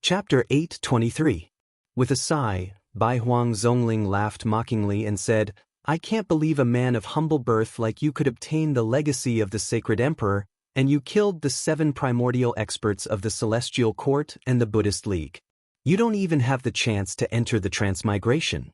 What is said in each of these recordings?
Chapter 8:23. With a sigh, Bai Huang Zhongling laughed mockingly and said, "I can't believe a man of humble birth like you could obtain the legacy of the sacred emperor, and you killed the 7 primordial experts of the Celestial Court and the Buddhist League. You don't even have the chance to enter the transmigration."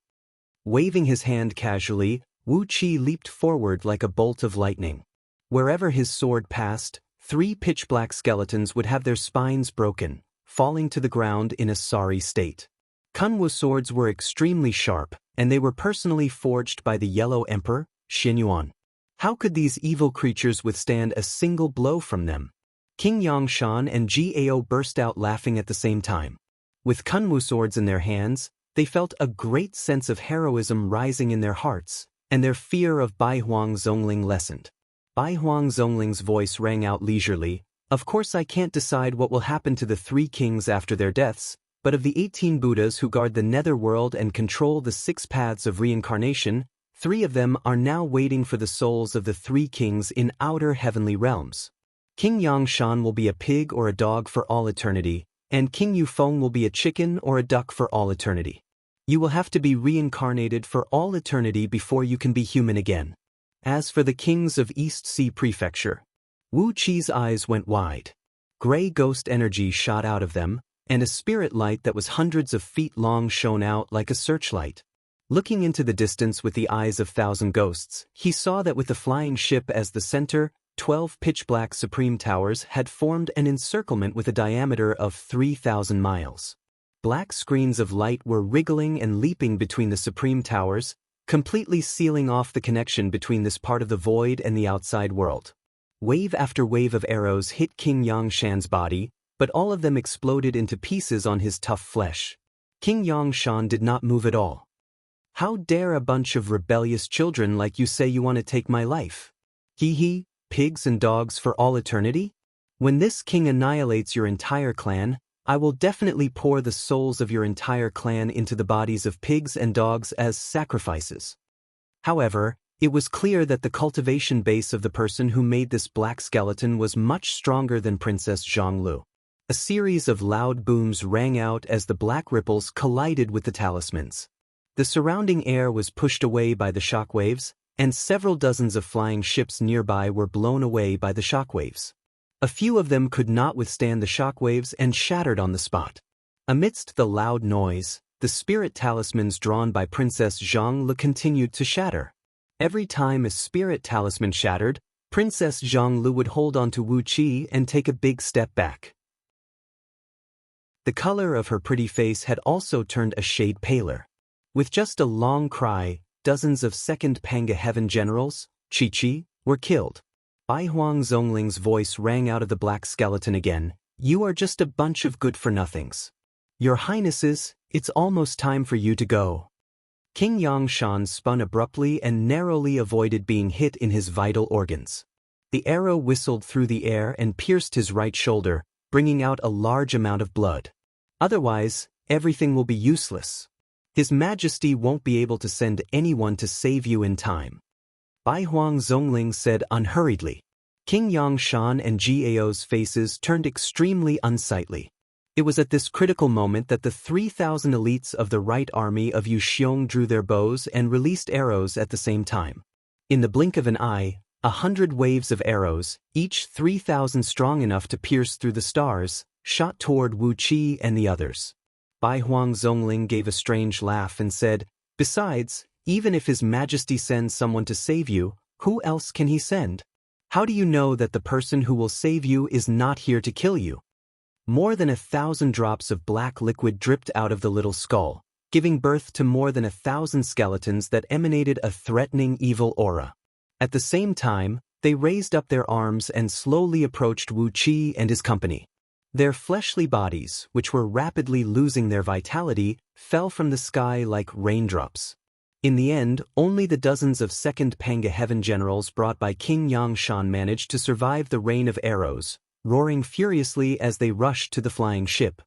Waving his hand casually, Wu Qi leaped forward like a bolt of lightning. Wherever his sword passed, 3 pitch-black skeletons would have their spines broken, falling to the ground in a sorry state. Kunwu swords were extremely sharp, and they were personally forged by the Yellow Emperor, Xinyuan. How could these evil creatures withstand a single blow from them? King Yangshan and Gao burst out laughing at the same time. With Kunwu swords in their hands, they felt a great sense of heroism rising in their hearts, and their fear of Bai Huang Zhongling lessened. Bai Huang Zhongling's voice rang out leisurely, "Of course I can't decide what will happen to the 3 kings after their deaths, but of the 18 Buddhas who guard the netherworld and control the 6 paths of reincarnation, 3 of them are now waiting for the souls of the 3 kings in outer heavenly realms. King Yangshan will be a pig or a dog for all eternity, and King Yufeng will be a chicken or a duck for all eternity. You will have to be reincarnated for all eternity before you can be human again. As for the kings of East Sea Prefecture," Wu Qi's eyes went wide. Gray ghost energy shot out of them, and a spirit light that was hundreds of feet long shone out like a searchlight. Looking into the distance with the eyes of 1,000 ghosts, he saw that with the flying ship as the center, 12 pitch-black supreme towers had formed an encirclement with a diameter of 3,000 miles. Black screens of light were wriggling and leaping between the supreme towers, completely sealing off the connection between this part of the void and the outside world. Wave after wave of arrows hit King Yangshan's body, but all of them exploded into pieces on his tough flesh. King Yangshan did not move at all. "How dare a bunch of rebellious children like you say you want to take my life? Hee, pigs and dogs for all eternity? When this king annihilates your entire clan, I will definitely pour the souls of your entire clan into the bodies of pigs and dogs as sacrifices." However, it was clear that the cultivation base of the person who made this black skeleton was much stronger than Princess Zhonglu. A series of loud booms rang out as the black ripples collided with the talismans. The surrounding air was pushed away by the shockwaves, and several dozens of flying ships nearby were blown away by the shockwaves. A few of them could not withstand the shockwaves and shattered on the spot. Amidst the loud noise, the spirit talismans drawn by Princess Zhonglu continued to shatter. Every time a spirit talisman shattered, Princess Zhonglu would hold on to Wu Qi and take a big step back. The color of her pretty face had also turned a shade paler. With just a long cry, dozens of second Panga Heaven generals, Chi, were killed. Bai Huang Zhongling's voice rang out of the black skeleton again, "You are just a bunch of good-for-nothings. Your Highnesses, it's almost time for you to go." King Yangshan spun abruptly and narrowly avoided being hit in his vital organs. The arrow whistled through the air and pierced his right shoulder, bringing out a large amount of blood. "Otherwise, everything will be useless. His Majesty won't be able to send anyone to save you in time," Bai Huang Zhongling said unhurriedly. King Yangshan and Gao's faces turned extremely unsightly. It was at this critical moment that the 3,000 elites of the right army of Yuxiong drew their bows and released arrows at the same time. In the blink of an eye, 100 waves of arrows, each 3,000 strong enough to pierce through the stars, shot toward Wu Qi and the others. Bai Huang Zhongling gave a strange laugh and said, "Besides, even if His Majesty sends someone to save you, who else can he send? How do you know that the person who will save you is not here to kill you?" More than 1,000 drops of black liquid dripped out of the little skull, giving birth to more than 1,000 skeletons that emanated a threatening evil aura. At the same time, they raised up their arms and slowly approached Wu Qi and his company. Their fleshly bodies, which were rapidly losing their vitality, fell from the sky like raindrops. In the end, only the dozens of second Panga Heaven generals brought by King Yangshan managed to survive the rain of arrows, roaring furiously as they rushed to the flying ship.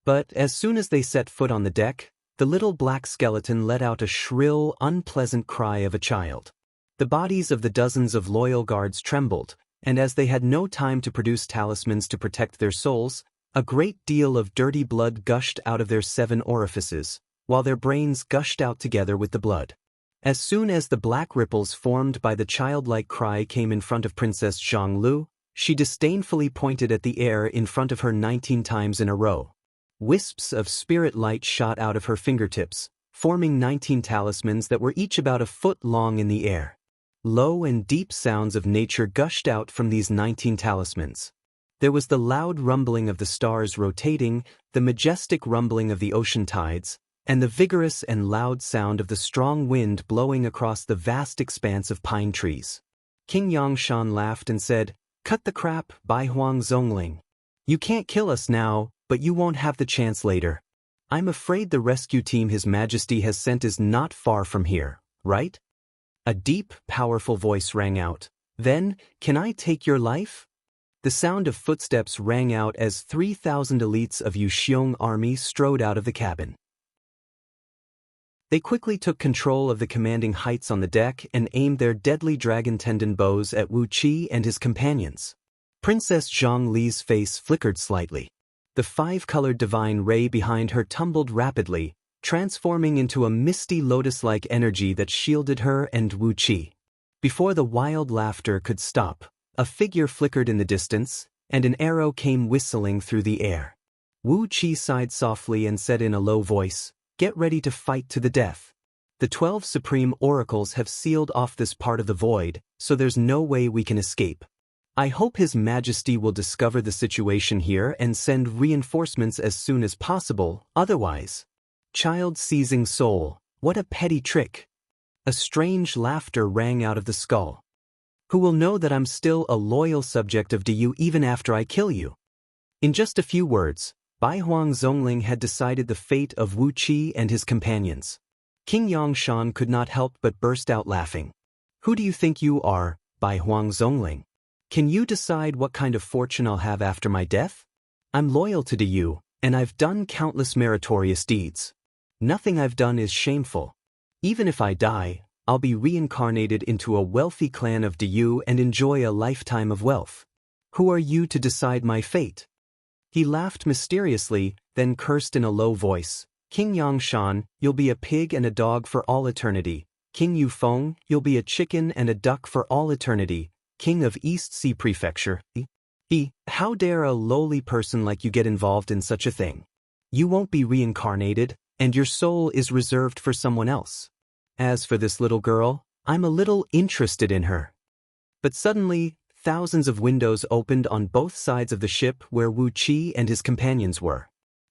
But as soon as they set foot on the deck, the little black skeleton let out a shrill, unpleasant cry of a child. The bodies of the dozens of loyal guards trembled, and as they had no time to produce talismans to protect their souls, A great deal of dirty blood gushed out of their 7 orifices, while their brains gushed out together with the blood. As soon as the black ripples formed by the childlike cry came in front of Princess Zhonglu, she disdainfully pointed at the air in front of her 19 times in a row. Wisps of spirit light shot out of her fingertips, forming 19 talismans that were each about a foot long in the air. Low and deep sounds of nature gushed out from these 19 talismans. There was the loud rumbling of the stars rotating, the majestic rumbling of the ocean tides, and the vigorous and loud sound of the strong wind blowing across the vast expanse of pine trees. King Yangshan laughed and said, "Cut the crap, Bai Huang Zongling. You can't kill us now, but you won't have the chance later. I'm afraid the rescue team His Majesty has sent is not far from here, right?" A deep, powerful voice rang out. "Then, can I take your life?" The sound of footsteps rang out as 3,000 elites of Yuxiong army strode out of the cabin. They quickly took control of the commanding heights on the deck and aimed their deadly dragon tendon bows at Wu Qi and his companions. Princess Zhongli's face flickered slightly. The 5-colored divine ray behind her tumbled rapidly, transforming into a misty lotus-like energy that shielded her and Wu Qi. Before the wild laughter could stop, a figure flickered in the distance, and an arrow came whistling through the air. Wu Qi sighed softly and said in a low voice, "Get ready to fight to the death. The 12 supreme oracles have sealed off this part of the void, so there's no way we can escape. I hope His Majesty will discover the situation here and send reinforcements as soon as possible, otherwise." Child-seizing soul, what a petty trick. A strange laughter rang out of the skull. "Who will know that I'm still a loyal subject of Du even after I kill you?" In just a few words, Bai Huang Zongling had decided the fate of Wu Qi and his companions. King Yangshan could not help but burst out laughing. "Who do you think you are, Bai Huang Zongling? Can you decide what kind of fortune I'll have after my death? I'm loyal to Du, and I've done countless meritorious deeds. Nothing I've done is shameful. Even if I die, I'll be reincarnated into a wealthy clan of Du and enjoy a lifetime of wealth. Who are you to decide my fate?" He laughed mysteriously, then cursed in a low voice. "King Yangshan, you'll be a pig and a dog for all eternity. King Yufeng, you'll be a chicken and a duck for all eternity. King of East Sea Prefecture. How dare a lowly person like you get involved in such a thing? You won't be reincarnated, and your soul is reserved for someone else. As for this little girl, I'm a little interested in her." But suddenly, thousands of windows opened on both sides of the ship where Wu Qi and his companions were.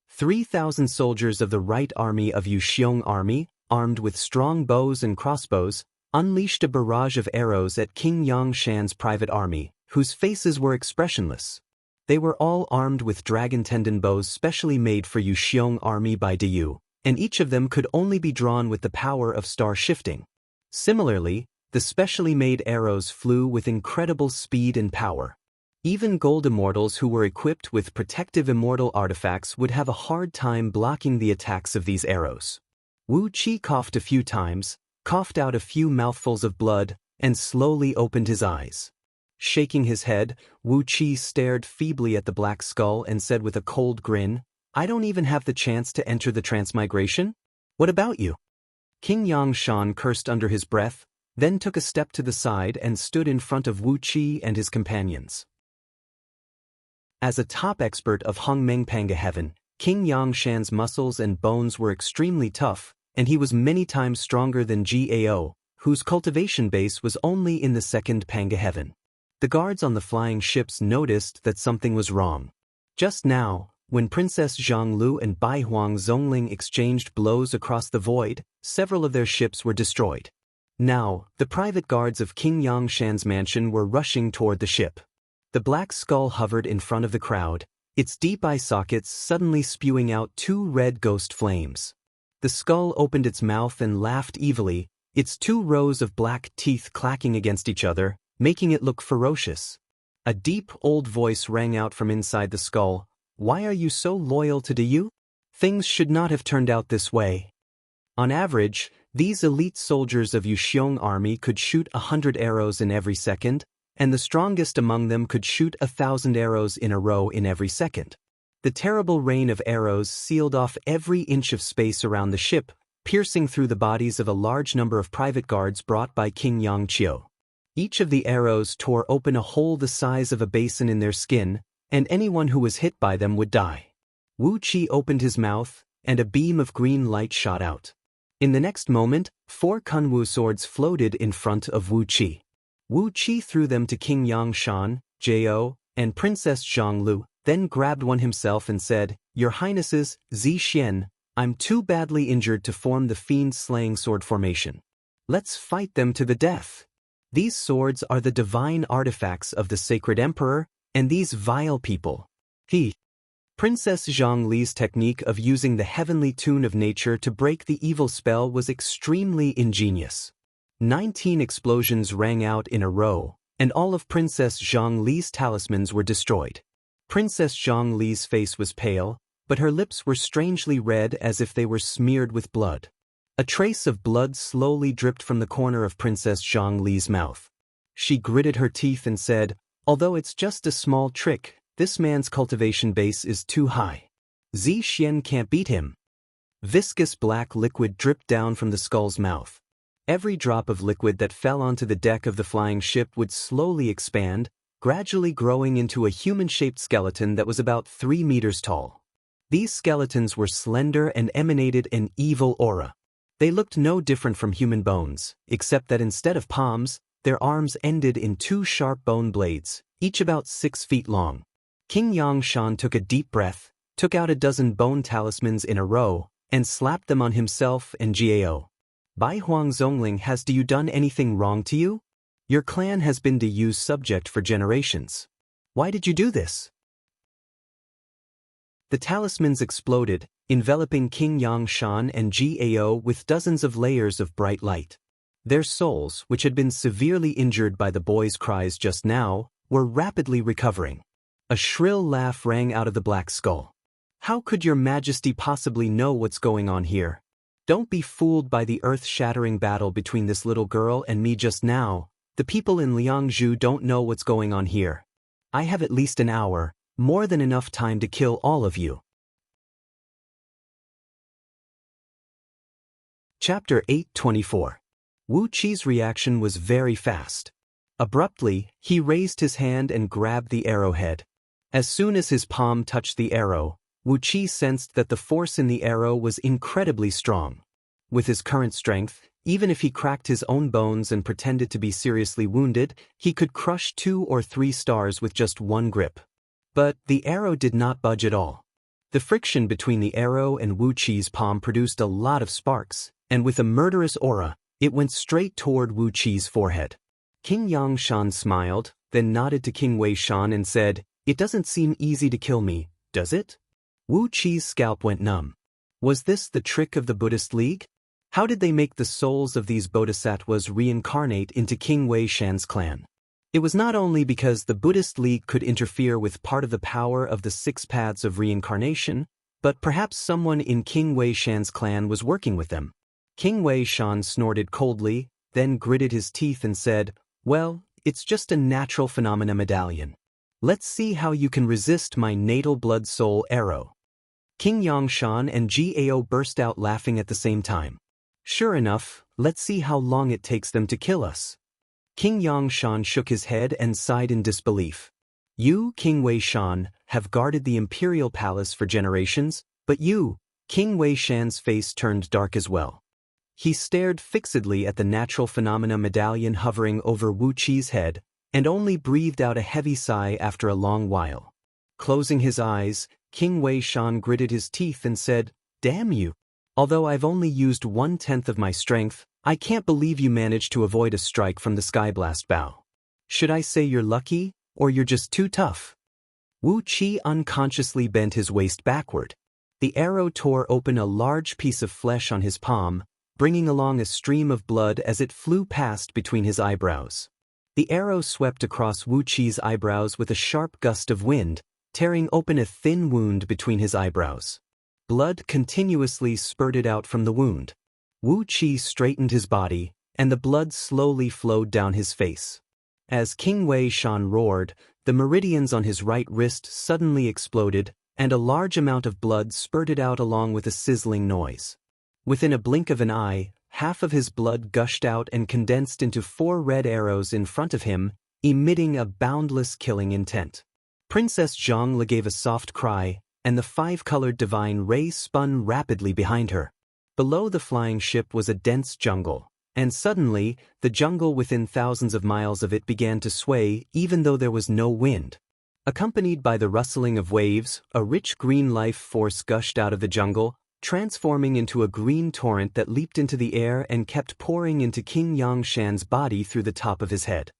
3,000 soldiers of the Right Army of Yuxiong Army, armed with strong bows and crossbows, unleashed a barrage of arrows at King Yangshan's private army, whose faces were expressionless. They were all armed with dragon tendon bows specially made for Yuxiong Army by Du, and each of them could only be drawn with the power of star shifting. Similarly, the specially made arrows flew with incredible speed and power. Even gold immortals who were equipped with protective immortal artifacts would have a hard time blocking the attacks of these arrows. Wu Qi coughed a few times, coughed out a few mouthfuls of blood, and slowly opened his eyes. Shaking his head, Wu Qi stared feebly at the black skull and said with a cold grin, "I don't even have the chance to enter the transmigration? What about you?" King Yangshan cursed under his breath, then took a step to the side and stood in front of Wu Qi and his companions. As a top expert of Hongmengpanga heaven, King Yangshan's muscles and bones were extremely tough, and he was many times stronger than Gao, whose cultivation base was only in the 2nd Panga heaven. The guards on the flying ships noticed that something was wrong. Just now, when Princess Zhonglu and Bai Huang Zongling exchanged blows across the void, several of their ships were destroyed. Now, the private guards of King Yangshan's mansion were rushing toward the ship. The black skull hovered in front of the crowd, its deep eye sockets suddenly spewing out 2 red ghost flames. The skull opened its mouth and laughed evilly, its 2 rows of black teeth clacking against each other, making it look ferocious. A deep, old voice rang out from inside the skull. "Why are you so loyal to Du? Things should not have turned out this way." On average, these elite soldiers of Yuxiong Army could shoot 100 arrows in every second, and the strongest among them could shoot 1,000 arrows in a row in every second. The terrible rain of arrows sealed off every inch of space around the ship, piercing through the bodies of a large number of private guards brought by King Yang Qiu. Each of the arrows tore open a hole the size of a basin in their skin, and anyone who was hit by them would die. Wu Qi opened his mouth, and a beam of green light shot out. In the next moment, 4 Kunwu swords floated in front of Wu Qi. Wu Qi threw them to King Yang Shan, Jiao, and Princess Zhonglu, then grabbed one himself and said, "Your Highnesses, Zi Xian, I'm too badly injured to form the fiend-slaying sword formation. Let's fight them to the death. These swords are the divine artifacts of the sacred emperor, and these vile people." Princess Zhongli's technique of using the heavenly tune of nature to break the evil spell was extremely ingenious. 19 explosions rang out in a row, and all of Princess Zhongli's talismans were destroyed. Princess Zhongli's face was pale, but her lips were strangely red as if they were smeared with blood. A trace of blood slowly dripped from the corner of Princess Zhongli's mouth. She gritted her teeth and said, "Although it's just a small trick, this man's cultivation base is too high. Zi Xian can't beat him." Viscous black liquid dripped down from the skull's mouth. Every drop of liquid that fell onto the deck of the flying ship would slowly expand, gradually growing into a human-shaped skeleton that was about 3 meters tall. These skeletons were slender and emanated an evil aura. They looked no different from human bones, except that instead of palms, their arms ended in 2 sharp bone blades, each about 6 feet long. King Yangshan took a deep breath, took out a dozen bone talismans in a row, and slapped them on himself and Jiao. "Bai Huang Zongling, has you done anything wrong to you? Your clan has been the Yu's subject for generations. Why did you do this?" The talismans exploded, enveloping King Yangshan and Jiao with dozens of layers of bright light. Their souls, which had been severely injured by the boy's cries just now, were rapidly recovering. A shrill laugh rang out of the black skull. "How could your majesty possibly know what's going on here? Don't be fooled by the earth-shattering battle between this little girl and me just now. The people in Liangzhu don't know what's going on here. I have at least an hour, more than enough time to kill all of you." Chapter 8:24. Wu Qi's reaction was very fast. Abruptly, he raised his hand and grabbed the arrowhead. As soon as his palm touched the arrow, Wu Qi sensed that the force in the arrow was incredibly strong. With his current strength, even if he cracked his own bones and pretended to be seriously wounded, he could crush 2 or 3 stars with just one grip. But the arrow did not budge at all. The friction between the arrow and Wu Qi's palm produced a lot of sparks, and with a murderous aura, it went straight toward Wu Qi's forehead. King Yangshan smiled, then nodded to King Wei Shan and said, "It doesn't seem easy to kill me, does it?" Wu Qi's scalp went numb. Was this the trick of the Buddhist League? How did they make the souls of these bodhisattvas reincarnate into King Wei Shan's clan? It was not only because the Buddhist League could interfere with part of the power of the 6 paths of reincarnation, but perhaps someone in King Wei Shan's clan was working with them. King Wei Shan snorted coldly, then gritted his teeth and said, "Well, it's just a natural phenomena medallion. Let's see how you can resist my natal blood soul arrow." King Yangshan and Jiao burst out laughing at the same time. "Sure enough, let's see how long it takes them to kill us." King Yangshan shook his head and sighed in disbelief. "You, King Wei Shan, have guarded the imperial palace for generations, but you," King Wei Shan's face turned dark as well. He stared fixedly at the natural phenomena medallion hovering over Wu Qi's head, and only breathed out a heavy sigh after a long while. Closing his eyes, King Wei Shan gritted his teeth and said, "Damn you. Although I've only used 1/10 of my strength, I can't believe you managed to avoid a strike from the Skyblast bow. Should I say you're lucky, or you're just too tough?" Wu Qi unconsciously bent his waist backward. The arrow tore open a large piece of flesh on his palm, bringing along a stream of blood as it flew past between his eyebrows. The arrow swept across Wu Qi's eyebrows with a sharp gust of wind, tearing open a thin wound between his eyebrows. Blood continuously spurted out from the wound. Wu Qi straightened his body, and the blood slowly flowed down his face. As King Wei Shan roared, the meridians on his right wrist suddenly exploded, and a large amount of blood spurted out along with a sizzling noise. Within a blink of an eye, half of his blood gushed out and condensed into 4 red arrows in front of him, emitting a boundless killing intent. Princess Zhongli gave a soft cry, and the 5-colored divine ray spun rapidly behind her. Below the flying ship was a dense jungle, and suddenly, the jungle within thousands of miles of it began to sway even though there was no wind. Accompanied by the rustling of waves, a rich green life force gushed out of the jungle, transforming into a green torrent that leaped into the air and kept pouring into King Yangshan's body through the top of his head.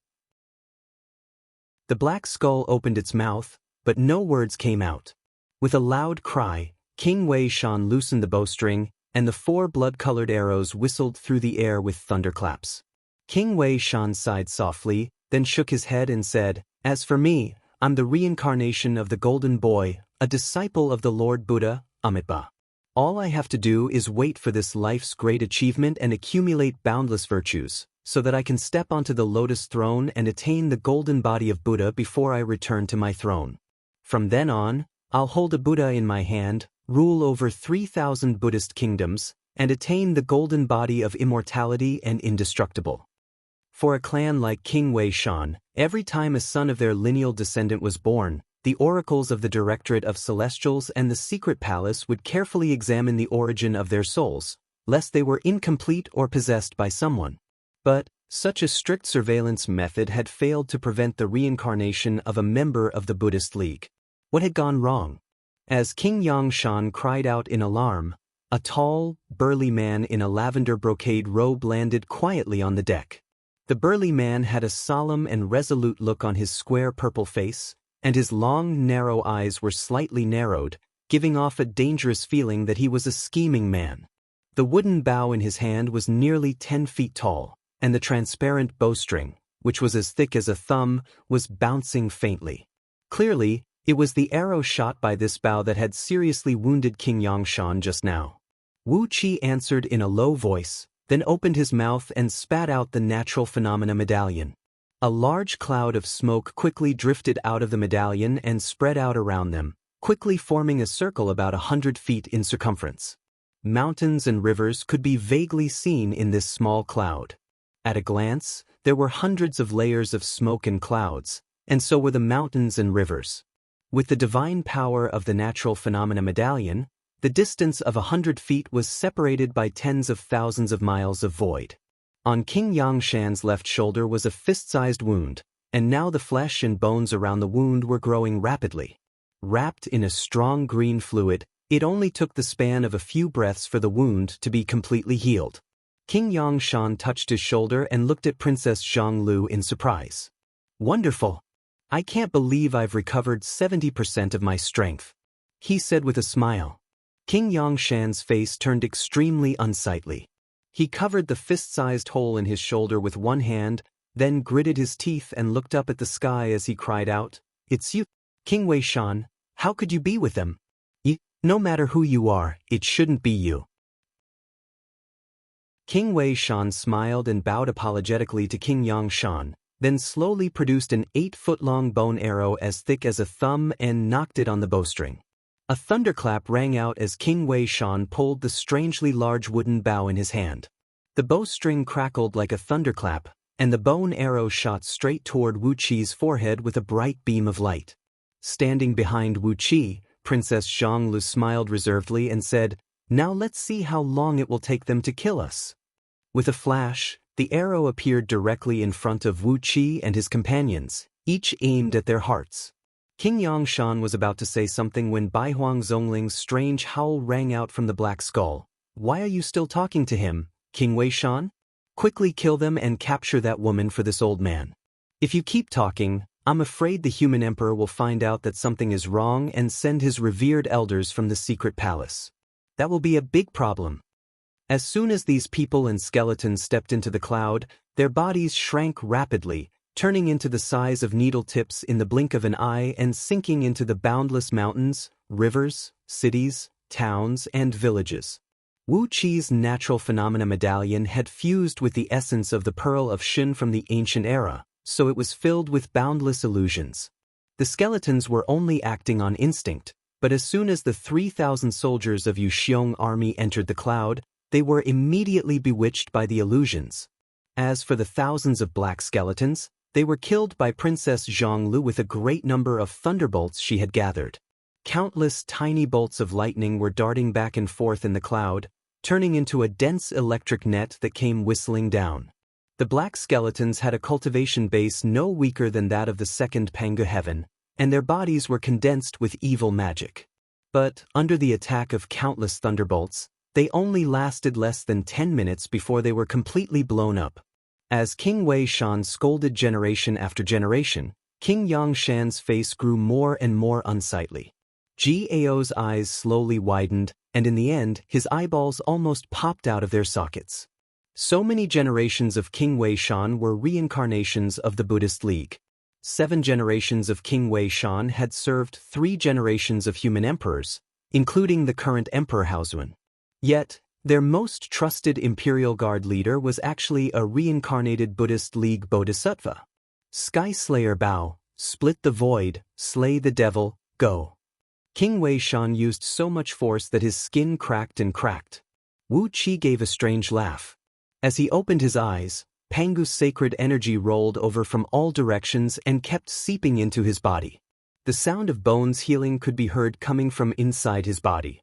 The black skull opened its mouth, but no words came out. With a loud cry, King Wei Shan loosened the bowstring, and the 4 blood-colored arrows whistled through the air with thunderclaps. King Wei Shan sighed softly, then shook his head and said, "As for me, I'm the reincarnation of the Golden Boy, a disciple of the Lord Buddha, Amitabha. All I have to do is wait for this life's great achievement and accumulate boundless virtues, so that I can step onto the lotus throne and attain the golden body of Buddha before I return to my throne. From then on, I'll hold a Buddha in my hand, rule over 3,000 Buddhist kingdoms, and attain the golden body of immortality and indestructible." For a clan like King Wei Shan, every time a son of their lineal descendant was born, the oracles of the Directorate of Celestials and the Secret Palace would carefully examine the origin of their souls, lest they were incomplete or possessed by someone. But such a strict surveillance method had failed to prevent the reincarnation of a member of the Buddhist League. What had gone wrong? As King Yangshan cried out in alarm, a tall, burly man in a lavender brocade robe landed quietly on the deck. The burly man had a solemn and resolute look on his square purple face, and his long, narrow eyes were slightly narrowed, giving off a dangerous feeling that he was a scheming man. The wooden bow in his hand was nearly 10 feet tall, and the transparent bowstring, which was as thick as a thumb, was bouncing faintly. Clearly, it was the arrow shot by this bow that had seriously wounded King Yangshan just now. Wu Qi answered in a low voice, then opened his mouth and spat out the natural phenomena medallion. A large cloud of smoke quickly drifted out of the medallion and spread out around them, quickly forming a circle about 100 feet in circumference. Mountains and rivers could be vaguely seen in this small cloud. At a glance, there were hundreds of layers of smoke and clouds, and so were the mountains and rivers. With the divine power of the natural phenomena medallion, the distance of 100 feet was separated by tens of thousands of miles of void. On King Yangshan's left shoulder was a fist-sized wound, and now the flesh and bones around the wound were growing rapidly. Wrapped in a strong green fluid, it only took the span of a few breaths for the wound to be completely healed. King Yangshan touched his shoulder and looked at Princess Zhonglu in surprise. "Wonderful! I can't believe I've recovered 70% of my strength," he said with a smile. King Yangshan's face turned extremely unsightly. He covered the fist-sized hole in his shoulder with one hand, then gritted his teeth and looked up at the sky as he cried out, "It's you, King Wei Shan. How could you be with them? No matter who you are, it shouldn't be you." King Wei Shan smiled and bowed apologetically to King Yangshan, then slowly produced an 8-foot-long bone arrow as thick as a thumb and knocked it on the bowstring. A thunderclap rang out as King Wei Shan pulled the strangely large wooden bow in his hand. The bowstring crackled like a thunderclap, and the bone arrow shot straight toward Wu Qi's forehead with a bright beam of light. Standing behind Wu Qi, Princess Zhonglu smiled reservedly and said, "Now let's see how long it will take them to kill us." With a flash, the arrow appeared directly in front of Wu Qi and his companions, each aimed at their hearts. King Yangshan was about to say something when Baihuang Zongling's strange howl rang out from the black skull. "Why are you still talking to him, King Wei Shan? Quickly kill them and capture that woman for this old man. If you keep talking, I'm afraid the human emperor will find out that something is wrong and send his revered elders from the secret palace. That will be a big problem." As soon as these people and skeletons stepped into the cloud, their bodies shrank rapidly, turning into the size of needle tips in the blink of an eye and sinking into the boundless mountains, rivers, cities, towns, and villages. Wu Qi's natural phenomena medallion had fused with the essence of the Pearl of Shin from the ancient era, so it was filled with boundless illusions. The skeletons were only acting on instinct, But as soon as the 3,000 soldiers of Yuxiong army entered the cloud, they were immediately bewitched by the illusions. As for the thousands of black skeletons, they were killed by Princess Zhonglu with a great number of thunderbolts she had gathered. Countless tiny bolts of lightning were darting back and forth in the cloud, turning into a dense electric net that came whistling down. The black skeletons had a cultivation base no weaker than that of the second Pangu heaven, and their bodies were condensed with evil magic. But, under the attack of countless thunderbolts, they only lasted less than 10 minutes before they were completely blown up. As King Wei Shan scolded generation after generation, King Yang Shan's face grew more and more unsightly. Gao's eyes slowly widened, and in the end, his eyeballs almost popped out of their sockets. So many generations of King Wei Shan were reincarnations of the Buddhist League. 7 generations of King Wei Shan had served 3 generations of human emperors, including the current Emperor Haozuan. Yet, their most trusted Imperial Guard leader was actually a reincarnated Buddhist League Bodhisattva. Sky Slayer Bao, split the void, slay the devil, go. King Wei Shan used so much force that his skin cracked and cracked. Wu Qi gave a strange laugh. As he opened his eyes, Pangu's sacred energy rolled over from all directions and kept seeping into his body. The sound of bones healing could be heard coming from inside his body.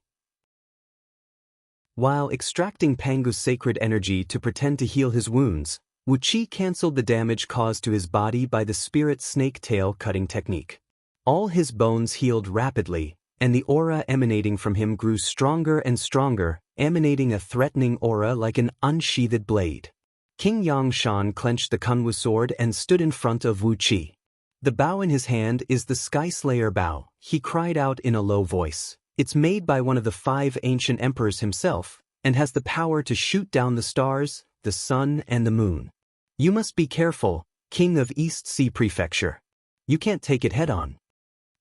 While extracting Pangu's sacred energy to pretend to heal his wounds, Wu Qi cancelled the damage caused to his body by the spirit snake tail cutting technique. All his bones healed rapidly, and the aura emanating from him grew stronger and stronger, emanating a threatening aura like an unsheathed blade. King Yang Shan clenched the Kunwu sword and stood in front of Wu Qi. The bow in his hand is the Sky Slayer bow, he cried out in a low voice. It's made by one of the 5 ancient emperors himself, and has the power to shoot down the stars, the sun and the moon. You must be careful, King of East Sea Prefecture. You can't take it head-on.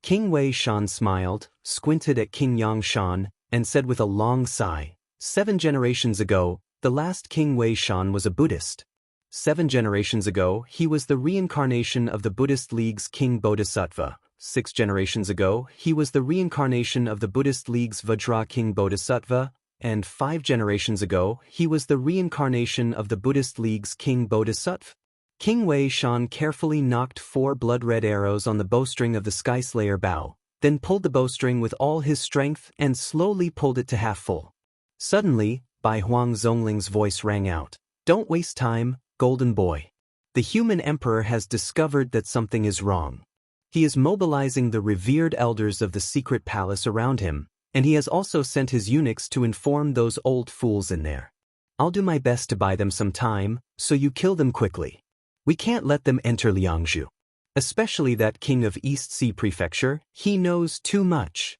King Wei Shan smiled, squinted at King Yang Shan, and said with a long sigh, 7 generations ago, the last King Wei Shan was a Buddhist. 7 generations ago, he was the reincarnation of the Buddhist League's King Bodhisattva. 6 generations ago, he was the reincarnation of the Buddhist League's Vajra King Bodhisattva, and 5 generations ago, he was the reincarnation of the Buddhist League's King Bodhisattva. King Wei Shan carefully knocked 4 blood-red arrows on the bowstring of the Sky Slayer bow, then pulled the bowstring with all his strength and slowly pulled it to half full. Suddenly, Bai Huang Zongling's voice rang out. Don't waste time, golden boy. The human emperor has discovered that something is wrong. He is mobilizing the revered elders of the secret palace around him, and he has also sent his eunuchs to inform those old fools in there. I'll do my best to buy them some time, so you kill them quickly. We can't let them enter Liangzhu. Especially that king of East Sea Prefecture, he knows too much.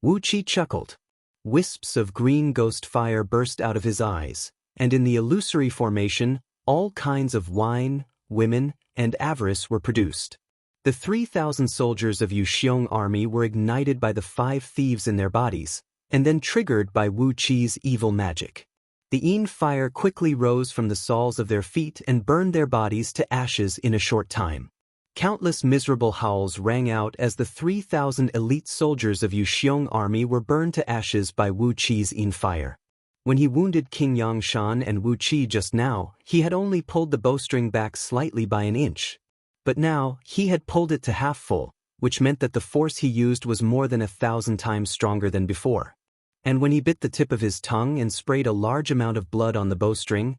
Wu Qi chuckled. Wisps of green ghost fire burst out of his eyes, and in the illusory formation, all kinds of wine, women, and avarice were produced. The 3,000 soldiers of Yuxiong army were ignited by the 5 thieves in their bodies, and then triggered by Wu Qi's evil magic. The Yin fire quickly rose from the soles of their feet and burned their bodies to ashes in a short time. Countless miserable howls rang out as the 3,000 elite soldiers of Yuxiong army were burned to ashes by Wu Qi's Yin fire. When he wounded King Yang Shan and Wu Qi just now, he had only pulled the bowstring back slightly by an inch. But now, he had pulled it to half full, which meant that the force he used was more than 1,000 times stronger than before. And when he bit the tip of his tongue and sprayed a large amount of blood on the bowstring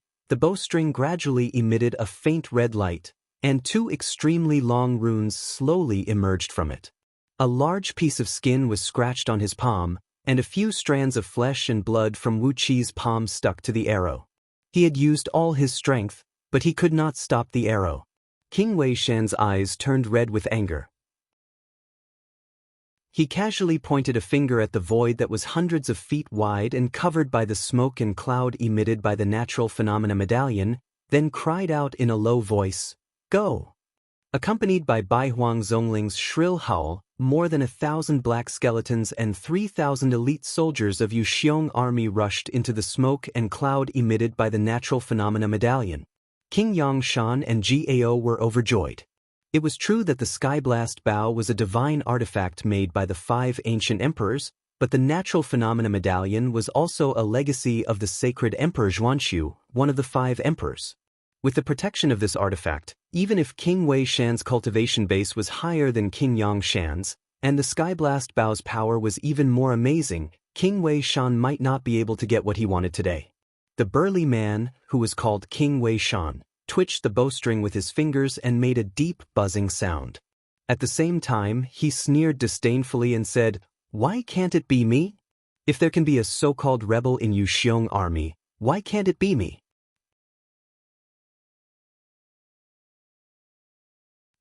gradually emitted a faint red light, and 2 extremely long runes slowly emerged from it. A large piece of skin was scratched on his palm, and a few strands of flesh and blood from Wu Qi's palm stuck to the arrow. He had used all his strength, but he could not stop the arrow. King Wei Shan's eyes turned red with anger. He casually pointed a finger at the void that was hundreds of feet wide and covered by the smoke and cloud emitted by the natural phenomena medallion, then cried out in a low voice, "Go!" Accompanied by Bai Huang Zongling's shrill howl, more than 1,000 black skeletons and 3,000 elite soldiers of Yuxiong army rushed into the smoke and cloud emitted by the natural phenomena medallion. King Yang Shan and Gao were overjoyed. It was true that the Skyblast Bow was a divine artifact made by the 5 ancient emperors, but the Natural Phenomena Medallion was also a legacy of the sacred Emperor Xuanxu, one of the 5 emperors. With the protection of this artifact, even if King Wei Shan's cultivation base was higher than King Yang Shan's, and the Skyblast Bow's power was even more amazing, King Wei Shan might not be able to get what he wanted today. The burly man, who was called King Wei Shan, twitched the bowstring with his fingers and made a deep buzzing sound. At the same time, he sneered disdainfully and said, "Why can't it be me? If there can be a so-called rebel in Yuxiong army, why can't it be me?"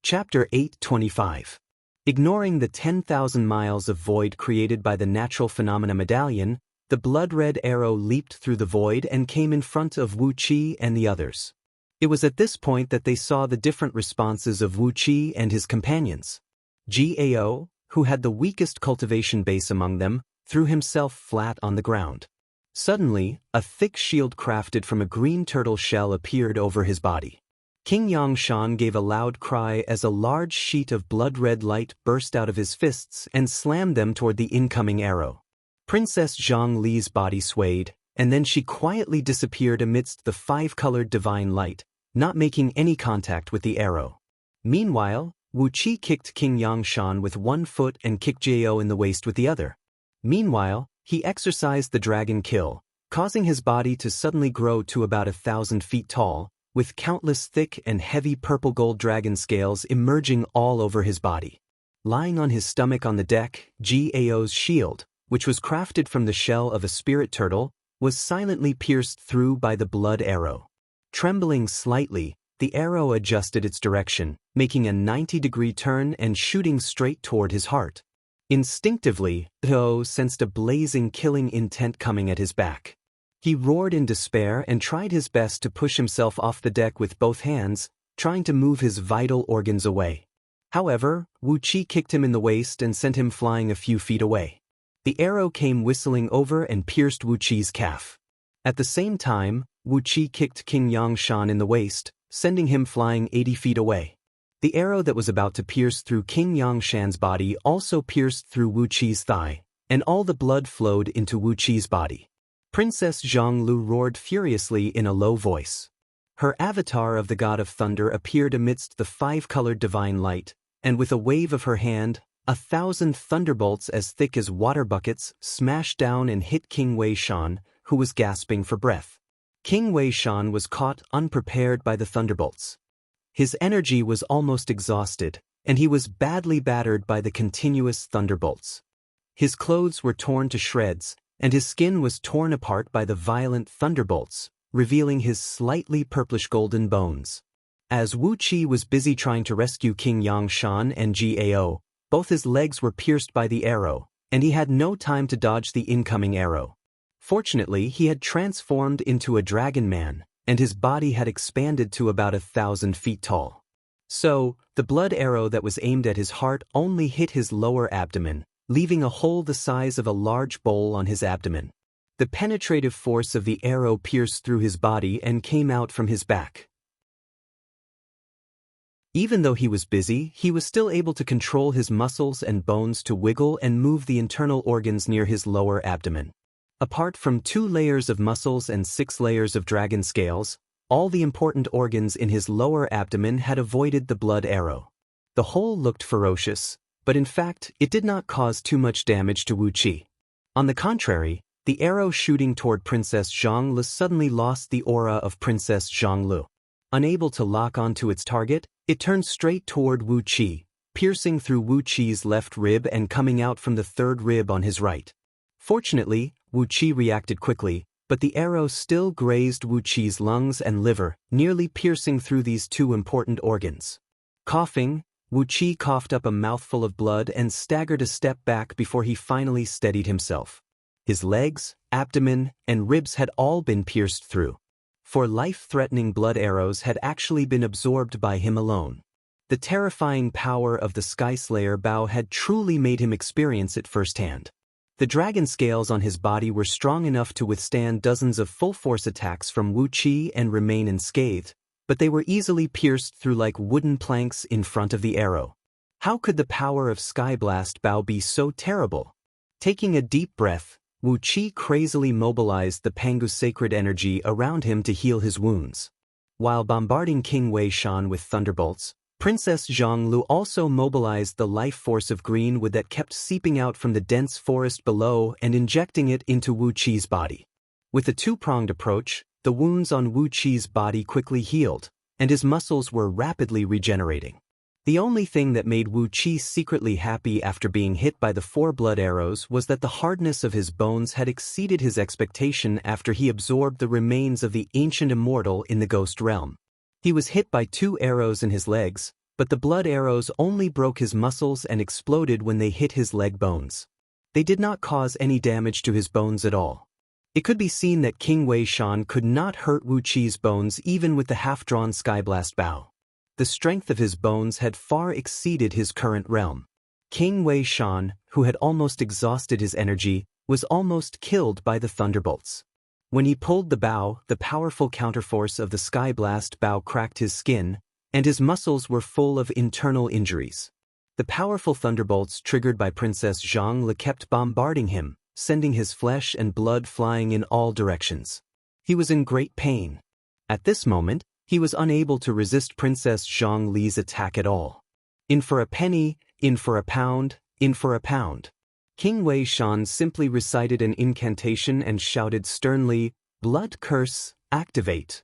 Chapter 825. Ignoring the 10,000 miles of void created by the Natural Phenomena Medallion, the blood-red arrow leaped through the void and came in front of Wu Qi and the others. It was at this point that they saw the different responses of Wu Qi and his companions. Gao, who had the weakest cultivation base among them, threw himself flat on the ground. Suddenly, a thick shield crafted from a green turtle shell appeared over his body. King Yangshan gave a loud cry as a large sheet of blood-red light burst out of his fists and slammed them toward the incoming arrow. Princess Zhang Li's body swayed, and then she quietly disappeared amidst the 5-colored divine light, not making any contact with the arrow. Meanwhile, Wu Qi kicked King Yangshan with one foot and kicked Jiao in the waist with the other. Meanwhile, he exercised the dragon kill, causing his body to suddenly grow to about 1,000 feet tall, with countless thick and heavy purple-gold dragon scales emerging all over his body. Lying on his stomach on the deck, Gao's shield, which was crafted from the shell of a spirit turtle, was silently pierced through by the blood arrow. Trembling slightly, the arrow adjusted its direction, making a 90-degree turn and shooting straight toward his heart. Instinctively, Zhou sensed a blazing killing intent coming at his back. He roared in despair and tried his best to push himself off the deck with both hands, trying to move his vital organs away. However, Wu Qi kicked him in the waist and sent him flying a few feet away. The arrow came whistling over and pierced Wu Qi's calf. At the same time, Wu Qi kicked King Yangshan in the waist, sending him flying 80 feet away. The arrow that was about to pierce through King Yangshan's body also pierced through Wu Qi's thigh, and all the blood flowed into Wu Qi's body. Princess Zhanglu roared furiously in a low voice. Her avatar of the god of thunder appeared amidst the 5-colored divine light, and with a wave of her hand, 1,000 thunderbolts as thick as water buckets smashed down and hit King Wei Shan, who was gasping for breath. King Wei Shan was caught unprepared by the thunderbolts. His energy was almost exhausted, and he was badly battered by the continuous thunderbolts. His clothes were torn to shreds, and his skin was torn apart by the violent thunderbolts, revealing his slightly purplish-golden bones. As Wu Qi was busy trying to rescue King Yangshan and Gao, both his legs were pierced by the arrow, and he had no time to dodge the incoming arrow. Fortunately, he had transformed into a dragon man, and his body had expanded to about 1,000 feet tall. So, the blood arrow that was aimed at his heart only hit his lower abdomen, leaving a hole the size of a large bowl on his abdomen. The penetrative force of the arrow pierced through his body and came out from his back. Even though he was busy, he was still able to control his muscles and bones to wiggle and move the internal organs near his lower abdomen. Apart from 2 layers of muscles and 6 layers of dragon scales, all the important organs in his lower abdomen had avoided the blood arrow. The hole looked ferocious, but in fact, it did not cause too much damage to Wu Qi. On the contrary, the arrow shooting toward Princess Zhanglu suddenly lost the aura of Princess Zhanglu. Unable to lock onto its target, it turned straight toward Wu Qi, piercing through Wu Qi's left rib and coming out from the 3rd rib on his right. Fortunately, Wu Qi reacted quickly, but the arrow still grazed Wu Qi's lungs and liver, nearly piercing through these 2 important organs. Coughing, Wu Qi coughed up a mouthful of blood and staggered a step back before he finally steadied himself. His legs, abdomen, and ribs had all been pierced through. 4 life-threatening blood arrows had actually been absorbed by him alone. The terrifying power of the Sky Slayer bow had truly made him experience it firsthand. The dragon scales on his body were strong enough to withstand dozens of full-force attacks from Wu Qi and remain unscathed, but they were easily pierced through like wooden planks in front of the arrow. How could the power of Skyblast Bao be so terrible? Taking a deep breath, Wu Qi crazily mobilized the Pangu's sacred energy around him to heal his wounds. While bombarding King Wei Shan with thunderbolts, Princess Zhonglu also mobilized the life force of green wood that kept seeping out from the dense forest below and injecting it into Wu Qi's body. With a two-pronged approach, the wounds on Wu Qi's body quickly healed, and his muscles were rapidly regenerating. The only thing that made Wu Qi secretly happy after being hit by the 4 blood arrows was that the hardness of his bones had exceeded his expectation after he absorbed the remains of the ancient immortal in the ghost realm. He was hit by 2 arrows in his legs, but the blood arrows only broke his muscles and exploded when they hit his leg bones. They did not cause any damage to his bones at all. It could be seen that King Wei Shan could not hurt Wu Qi's bones even with the half-drawn Skyblast Bao. The strength of his bones had far exceeded his current realm. King Wei Shan, who had almost exhausted his energy, was almost killed by the thunderbolts. When he pulled the bow, the powerful counterforce of the Skyblast Bao cracked his skin, and his muscles were full of internal injuries. The powerful thunderbolts triggered by Princess Zhonglu kept bombarding him, sending his flesh and blood flying in all directions. He was in great pain. At this moment, he was unable to resist Princess Zhonglu's attack at all. In for a penny, in for a pound, in for a pound. King Wei Shan simply recited an incantation and shouted sternly, "Blood curse, activate."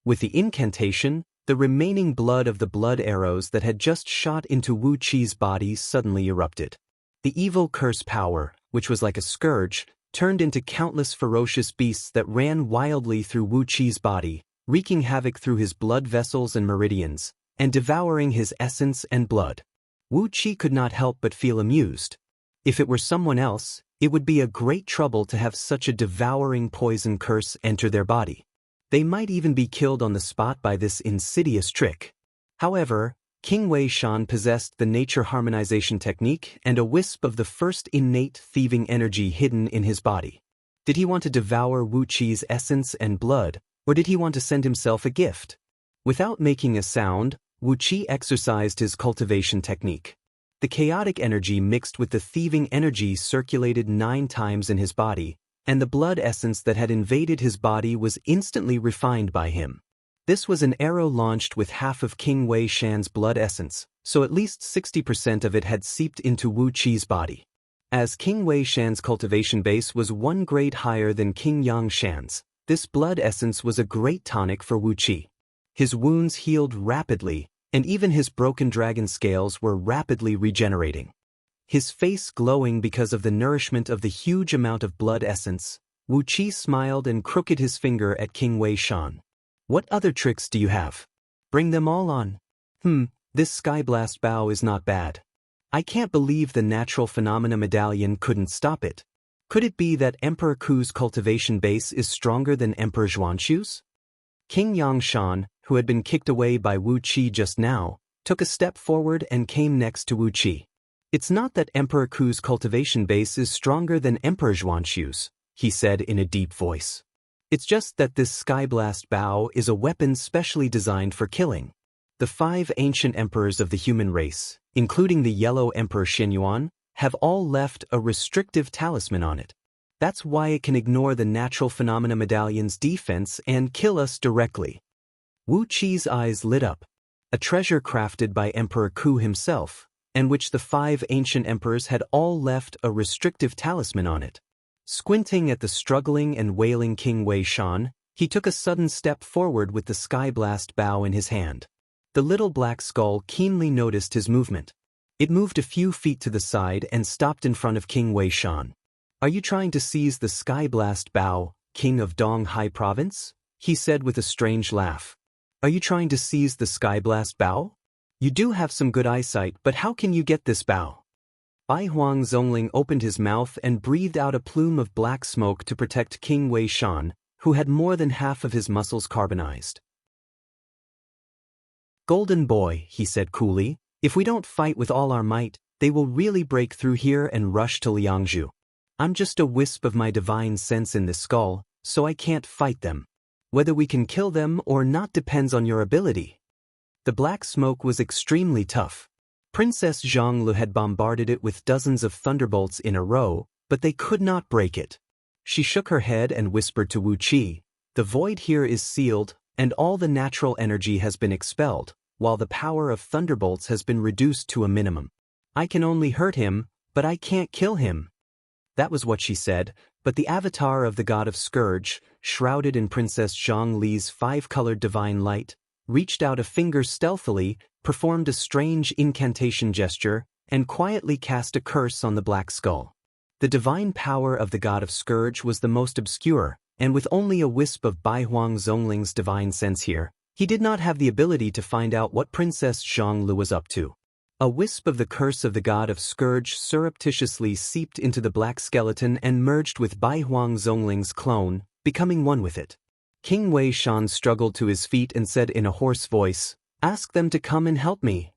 With the incantation, the remaining blood of the blood arrows that had just shot into Wu Qi's body suddenly erupted. The evil curse power, which was like a scourge, turned into countless ferocious beasts that ran wildly through Wu Qi's body, wreaking havoc through his blood vessels and meridians, and devouring his essence and blood. Wu Qi could not help but feel amused. If it were someone else, it would be a great trouble to have such a devouring poison curse enter their body. They might even be killed on the spot by this insidious trick. However, King Wei Shan possessed the nature harmonization technique and a wisp of the first innate thieving energy hidden in his body. Did he want to devour Wu Qi's essence and blood, or did he want to send himself a gift? Without making a sound, Wu Qi exercised his cultivation technique. The chaotic energy mixed with the thieving energy circulated 9 times in his body, and the blood essence that had invaded his body was instantly refined by him. This was an arrow launched with half of King Wei Shan's blood essence, so at least 60% of it had seeped into Wu Qi's body. As King Wei Shan's cultivation base was 1 grade higher than King Yang Shan's, this blood essence was a great tonic for Wu Qi. His wounds healed rapidly, and even his broken dragon scales were rapidly regenerating. His face glowing because of the nourishment of the huge amount of blood essence, Wu Qi smiled and crooked his finger at King Wei Shan. "What other tricks do you have? Bring them all on." This Skyblast Bao is not bad. I can't believe the natural phenomena medallion couldn't stop it. Could it be that Emperor Ku's cultivation base is stronger than Emperor Zhuanshu's? King Yangshan, who had been kicked away by Wu Qi just now, took a step forward and came next to Wu Qi. "It's not that Emperor Ku's cultivation base is stronger than Emperor Zhuanshu's," he said in a deep voice. "It's just that this Skyblast Bao is a weapon specially designed for killing. The 5 ancient emperors of the human race, including the Yellow Emperor Xinyuan, have all left a restrictive talisman on it. That's why it can ignore the natural phenomena medallion's defense and kill us directly." Wu Qi's eyes lit up. A treasure crafted by Emperor Ku himself, and which the 5 ancient emperors had all left a restrictive talisman on it. Squinting at the struggling and wailing King Wei Shan, he took a sudden step forward with the Skyblast Bao in his hand. The little black skull keenly noticed his movement. It moved a few feet to the side and stopped in front of King Wei Shan. "Are you trying to seize the Skyblast Bao, King of Dong Hai Province?" he said with a strange laugh. "Are you trying to seize the Skyblast Bao? You do have some good eyesight, but how can you get this Bao?" Bai Huang Zongling opened his mouth and breathed out a plume of black smoke to protect King Wei Shan, who had more than half of his muscles carbonized. "Golden boy," he said coolly, "if we don't fight with all our might, they will really break through here and rush to Liangzhu. I'm just a wisp of my divine sense in this skull, so I can't fight them. Whether we can kill them or not depends on your ability. The black smoke was extremely tough. Princess Zhonglu had bombarded it with dozens of thunderbolts in a row, but they could not break it. She shook her head and whispered to Wu Qi, "The void here is sealed, and all the natural energy has been expelled, while the power of thunderbolts has been reduced to a minimum. I can only hurt him, but I can't kill him." That was what she said, but the avatar of the god of Scourge, shrouded in Princess Zhongli's five-colored divine light, reached out a finger stealthily, performed a strange incantation gesture, and quietly cast a curse on the black skull. The divine power of the god of Scourge was the most obscure, and with only a wisp of Bai Huang Zongling's divine sense here, he did not have the ability to find out what Princess Zhonglu was up to. A wisp of the curse of the god of Scourge surreptitiously seeped into the black skeleton and merged with Bai Huang Zongling's clone, becoming one with it. King Wei Shan struggled to his feet and said in a hoarse voice, "Ask them to come and help me."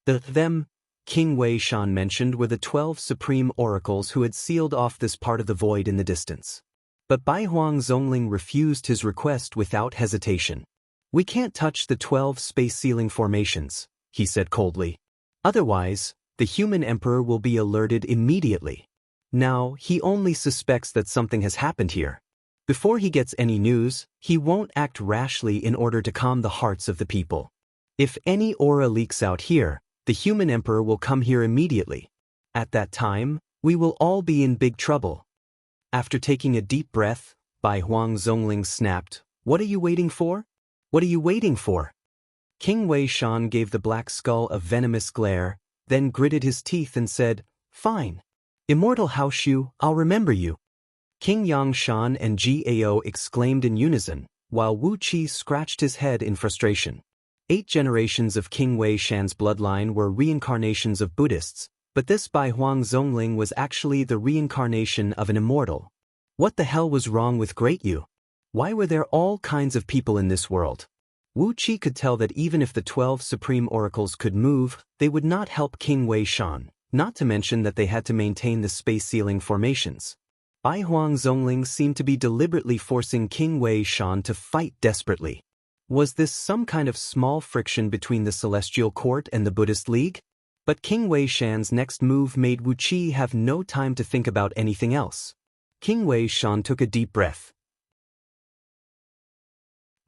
Them King Wei Shan mentioned were the 12 supreme oracles who had sealed off this part of the void in the distance. But Bai Huang Zongling refused his request without hesitation. "We can't touch the 12 space-sealing formations," he said coldly. "Otherwise, the human emperor will be alerted immediately. Now, he only suspects that something has happened here. Before he gets any news, he won't act rashly in order to calm the hearts of the people. If any aura leaks out here, the human emperor will come here immediately. At that time, we will all be in big trouble." After taking a deep breath, Bai Huang Zongling snapped, "What are you waiting for? What are you waiting for?" King Wei Shan gave the black skull a venomous glare, then gritted his teeth and said, "Fine. Immortal Haoshu, I'll remember you." King Yang Shan and Gao exclaimed in unison, while Wu Qi scratched his head in frustration. 8 generations of King Wei Shan's bloodline were reincarnations of Buddhists, but this Bai Huang Zongling was actually the reincarnation of an immortal. What the hell was wrong with Great Yu? Why were there all kinds of people in this world? Wu Qi could tell that even if the 12 supreme oracles could move, they would not help King Wei Shan, not to mention that they had to maintain the space-sealing formations. Bai Huang Zongling seemed to be deliberately forcing King Wei Shan to fight desperately. Was this some kind of small friction between the Celestial Court and the Buddhist League? But King Wei Shan's next move made Wu Qi have no time to think about anything else. King Wei Shan took a deep breath.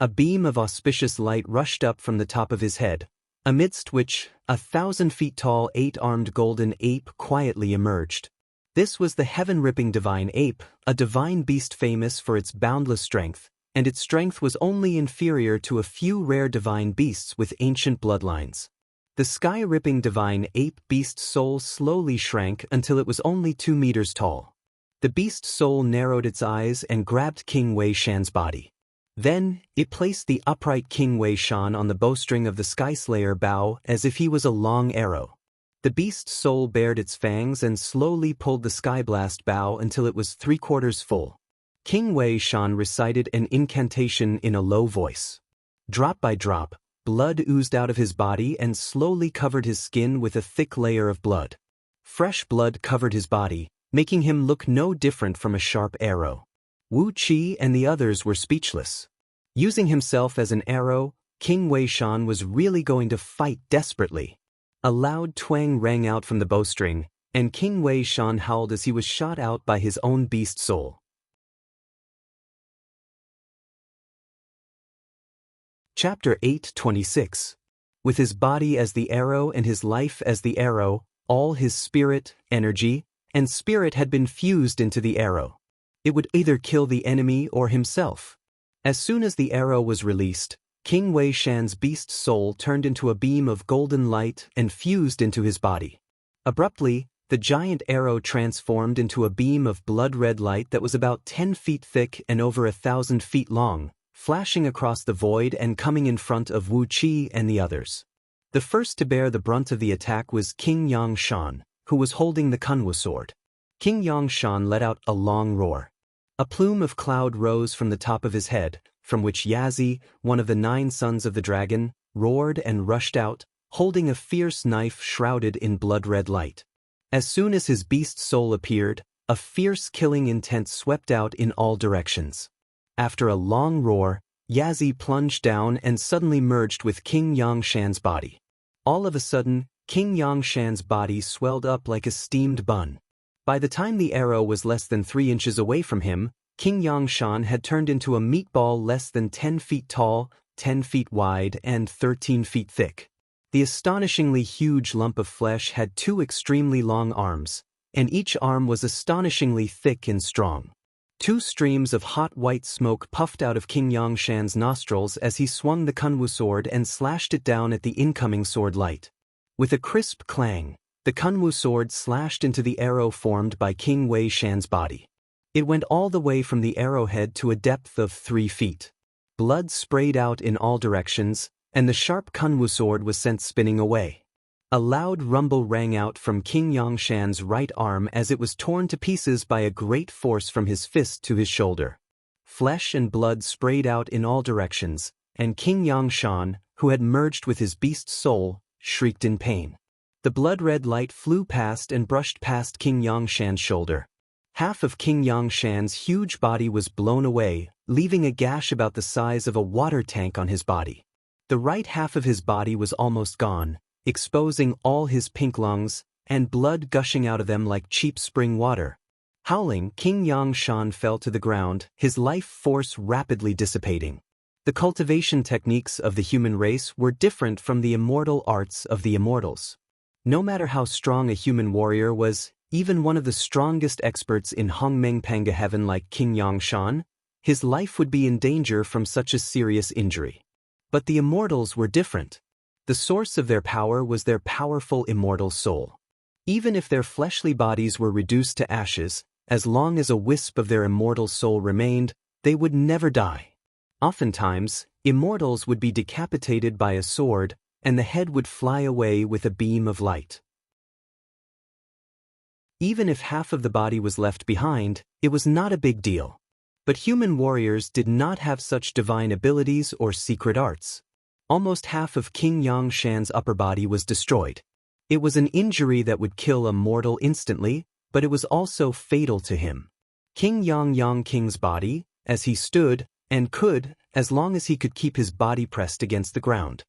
A beam of auspicious light rushed up from the top of his head, amidst which 1,000 feet tall 8-armed golden ape quietly emerged. This was the heaven-ripping divine ape, a divine beast famous for its boundless strength, and its strength was only inferior to a few rare divine beasts with ancient bloodlines. The sky-ripping divine ape beast soul slowly shrank until it was only 2 meters tall. The beast soul narrowed its eyes and grabbed King Wei Shan's body. Then, it placed the upright King Wei Shan on the bowstring of the Skyslayer bow as if he was a long arrow. The beast soul bared its fangs and slowly pulled the Skyblast bow until it was 3/4 full. King Wei Shan recited an incantation in a low voice. Drop by drop, blood oozed out of his body and slowly covered his skin with a thick layer of blood. Fresh blood covered his body, making him look no different from a sharp arrow. Wu Qi and the others were speechless. Using himself as an arrow, King Wei Shan was really going to fight desperately. A loud twang rang out from the bowstring, and King Wei Shan howled as he was shot out by his own beast soul. Chapter 8:26. With his body as the arrow and his life as the arrow, all his spirit, energy, and spirit had been fused into the arrow. It would either kill the enemy or himself. As soon as the arrow was released, King Wei Shan's beast soul turned into a beam of golden light and fused into his body. Abruptly, the giant arrow transformed into a beam of blood-red light that was about 10 feet thick and over 1,000 feet long, flashing across the void and coming in front of Wu Qi and the others. The first to bear the brunt of the attack was King Yang Shan, who was holding the Kunwu sword. King Yang Shan let out a long roar. A plume of cloud rose from the top of his head, from which Yazi, one of the 9 sons of the dragon, roared and rushed out, holding a fierce knife shrouded in blood-red light. As soon as his beast soul appeared, a fierce killing intent swept out in all directions. After a long roar, Yazi plunged down and suddenly merged with King Yangshan's body. All of a sudden, King Yangshan's body swelled up like a steamed bun. By the time the arrow was less than 3 inches away from him, King Yangshan had turned into a meatball less than 10 feet tall, 10 feet wide, and 13 feet thick. The astonishingly huge lump of flesh had 2 extremely long arms, and each arm was astonishingly thick and strong. 2 streams of hot white smoke puffed out of King Yangshan's nostrils as he swung the Kunwu sword and slashed it down at the incoming sword light. With a crisp clang, the Kunwu sword slashed into the arrow formed by King Wei Shan's body. It went all the way from the arrowhead to a depth of 3 feet. Blood sprayed out in all directions, and the sharp Kunwu sword was sent spinning away. A loud rumble rang out from King Yangshan's right arm as it was torn to pieces by a great force from his fist to his shoulder. Flesh and blood sprayed out in all directions, and King Yangshan, who had merged with his beast soul, shrieked in pain. The blood-red light flew past and brushed past King Yangshan's shoulder. Half of King Yangshan's huge body was blown away, leaving a gash about the size of a water tank on his body. The right half of his body was almost gone, exposing all his pink lungs, and blood gushing out of them like cheap spring water. Howling, King Yangshan fell to the ground, his life force rapidly dissipating. The cultivation techniques of the human race were different from the immortal arts of the immortals. No matter how strong a human warrior was, even one of the strongest experts in Hongmeng-Panga heaven like King Yangshan, his life would be in danger from such a serious injury. But the immortals were different. The source of their power was their powerful immortal soul. Even if their fleshly bodies were reduced to ashes, as long as a wisp of their immortal soul remained, they would never die. Oftentimes, immortals would be decapitated by a sword, and the head would fly away with a beam of light. Even if half of the body was left behind, it was not a big deal. But human warriors did not have such divine abilities or secret arts. Almost half of King Yangshan's upper body was destroyed. It was an injury that would kill a mortal instantly, but it was also fatal to him. King King's body, as he stood, and could, as long as he could keep his body pressed against the ground.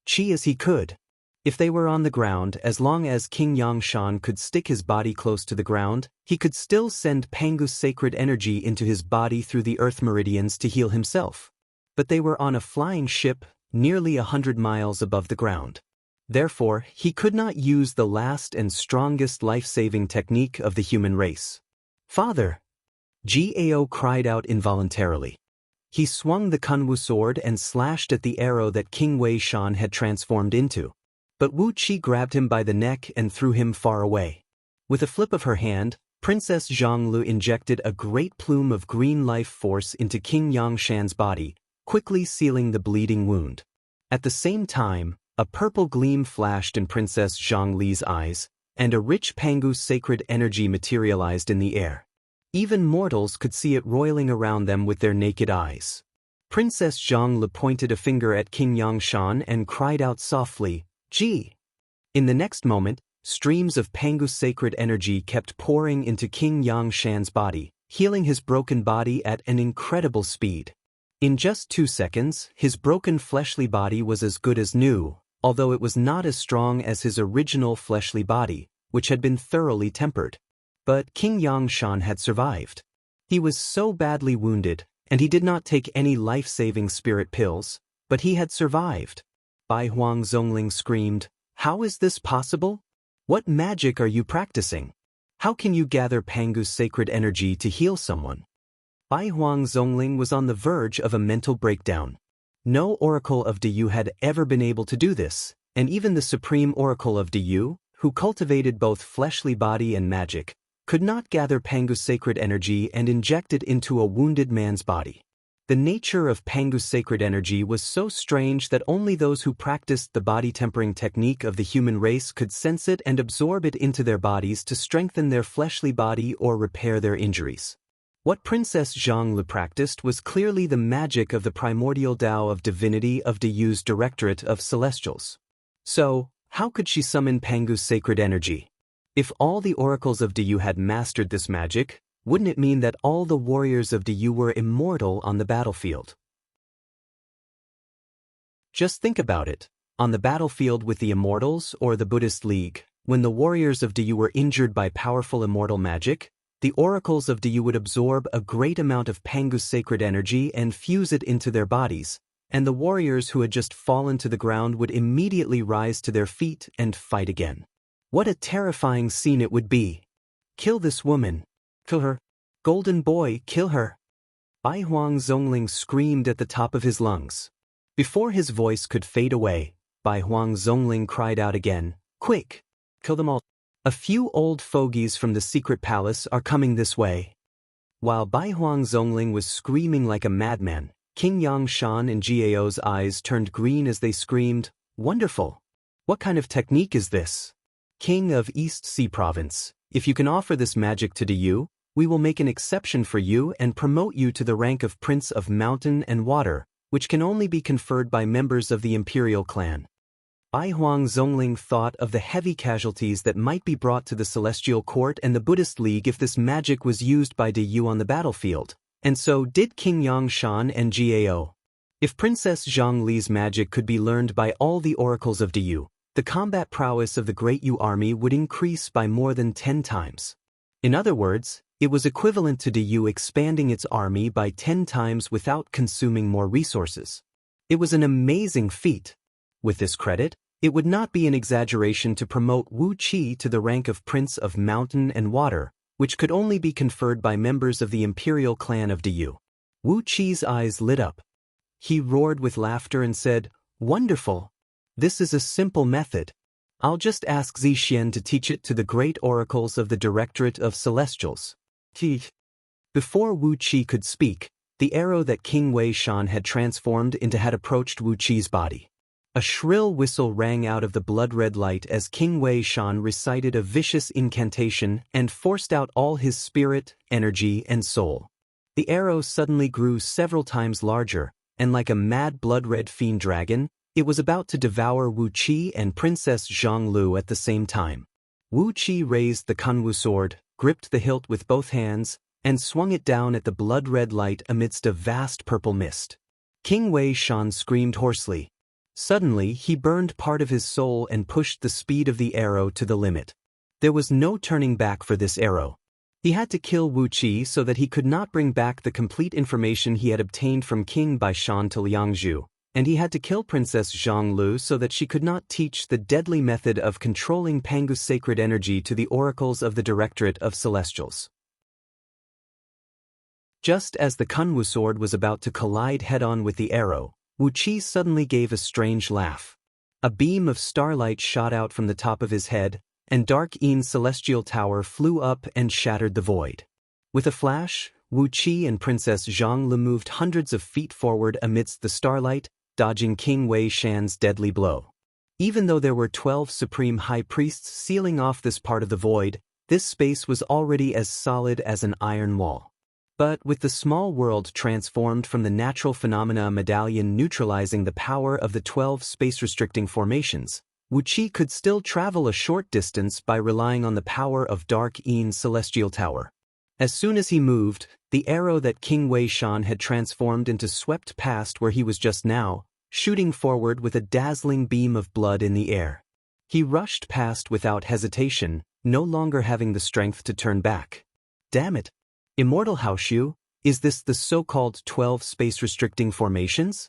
Chi as he could. If they were on the ground, as long as King Yangshan could stick his body close to the ground, he could still send Pangu's sacred energy into his body through the earth meridians to heal himself. But they were on a flying ship, nearly 100 miles above the ground. Therefore, he could not use the last and strongest life-saving technique of the human race. "Father!" Gao cried out involuntarily. He swung the Kunwu sword and slashed at the arrow that King Wei Shan had transformed into. But Wu Qi grabbed him by the neck and threw him far away. With a flip of her hand, Princess Zhonglu injected a great plume of green life force into King Yangshan's body, quickly sealing the bleeding wound. At the same time, a purple gleam flashed in Princess Zhongli's eyes, and a rich Pangu sacred energy materialized in the air. Even mortals could see it roiling around them with their naked eyes. Princess Zhongli pointed a finger at King Yangshan and cried out softly, "Ji!" In the next moment, streams of Pangu sacred energy kept pouring into King Yangshan's body, healing his broken body at an incredible speed. In just 2 seconds, his broken fleshly body was as good as new, although it was not as strong as his original fleshly body, which had been thoroughly tempered. But King Yangshan had survived. He was so badly wounded, and he did not take any life-saving spirit pills, but he had survived. Bai Huang Zongling screamed, "How is this possible? What magic are you practicing? How can you gather Pangu's sacred energy to heal someone?" Bai Huang Zongling was on the verge of a mental breakdown. No oracle of Diyu had ever been able to do this, and even the supreme oracle of Diyu, who cultivated both fleshly body and magic, could not gather Pangu's sacred energy and inject it into a wounded man's body. The nature of Pangu's sacred energy was so strange that only those who practiced the body-tempering technique of the human race could sense it and absorb it into their bodies to strengthen their fleshly body or repair their injuries. What Princess Zhongli practiced was clearly the magic of the primordial Tao of divinity of Diyu's Directorate of Celestials. So, how could she summon Pangu's sacred energy? If all the oracles of Diyu had mastered this magic, wouldn't it mean that all the warriors of Diyu were immortal on the battlefield? Just think about it. On the battlefield with the Immortals or the Buddhist League, when the warriors of Diyu were injured by powerful immortal magic, the oracles of Diyu would absorb a great amount of Pangu's sacred energy and fuse it into their bodies, and the warriors who had just fallen to the ground would immediately rise to their feet and fight again. What a terrifying scene it would be. Kill this woman. Kill her. Golden boy, kill her. Bai Huang Zhongling screamed at the top of his lungs. Before his voice could fade away, Bai Huang Zhongling cried out again, "Quick! Kill them all. A few old fogies from the secret palace are coming this way." While Bai Huang Zhongling was screaming like a madman, King Yangshan and Gao's eyes turned green as they screamed, "Wonderful! What kind of technique is this? King of East Sea Province, if you can offer this magic to Diyu, we will make an exception for you and promote you to the rank of Prince of Mountain and Water, which can only be conferred by members of the imperial clan." Bai Huang Zhongling thought of the heavy casualties that might be brought to the Celestial Court and the Buddhist League if this magic was used by Diyu on the battlefield, and so did King Yangshan and Gao. If Princess Zhongli's magic could be learned by all the oracles of Diyu, the combat prowess of the Great Yu army would increase by more than 10 times. In other words, it was equivalent to Diyu expanding its army by 10 times without consuming more resources. It was an amazing feat. With this credit, it would not be an exaggeration to promote Wu Qi to the rank of Prince of Mountain and Water, which could only be conferred by members of the imperial clan of Diyu. Wu Qi's eyes lit up. He roared with laughter and said, "Wonderful! This is a simple method. I'll just ask Zixian to teach it to the great oracles of the Directorate of Celestials." Before Wu Qi could speak, the arrow that King Wei Shan had transformed into had approached Wu Qi's body. A shrill whistle rang out of the blood-red light as King Wei Shan recited a vicious incantation and forced out all his spirit, energy, and soul. The arrow suddenly grew several times larger, and like a mad blood-red fiend dragon, it was about to devour Wu Qi and Princess Zhonglu at the same time. Wu Qi raised the Kunwu sword, gripped the hilt with both hands, and swung it down at the blood-red light amidst a vast purple mist. King Wei Shan screamed hoarsely. Suddenly, he burned part of his soul and pushed the speed of the arrow to the limit. There was no turning back for this arrow. He had to kill Wu Qi so that he could not bring back the complete information he had obtained from King Baishan to Liangzhu, and he had to kill Princess Zhonglu so that she could not teach the deadly method of controlling Pangu's sacred energy to the oracles of the Directorate of Celestials. Just as the Kunwu sword was about to collide head-on with the arrow, Wu Qi suddenly gave a strange laugh. A beam of starlight shot out from the top of his head, and Dark Ein's celestial tower flew up and shattered the void. With a flash, Wu Qi and Princess Zhonglu moved hundreds of feet forward amidst the starlight, dodging King Wei Shan's deadly blow. Even though there were 12 supreme high priests sealing off this part of the void, this space was already as solid as an iron wall. But with the small world transformed from the natural phenomena medallion neutralizing the power of the 12 space-restricting formations, Wu Qi could still travel a short distance by relying on the power of Dark Ein's celestial tower. As soon as he moved, the arrow that King Wei Shan had transformed into swept past where he was just now, shooting forward with a dazzling beam of blood in the air. He rushed past without hesitation, no longer having the strength to turn back. Damn it! Immortal Haoshu, is this the so-called 12 space-restricting formations?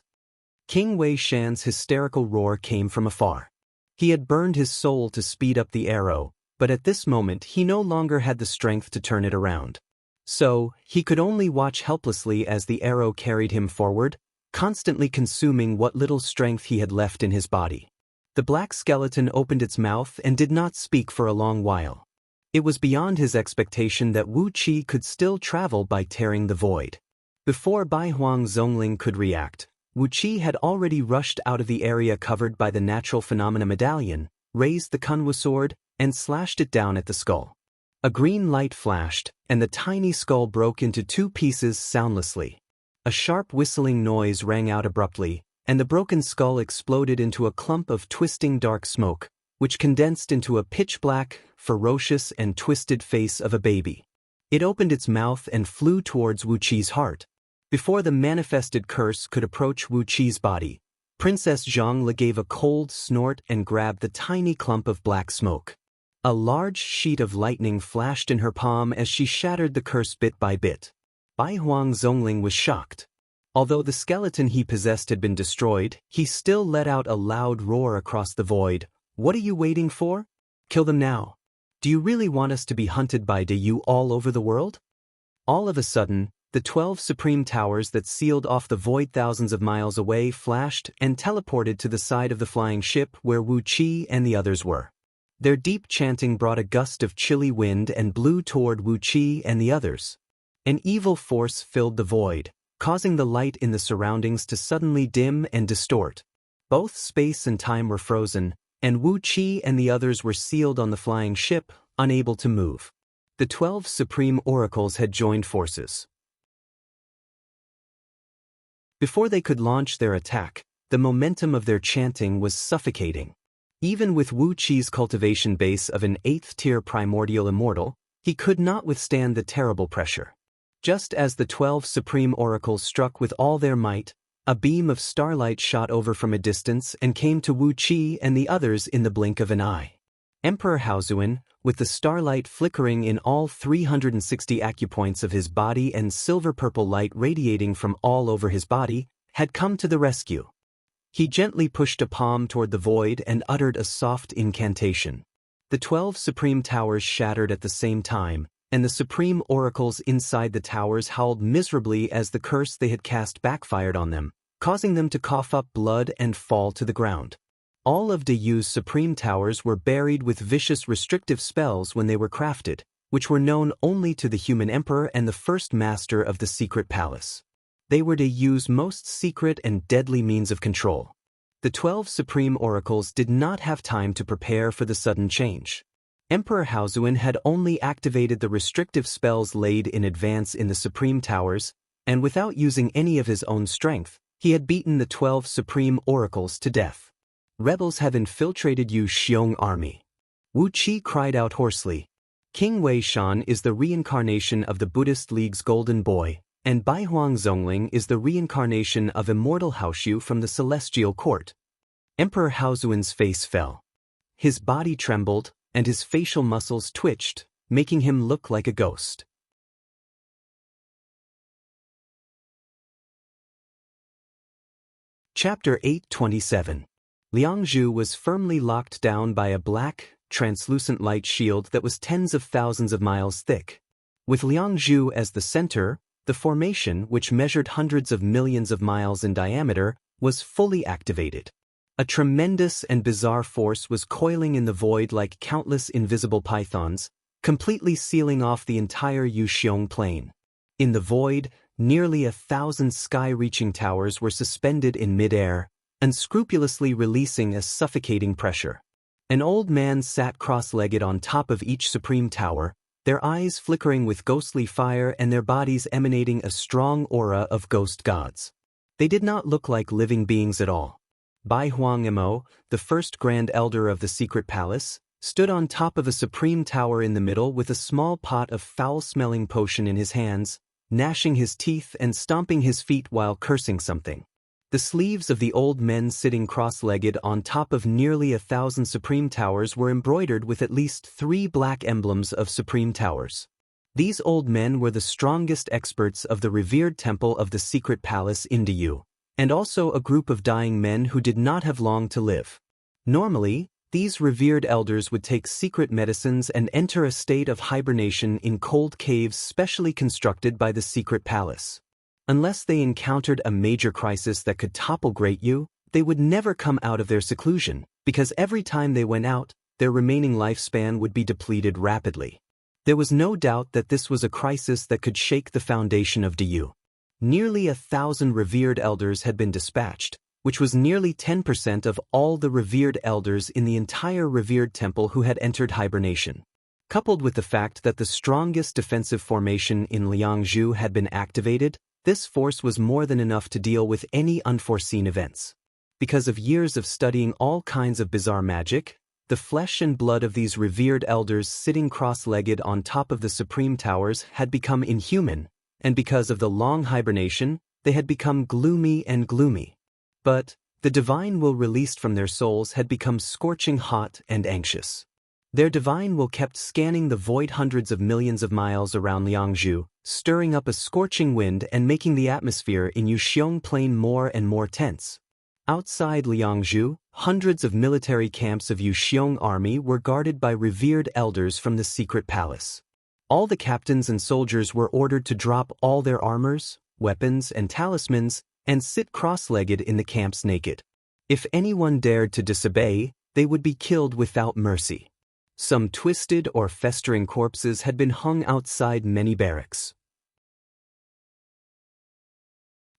King Wei Shan's hysterical roar came from afar. He had burned his soul to speed up the arrow, but at this moment he no longer had the strength to turn it around. So, he could only watch helplessly as the arrow carried him forward, constantly consuming what little strength he had left in his body. The black skeleton opened its mouth and did not speak for a long while. It was beyond his expectation that Wu Qi could still travel by tearing the void. Before Bai Huang Zhongling could react, Wu Qi had already rushed out of the area covered by the natural phenomena medallion, raised the Kunwu sword, and slashed it down at the skull. A green light flashed, and the tiny skull broke into 2 pieces soundlessly. A sharp whistling noise rang out abruptly, and the broken skull exploded into a clump of twisting dark smoke, which condensed into a pitch-black, ferocious and twisted face of a baby. It opened its mouth and flew towards Wu Qi's heart. Before the manifested curse could approach Wu Qi's body, Princess Zhongli gave a cold snort and grabbed the tiny clump of black smoke. A large sheet of lightning flashed in her palm as she shattered the curse bit by bit. Bai Huang Zongling was shocked. Although the skeleton he possessed had been destroyed, he still let out a loud roar across the void. "What are you waiting for? Kill them now. Do you really want us to be hunted by Yu all over the world?" All of a sudden, the 12 supreme towers that sealed off the void thousands of miles away flashed and teleported to the side of the flying ship where Wu Qi and the others were. Their deep chanting brought a gust of chilly wind and blew toward Wu Qi and the others. An evil force filled the void, causing the light in the surroundings to suddenly dim and distort. Both space and time were frozen, and Wu Qi and the others were sealed on the flying ship, unable to move. The 12 supreme oracles had joined forces. Before they could launch their attack, the momentum of their chanting was suffocating. Even with Wu Qi's cultivation base of an 8th-tier primordial immortal, he could not withstand the terrible pressure. Just as the 12 supreme oracles struck with all their might, a beam of starlight shot over from a distance and came to Wu Qi and the others in the blink of an eye. Emperor Haozuan, with the starlight flickering in all 360 acupoints of his body and silver-purple light radiating from all over his body, had come to the rescue. He gently pushed a palm toward the void and uttered a soft incantation. The 12 supreme towers shattered at the same time, and the supreme oracles inside the towers howled miserably as the curse they had cast backfired on them, causing them to cough up blood and fall to the ground. All of Yu's supreme towers were buried with vicious restrictive spells when they were crafted, which were known only to the human emperor and the first master of the secret palace. They were Yu's most secret and deadly means of control. The 12 supreme oracles did not have time to prepare for the sudden change. Emperor Haozuan had only activated the restrictive spells laid in advance in the supreme towers, and without using any of his own strength, he had beaten the 12 supreme oracles to death. "Rebels have infiltrated Yu Xiong army." Wu Qi cried out hoarsely. King Wei Shan is the reincarnation of the Buddhist League's golden boy, and Bai Huang Zongling is the reincarnation of immortal Haoshu from the celestial court. Emperor Haozuan's face fell. His body trembled, and his facial muscles twitched, making him look like a ghost. Chapter 827. Liang Zhu was firmly locked down by a black, translucent light shield that was tens of thousands of miles thick. With Liang Zhu as the center, the formation, which measured hundreds of millions of miles in diameter, was fully activated. A tremendous and bizarre force was coiling in the void like countless invisible pythons, completely sealing off the entire Yuxiong plain. In the void, nearly 1,000 sky-reaching towers were suspended in mid-air, unscrupulously releasing a suffocating pressure. An old man sat cross-legged on top of each supreme tower, their eyes flickering with ghostly fire and their bodies emanating a strong aura of ghost gods. They did not look like living beings at all. Bai Huang Mo, the first Grand Elder of the Secret Palace, stood on top of a supreme tower in the middle with a small pot of foul-smelling potion in his hands, gnashing his teeth and stomping his feet while cursing something. The sleeves of the old men sitting cross-legged on top of nearly 1,000 supreme towers were embroidered with at least 3 black emblems of supreme towers. These old men were the strongest experts of the revered temple of the Secret Palace in Yu, and also a group of dying men who did not have long to live. Normally, these revered elders would take secret medicines and enter a state of hibernation in cold caves specially constructed by the Secret Palace. Unless they encountered a major crisis that could topple Great Yu, they would never come out of their seclusion, because every time they went out, their remaining lifespan would be depleted rapidly. There was no doubt that this was a crisis that could shake the foundation of Yu. Nearly 1,000 revered elders had been dispatched, which was nearly 10% of all the revered elders in the entire revered temple who had entered hibernation. Coupled with the fact that the strongest defensive formation in Liangzhu had been activated, this force was more than enough to deal with any unforeseen events. Because of years of studying all kinds of bizarre magic, the flesh and blood of these revered elders sitting cross-legged on top of the supreme towers had become inhuman, and because of the long hibernation, they had become gloomy and gloomy. But, the divine will released from their souls had become scorching hot and anxious. Their divine will kept scanning the void hundreds of millions of miles around Liangzhu, stirring up a scorching wind and making the atmosphere in Yuxiong Plain more and more tense. Outside Liangzhu, hundreds of military camps of Yuxiong army were guarded by revered elders from the secret palace. All the captains and soldiers were ordered to drop all their armors, weapons, and talismans and sit cross-legged in the camps naked. If anyone dared to disobey, they would be killed without mercy. Some twisted or festering corpses had been hung outside many barracks.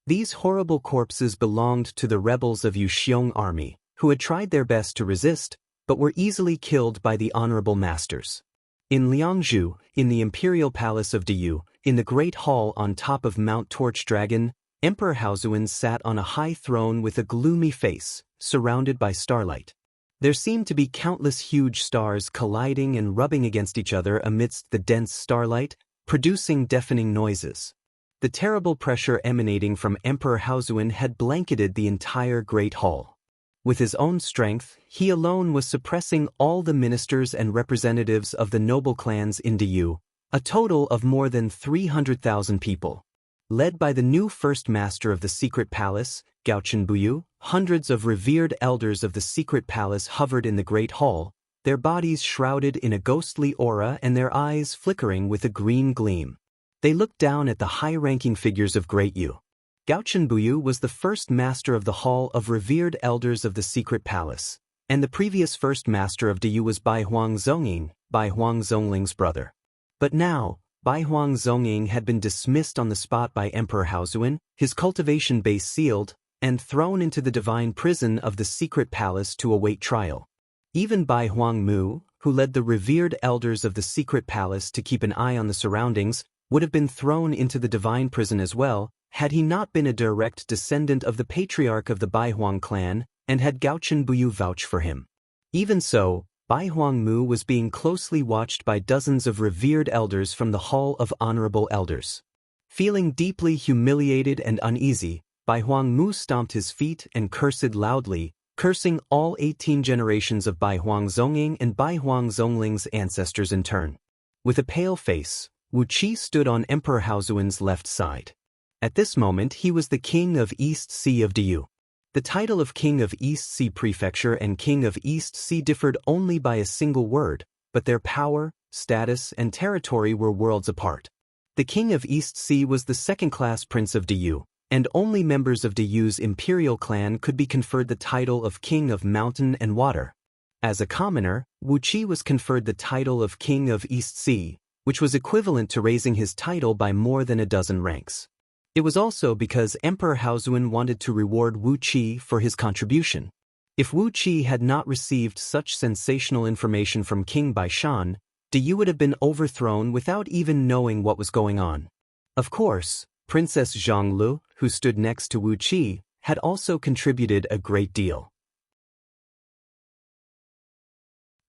These horrible corpses belonged to the rebels of Yuxiong army, who had tried their best to resist, but were easily killed by the honorable masters. In Liangzhu, in the imperial palace of Diyu, in the great hall on top of Mount Torch Dragon, Emperor Haozuan sat on a high throne with a gloomy face, surrounded by starlight. There seemed to be countless huge stars colliding and rubbing against each other amidst the dense starlight, producing deafening noises. The terrible pressure emanating from Emperor Haozuan had blanketed the entire great hall. With his own strength, he alone was suppressing all the ministers and representatives of the noble clans in Diyu, a total of more than 300,000 people. Led by the new first master of the secret palace, Gao Chenbuyu, hundreds of revered elders of the secret palace hovered in the great hall, their bodies shrouded in a ghostly aura and their eyes flickering with a green gleam. They looked down at the high-ranking figures of Great Yu. Gao Chenbuyu was the first master of the hall of revered elders of the secret palace, and the previous first master of Diyu was Bai Huang Zongying, Bai Huang Zongling's brother. But now, Bai Huang Zongying had been dismissed on the spot by Emperor Haozuan, his cultivation base sealed, and thrown into the divine prison of the secret palace to await trial. Even Bai Huang Mu, who led the revered elders of the secret palace to keep an eye on the surroundings, would have been thrown into the divine prison as well, had he not been a direct descendant of the patriarch of the Bai Huang clan, and had Gao Chenbuyu vouch for him. Even so, Bai Huang Mu was being closely watched by dozens of revered elders from the Hall of Honorable Elders. Feeling deeply humiliated and uneasy, Bai Huang Mu stomped his feet and cursed loudly, cursing all 18 generations of Bai Huang Zongying and Bai Huang Zongling's ancestors in turn. With a pale face, Wu Qi stood on Emperor Haozuan's left side. At this moment he was the King of East Sea of Diyu. The title of King of East Sea Prefecture and King of East Sea differed only by a single word, but their power, status, and territory were worlds apart. The King of East Sea was the second-class prince of Diyu, and only members of Diyu's imperial clan could be conferred the title of King of Mountain and Water. As a commoner, Wu Qi was conferred the title of King of East Sea, which was equivalent to raising his title by more than a dozen ranks. It was also because Emperor Haozuan wanted to reward Wu Qi for his contribution. If Wu Qi had not received such sensational information from King Baishan, Diyu would have been overthrown without even knowing what was going on. Of course, Princess Zhonglu, who stood next to Wu Qi, had also contributed a great deal.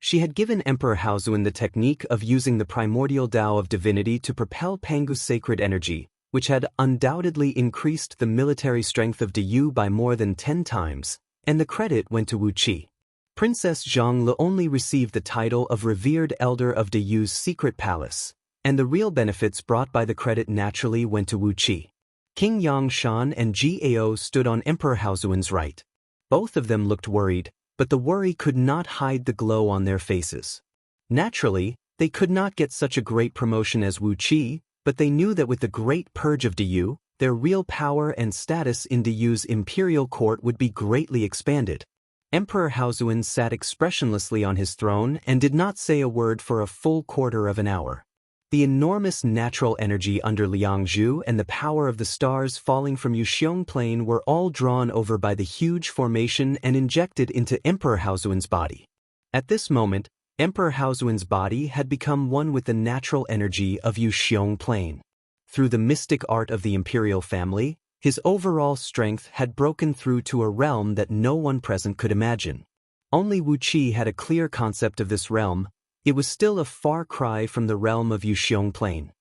She had given Emperor Haozuan the technique of using the primordial Tao of divinity to propel Pangu's sacred energy, which had undoubtedly increased the military strength of Diyu by more than 10 times, and the credit went to Wu Qi. Princess Zhonglu only received the title of revered elder of Diyu's secret palace, and the real benefits brought by the credit naturally went to Wu Qi. King Yangshan and Gao stood on Emperor Haozuan's right. Both of them looked worried, but the worry could not hide the glow on their faces. Naturally, they could not get such a great promotion as Wu Qi, but they knew that with the great purge of Diyu, their real power and status in Diyu's imperial court would be greatly expanded. Emperor Haozuan sat expressionlessly on his throne and did not say a word for a full quarter of an hour. The enormous natural energy under Liangzhu and the power of the stars falling from Yuxiong Plain were all drawn over by the huge formation and injected into Emperor Haozuan's body. At this moment, Emperor Haozuan's body had become one with the natural energy of Yuxiong Plain. Through the mystic art of the imperial family, his overall strength had broken through to a realm that no one present could imagine. Only Wu Qi had a clear concept of this realm. It was still a far cry from the realm of Yuxiong Plain.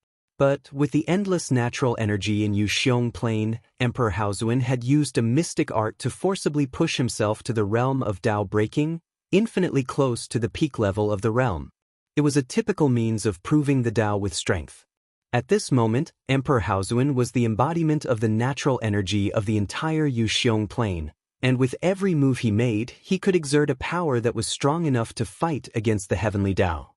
But with the endless natural energy in Yuxiong Plain, Emperor Haozuan had used a mystic art to forcibly push himself to the realm of Tao breaking, infinitely close to the peak level of the realm. It was a typical means of proving the Tao with strength. At this moment, Emperor Haozuan was the embodiment of the natural energy of the entire Yuxiong Plain, and with every move he made, he could exert a power that was strong enough to fight against the heavenly Tao.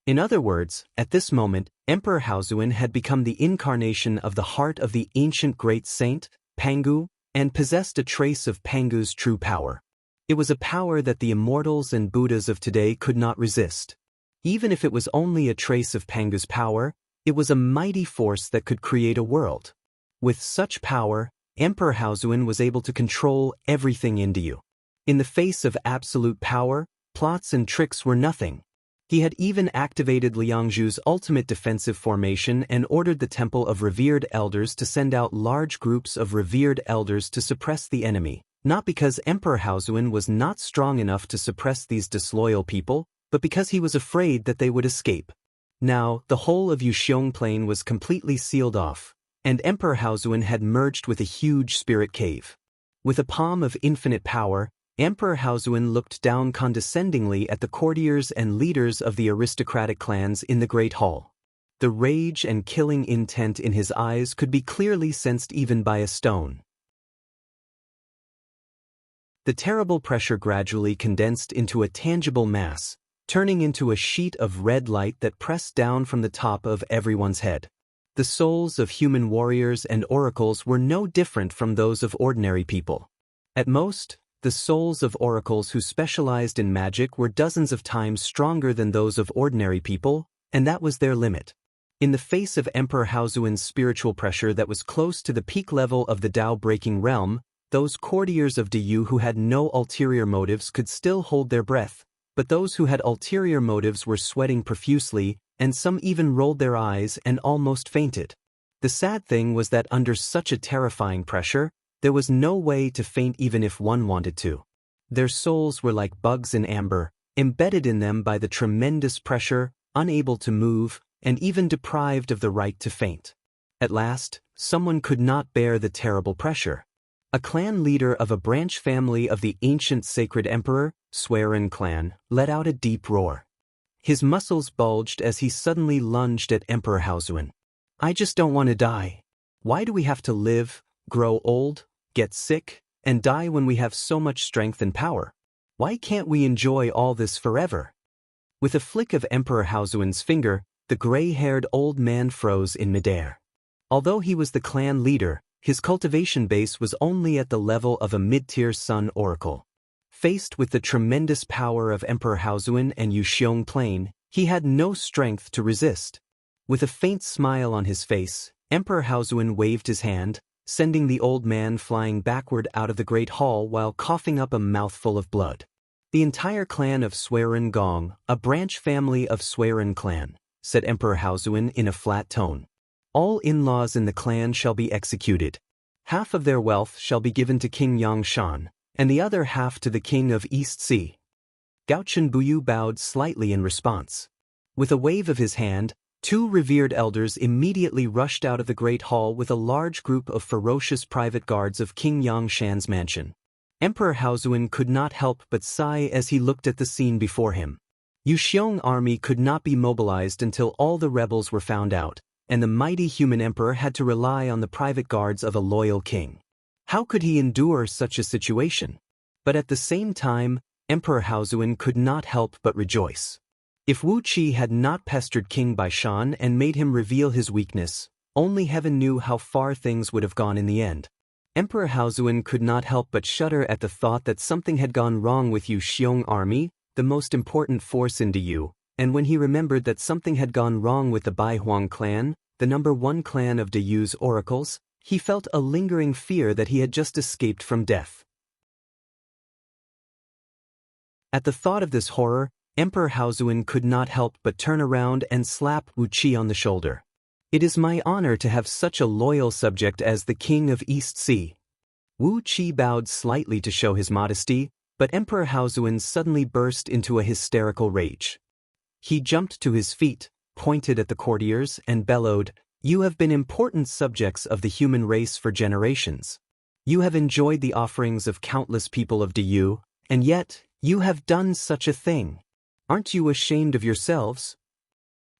In other words, at this moment, Emperor Haozuan had become the incarnation of the heart of the ancient great saint, Pangu, and possessed a trace of Pangu's true power. It was a power that the immortals and Buddhas of today could not resist. Even if it was only a trace of Pangu's power, it was a mighty force that could create a world. With such power, Emperor Haozuan was able to control everything into you. In the face of absolute power, plots and tricks were nothing. He had even activated Liangzhu's ultimate defensive formation and ordered the Temple of Revered Elders to send out large groups of revered elders to suppress the enemy, not because Emperor Haozuan was not strong enough to suppress these disloyal people, but because he was afraid that they would escape. Now, the whole of Yuxiong Plain was completely sealed off, and Emperor Haozuan had merged with a huge spirit cave. With a palm of infinite power, Emperor Haozuan looked down condescendingly at the courtiers and leaders of the aristocratic clans in the Great Hall. The rage and killing intent in his eyes could be clearly sensed even by a stone. The terrible pressure gradually condensed into a tangible mass, turning into a sheet of red light that pressed down from the top of everyone's head. The souls of human warriors and oracles were no different from those of ordinary people. At most, the souls of oracles who specialized in magic were dozens of times stronger than those of ordinary people, and that was their limit. In the face of Emperor Haozuan's spiritual pressure that was close to the peak level of the Tao-breaking realm, those courtiers of Diyu who had no ulterior motives could still hold their breath, but those who had ulterior motives were sweating profusely, and some even rolled their eyes and almost fainted. The sad thing was that under such a terrifying pressure, there was no way to faint even if one wanted to. Their souls were like bugs in amber, embedded in them by the tremendous pressure, unable to move, and even deprived of the right to faint. At last, someone could not bear the terrible pressure. A clan leader of a branch family of the ancient sacred emperor, Swearen clan, let out a deep roar. His muscles bulged as he suddenly lunged at Emperor Haozuan. "I just don't want to die. Why do we have to live, grow old, get sick, and die when we have so much strength and power? Why can't we enjoy all this forever?" With a flick of Emperor Haozuan's finger, the gray-haired old man froze in midair. Although he was the clan leader, his cultivation base was only at the level of a mid-tier sun oracle. Faced with the tremendous power of Emperor Haozuan and Yuxiong Plain, he had no strength to resist. With a faint smile on his face, Emperor Haozuan waved his hand, sending the old man flying backward out of the great hall while coughing up a mouthful of blood. "The entire clan of Swearen Gong, a branch family of Swearen clan," said Emperor Haozuan in a flat tone. "All in-laws in the clan shall be executed. Half of their wealth shall be given to King Yangshan, and the other half to the king of East Sea." Gaochen Buyu bowed slightly in response. With a wave of his hand, two revered elders immediately rushed out of the great hall with a large group of ferocious private guards of King Yangshan's mansion. Emperor Haozuan could not help but sigh as he looked at the scene before him. Yuxiong army could not be mobilized until all the rebels were found out, and the mighty human emperor had to rely on the private guards of a loyal king. How could he endure such a situation? But at the same time, Emperor Haozuan could not help but rejoice. If Wu Qi had not pestered King Baishan and made him reveal his weakness, only heaven knew how far things would have gone in the end. Emperor Haozuan could not help but shudder at the thought that something had gone wrong with Yuxiong army, the most important force in Diyu, and when he remembered that something had gone wrong with the Baihuang clan, the #1 clan of Diyu's oracles, he felt a lingering fear that he had just escaped from death. At the thought of this horror, Emperor Haozuan could not help but turn around and slap Wu Qi on the shoulder. "It is my honor to have such a loyal subject as the King of East Sea." Wu Qi bowed slightly to show his modesty, but Emperor Haozuan suddenly burst into a hysterical rage. He jumped to his feet, pointed at the courtiers, and bellowed, You have been important subjects of the human race for generations. You have enjoyed the offerings of countless people of Diyu, and yet, you have done such a thing. Aren't you ashamed of yourselves?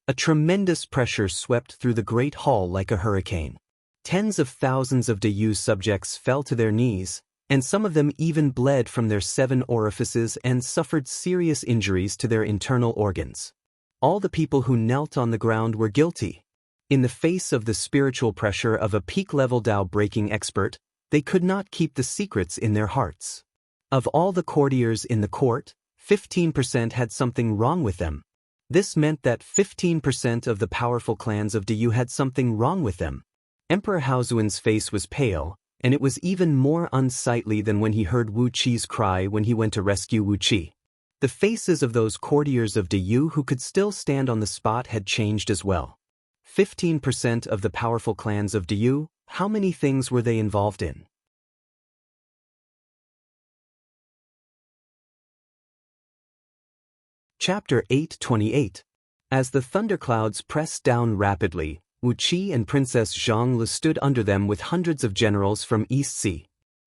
A tremendous pressure swept through the great hall like a hurricane. Tens of thousands of Diyu subjects fell to their knees, and some of them even bled from their 7 orifices and suffered serious injuries to their internal organs. All the people who knelt on the ground were guilty. In the face of the spiritual pressure of a peak-level Tao-breaking expert, they could not keep the secrets in their hearts. Of all the courtiers in the court, 15% had something wrong with them. This meant that 15% of the powerful clans of Diyu had something wrong with them. Emperor Haozuan's face was pale, and it was even more unsightly than when he heard Wu Qi's cry when he went to rescue Wu Qi. The faces of those courtiers of Diyu who could still stand on the spot had changed as well. 15% of the powerful clans of Diyu, how many things were they involved in? Chapter 8:28. As the thunderclouds pressed down rapidly, Wu Qi and Princess Zhongli stood under them with hundreds of generals from East Sea.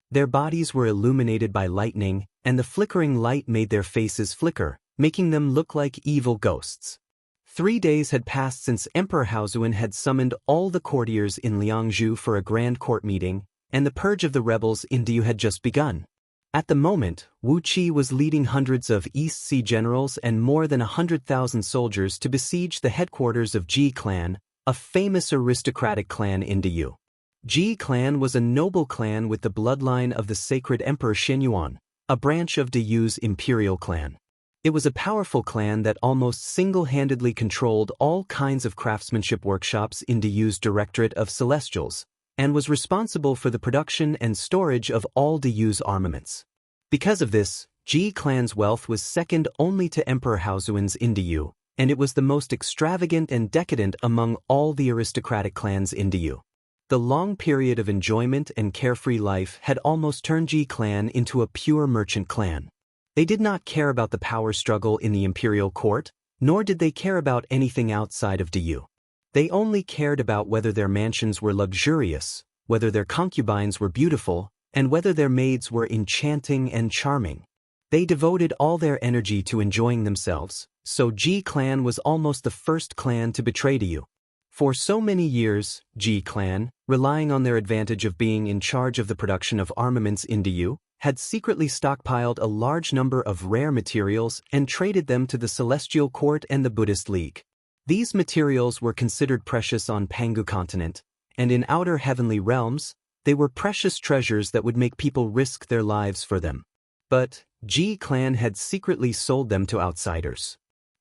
Their bodies were illuminated by lightning, and the flickering light made their faces flicker, making them look like evil ghosts. 3 days had passed since Emperor Haozuan had summoned all the courtiers in Liangzhu for a grand court meeting, and the purge of the rebels in Diyu had just begun. At the moment, Wu Qi was leading hundreds of East Sea generals and more than 100,000 soldiers to besiege the headquarters of Ji clan, a famous aristocratic clan in Diyu. Ji clan was a noble clan with the bloodline of the sacred Emperor Shenyuan, a branch of Diyu's imperial clan. It was a powerful clan that almost single-handedly controlled all kinds of craftsmanship workshops in Diyu's Directorate of Celestials, and was responsible for the production and storage of all Diyu's armaments. Because of this, Ji clan's wealth was second only to Emperor Haozuan's in Diyu, and it was the most extravagant and decadent among all the aristocratic clans in Diyu. The long period of enjoyment and carefree life had almost turned Ji clan into a pure merchant clan. They did not care about the power struggle in the imperial court, nor did they care about anything outside of Diyu. They only cared about whether their mansions were luxurious, whether their concubines were beautiful, and whether their maids were enchanting and charming. They devoted all their energy to enjoying themselves, so Ji clan was almost the first clan to betray Diyu. For so many years, Ji clan, relying on their advantage of being in charge of the production of armaments in Diyu, had secretly stockpiled a large number of rare materials and traded them to the Celestial Court and the Buddhist League. These materials were considered precious on Pangu continent, and in outer heavenly realms, they were precious treasures that would make people risk their lives for them. But Ji clan had secretly sold them to outsiders.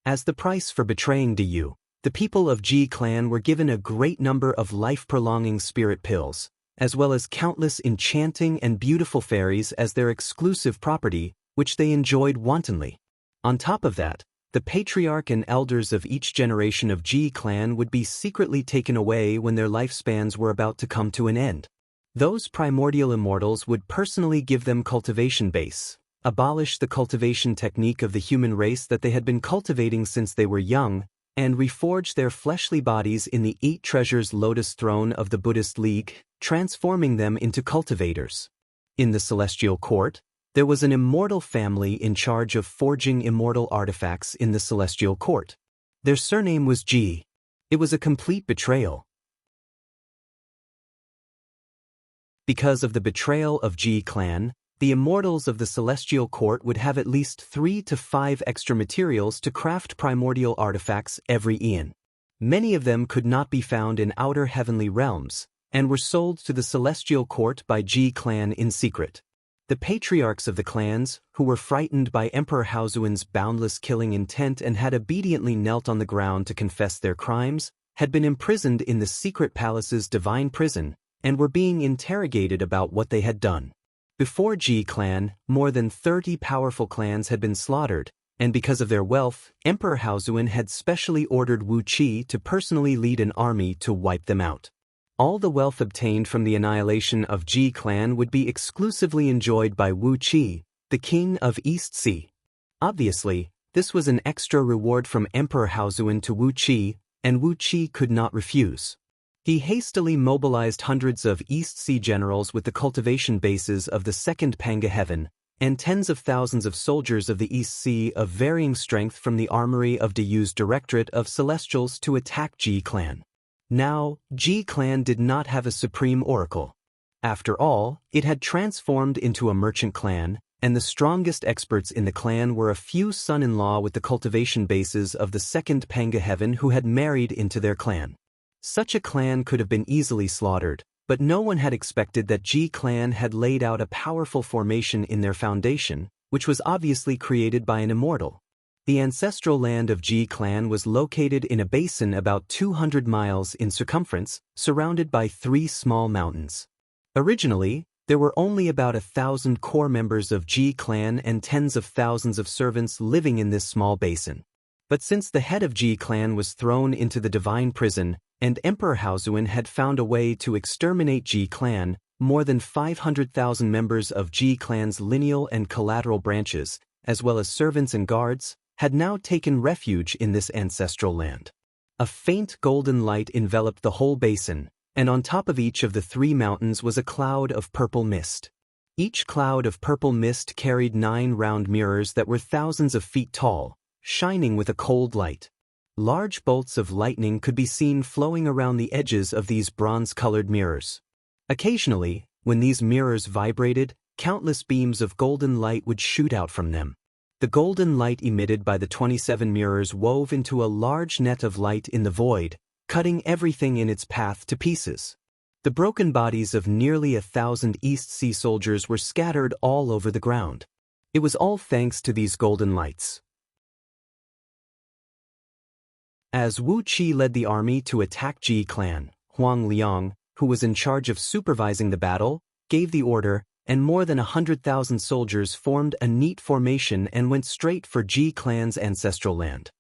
As the price for betraying Diyu, the people of Ji clan were given a great number of life-prolonging spirit pills, as well as countless enchanting and beautiful fairies as their exclusive property, which they enjoyed wantonly. On top of that, the patriarch and elders of each generation of Ji clan would be secretly taken away when their lifespans were about to come to an end. Those primordial immortals would personally give them cultivation base, abolish the cultivation technique of the human race that they had been cultivating since they were young, and reforge their fleshly bodies in the 8 treasures lotus throne of the Buddhist League, transforming them into cultivators. In the Celestial Court, there was an immortal family in charge of forging immortal artifacts in the Celestial Court. Their surname was Ji. It was a complete betrayal. Because of the betrayal of Ji clan, the immortals of the Celestial Court would have at least 3 to 5 extra materials to craft primordial artifacts every eon. Many of them could not be found in outer heavenly realms, and were sold to the Celestial Court by Ji clan in secret. The patriarchs of the clans, who were frightened by Emperor Haozuan's boundless killing intent and had obediently knelt on the ground to confess their crimes, had been imprisoned in the secret palace's divine prison, and were being interrogated about what they had done. Before Ji clan, more than 30 powerful clans had been slaughtered, and because of their wealth, Emperor Haozuan had specially ordered Wu Qi to personally lead an army to wipe them out. All the wealth obtained from the annihilation of Ji clan would be exclusively enjoyed by Wu Qi, the king of East Sea. Obviously, this was an extra reward from Emperor Haozuan to Wu Qi, and Wu Qi could not refuse. He hastily mobilized hundreds of East Sea generals with the cultivation bases of the Second Panga Heaven, and tens of thousands of soldiers of the East Sea of varying strength from the armory of Dayu's Directorate of Celestials to attack G-Clan. Now, G-Clan did not have a supreme oracle. After all, it had transformed into a merchant clan, and the strongest experts in the clan were a few son-in-law with the cultivation bases of the Second Panga Heaven who had married into their clan. Such a clan could have been easily slaughtered, but no one had expected that G-Clan had laid out a powerful formation in their foundation, which was obviously created by an immortal. The ancestral land of G-Clan was located in a basin about 200 miles in circumference, surrounded by 3 small mountains. Originally, there were only about 1,000 core members of G-Clan and tens of thousands of servants living in this small basin. But since the head of G-Clan was thrown into the divine prison, and Emperor Haozuan had found a way to exterminate G-Clan, more than 500,000 members of G-Clan's lineal and collateral branches, as well as servants and guards, had now taken refuge in this ancestral land. A faint golden light enveloped the whole basin, and on top of each of the 3 mountains was a cloud of purple mist. Each cloud of purple mist carried 9 round mirrors that were thousands of feet tall, shining with a cold light. Large bolts of lightning could be seen flowing around the edges of these bronze-colored mirrors. Occasionally, when these mirrors vibrated, countless beams of golden light would shoot out from them. The golden light emitted by the 27 mirrors wove into a large net of light in the void, cutting everything in its path to pieces. The broken bodies of nearly 1,000 East Sea soldiers were scattered all over the ground. It was all thanks to these golden lights. As Wu Qi led the army to attack G-Clan, Huang Liang, who was in charge of supervising the battle, gave the order, and more than 100,000 soldiers formed a neat formation and went straight for G-Clan's ancestral land.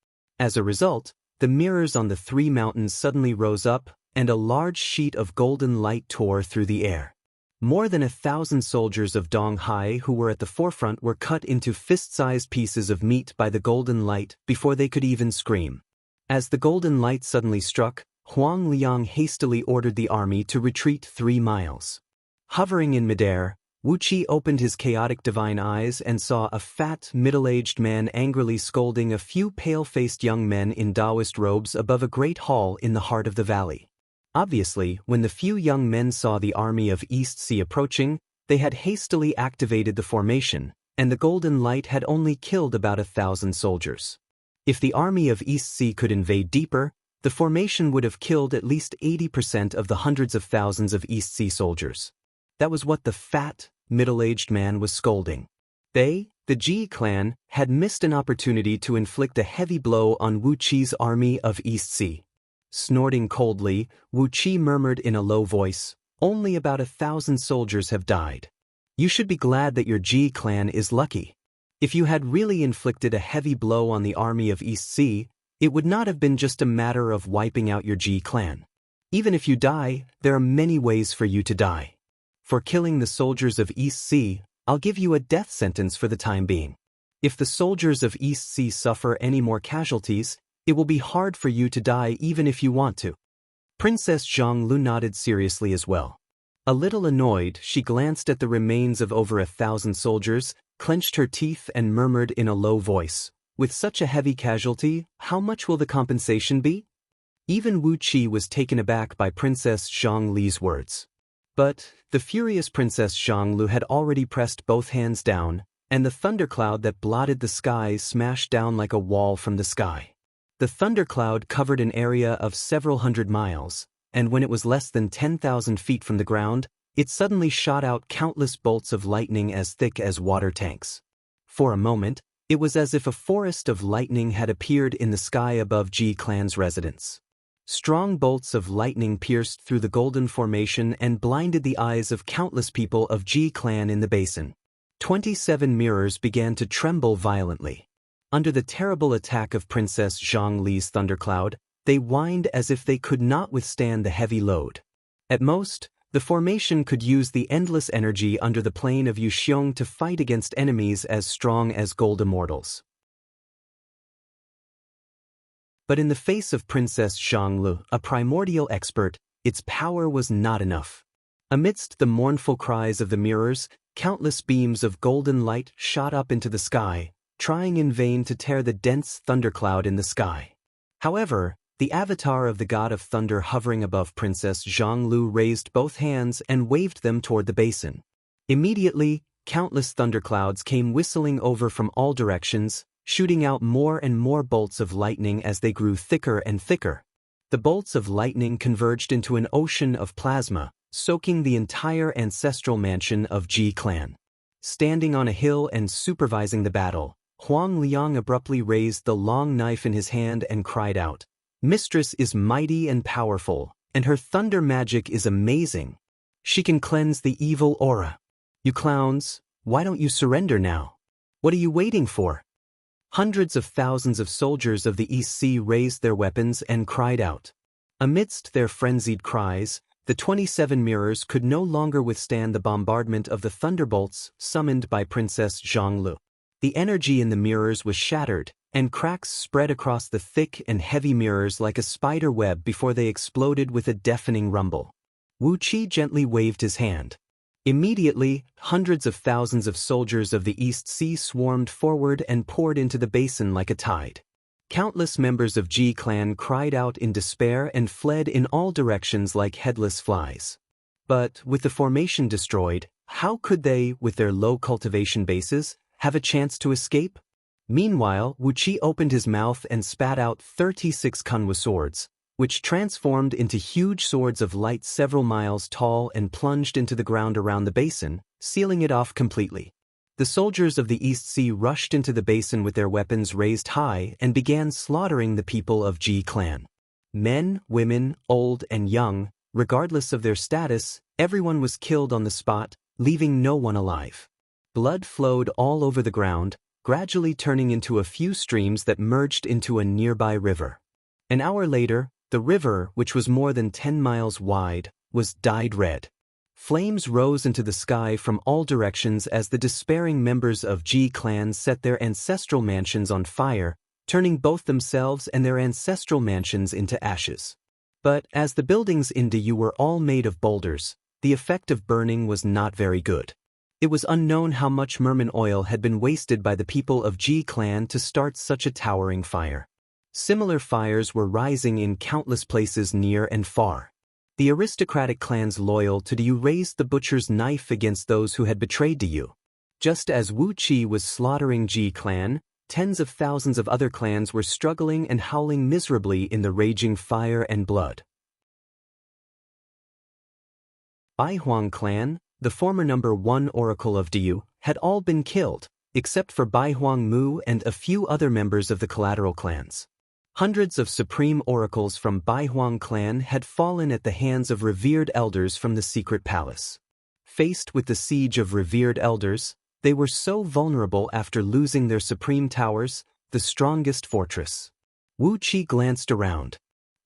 As a result, the mirrors on the 3 mountains suddenly rose up, and a large sheet of golden light tore through the air. More than 1,000 soldiers of Dong Hai who were at the forefront were cut into fist-sized pieces of meat by the golden light before they could even scream. As the golden light suddenly struck, Huang Liang hastily ordered the army to retreat 3 miles. Hovering in midair, Wu Qi opened his chaotic divine eyes and saw a fat, middle-aged man angrily scolding a few pale-faced young men in Taoist robes above a great hall in the heart of the valley. Obviously, when the few young men saw the army of East Sea approaching, they had hastily activated the formation, and the golden light had only killed about 1,000 soldiers. If the army of East Sea could invade deeper, the formation would have killed at least 80% of the hundreds of thousands of East Sea soldiers. That was what the fat, middle-aged man was scolding. They, the G-Clan, had missed an opportunity to inflict a heavy blow on Wu Qi's army of East Sea. Snorting coldly, Wu Qi murmured in a low voice, "Only about 1,000 soldiers have died. You should be glad that your G-Clan is lucky. If you had really inflicted a heavy blow on the army of East Sea, it would not have been just a matter of wiping out your G-Clan. Even if you die, there are many ways for you to die. For killing the soldiers of East Sea, I'll give you a death sentence for the time being. If the soldiers of East Sea suffer any more casualties, it will be hard for you to die even if you want to." Princess Zhonglu nodded seriously as well. A little annoyed, she glanced at the remains of over 1,000 soldiers, clenched her teeth and murmured in a low voice, "With such a heavy casualty, how much will the compensation be?" Even Wu Qi was taken aback by Princess Zhongli's words. But the furious Princess Zhonglu had already pressed both hands down, and the thundercloud that blotted the skies smashed down like a wall from the sky. The thundercloud covered an area of several hundred miles, and when it was less than 10,000 feet from the ground, it suddenly shot out countless bolts of lightning as thick as water tanks. For a moment, it was as if a forest of lightning had appeared in the sky above G-Clan's residence. Strong bolts of lightning pierced through the golden formation and blinded the eyes of countless people of G-Clan in the basin. 27 mirrors began to tremble violently. Under the terrible attack of Princess Zhongli's thundercloud, they whined as if they could not withstand the heavy load. At most, the formation could use the endless energy under the plane of Yuxiong to fight against enemies as strong as gold immortals. But in the face of Princess Zhonglu, a primordial expert, its power was not enough. Amidst the mournful cries of the mirrors, countless beams of golden light shot up into the sky, trying in vain to tear the dense thundercloud in the sky. However, the avatar of the god of thunder hovering above Princess Zhonglu raised both hands and waved them toward the basin. Immediately, countless thunderclouds came whistling over from all directions, shooting out more and more bolts of lightning as they grew thicker and thicker. The bolts of lightning converged into an ocean of plasma, soaking the entire ancestral mansion of Ji clan. Standing on a hill and supervising the battle, Huang Liang abruptly raised the long knife in his hand and cried out, "Mistress is mighty and powerful, and her thunder magic is amazing. She can cleanse the evil aura. You clowns, why don't you surrender now? What are you waiting for?" Hundreds of thousands of soldiers of the East Sea raised their weapons and cried out. Amidst their frenzied cries, the 27 mirrors could no longer withstand the bombardment of the thunderbolts summoned by Princess Zhonglu. The energy in the mirrors was shattered, and cracks spread across the thick and heavy mirrors like a spider web before they exploded with a deafening rumble. Wu Qi gently waved his hand. Immediately, hundreds of thousands of soldiers of the East Sea swarmed forward and poured into the basin like a tide. Countless members of Ji clan cried out in despair and fled in all directions like headless flies. But, with the formation destroyed, how could they, with their low cultivation bases, have a chance to escape? Meanwhile, Wu Qi opened his mouth and spat out 36 kunwa swords, which transformed into huge swords of light several miles tall and plunged into the ground around the basin, sealing it off completely. The soldiers of the East Sea rushed into the basin with their weapons raised high and began slaughtering the people of Ji clan. Men, women, old and young, regardless of their status, everyone was killed on the spot, leaving no one alive. Blood flowed all over the ground, gradually turning into a few streams that merged into a nearby river. An hour later, the river, which was more than 10 miles wide, was dyed red. Flames rose into the sky from all directions as the despairing members of Ji clan set their ancestral mansions on fire, turning both themselves and their ancestral mansions into ashes. But as the buildings in Diyu were all made of boulders, the effect of burning was not very good. It was unknown how much merman oil had been wasted by the people of Ji clan to start such a towering fire. Similar fires were rising in countless places near and far. The aristocratic clans loyal to Diyu raised the butcher's knife against those who had betrayed Diyu. Just as Wu Qi was slaughtering Ji clan, tens of thousands of other clans were struggling and howling miserably in the raging fire and blood. Baihuang clan, the former #1 oracle of Diyu, had all been killed, except for Baihuang Mu and a few other members of the collateral clans. Hundreds of supreme oracles from Baihuang clan had fallen at the hands of revered elders from the secret palace. Faced with the siege of revered elders, they were so vulnerable after losing their supreme towers, the strongest fortress. Wu Qi glanced around.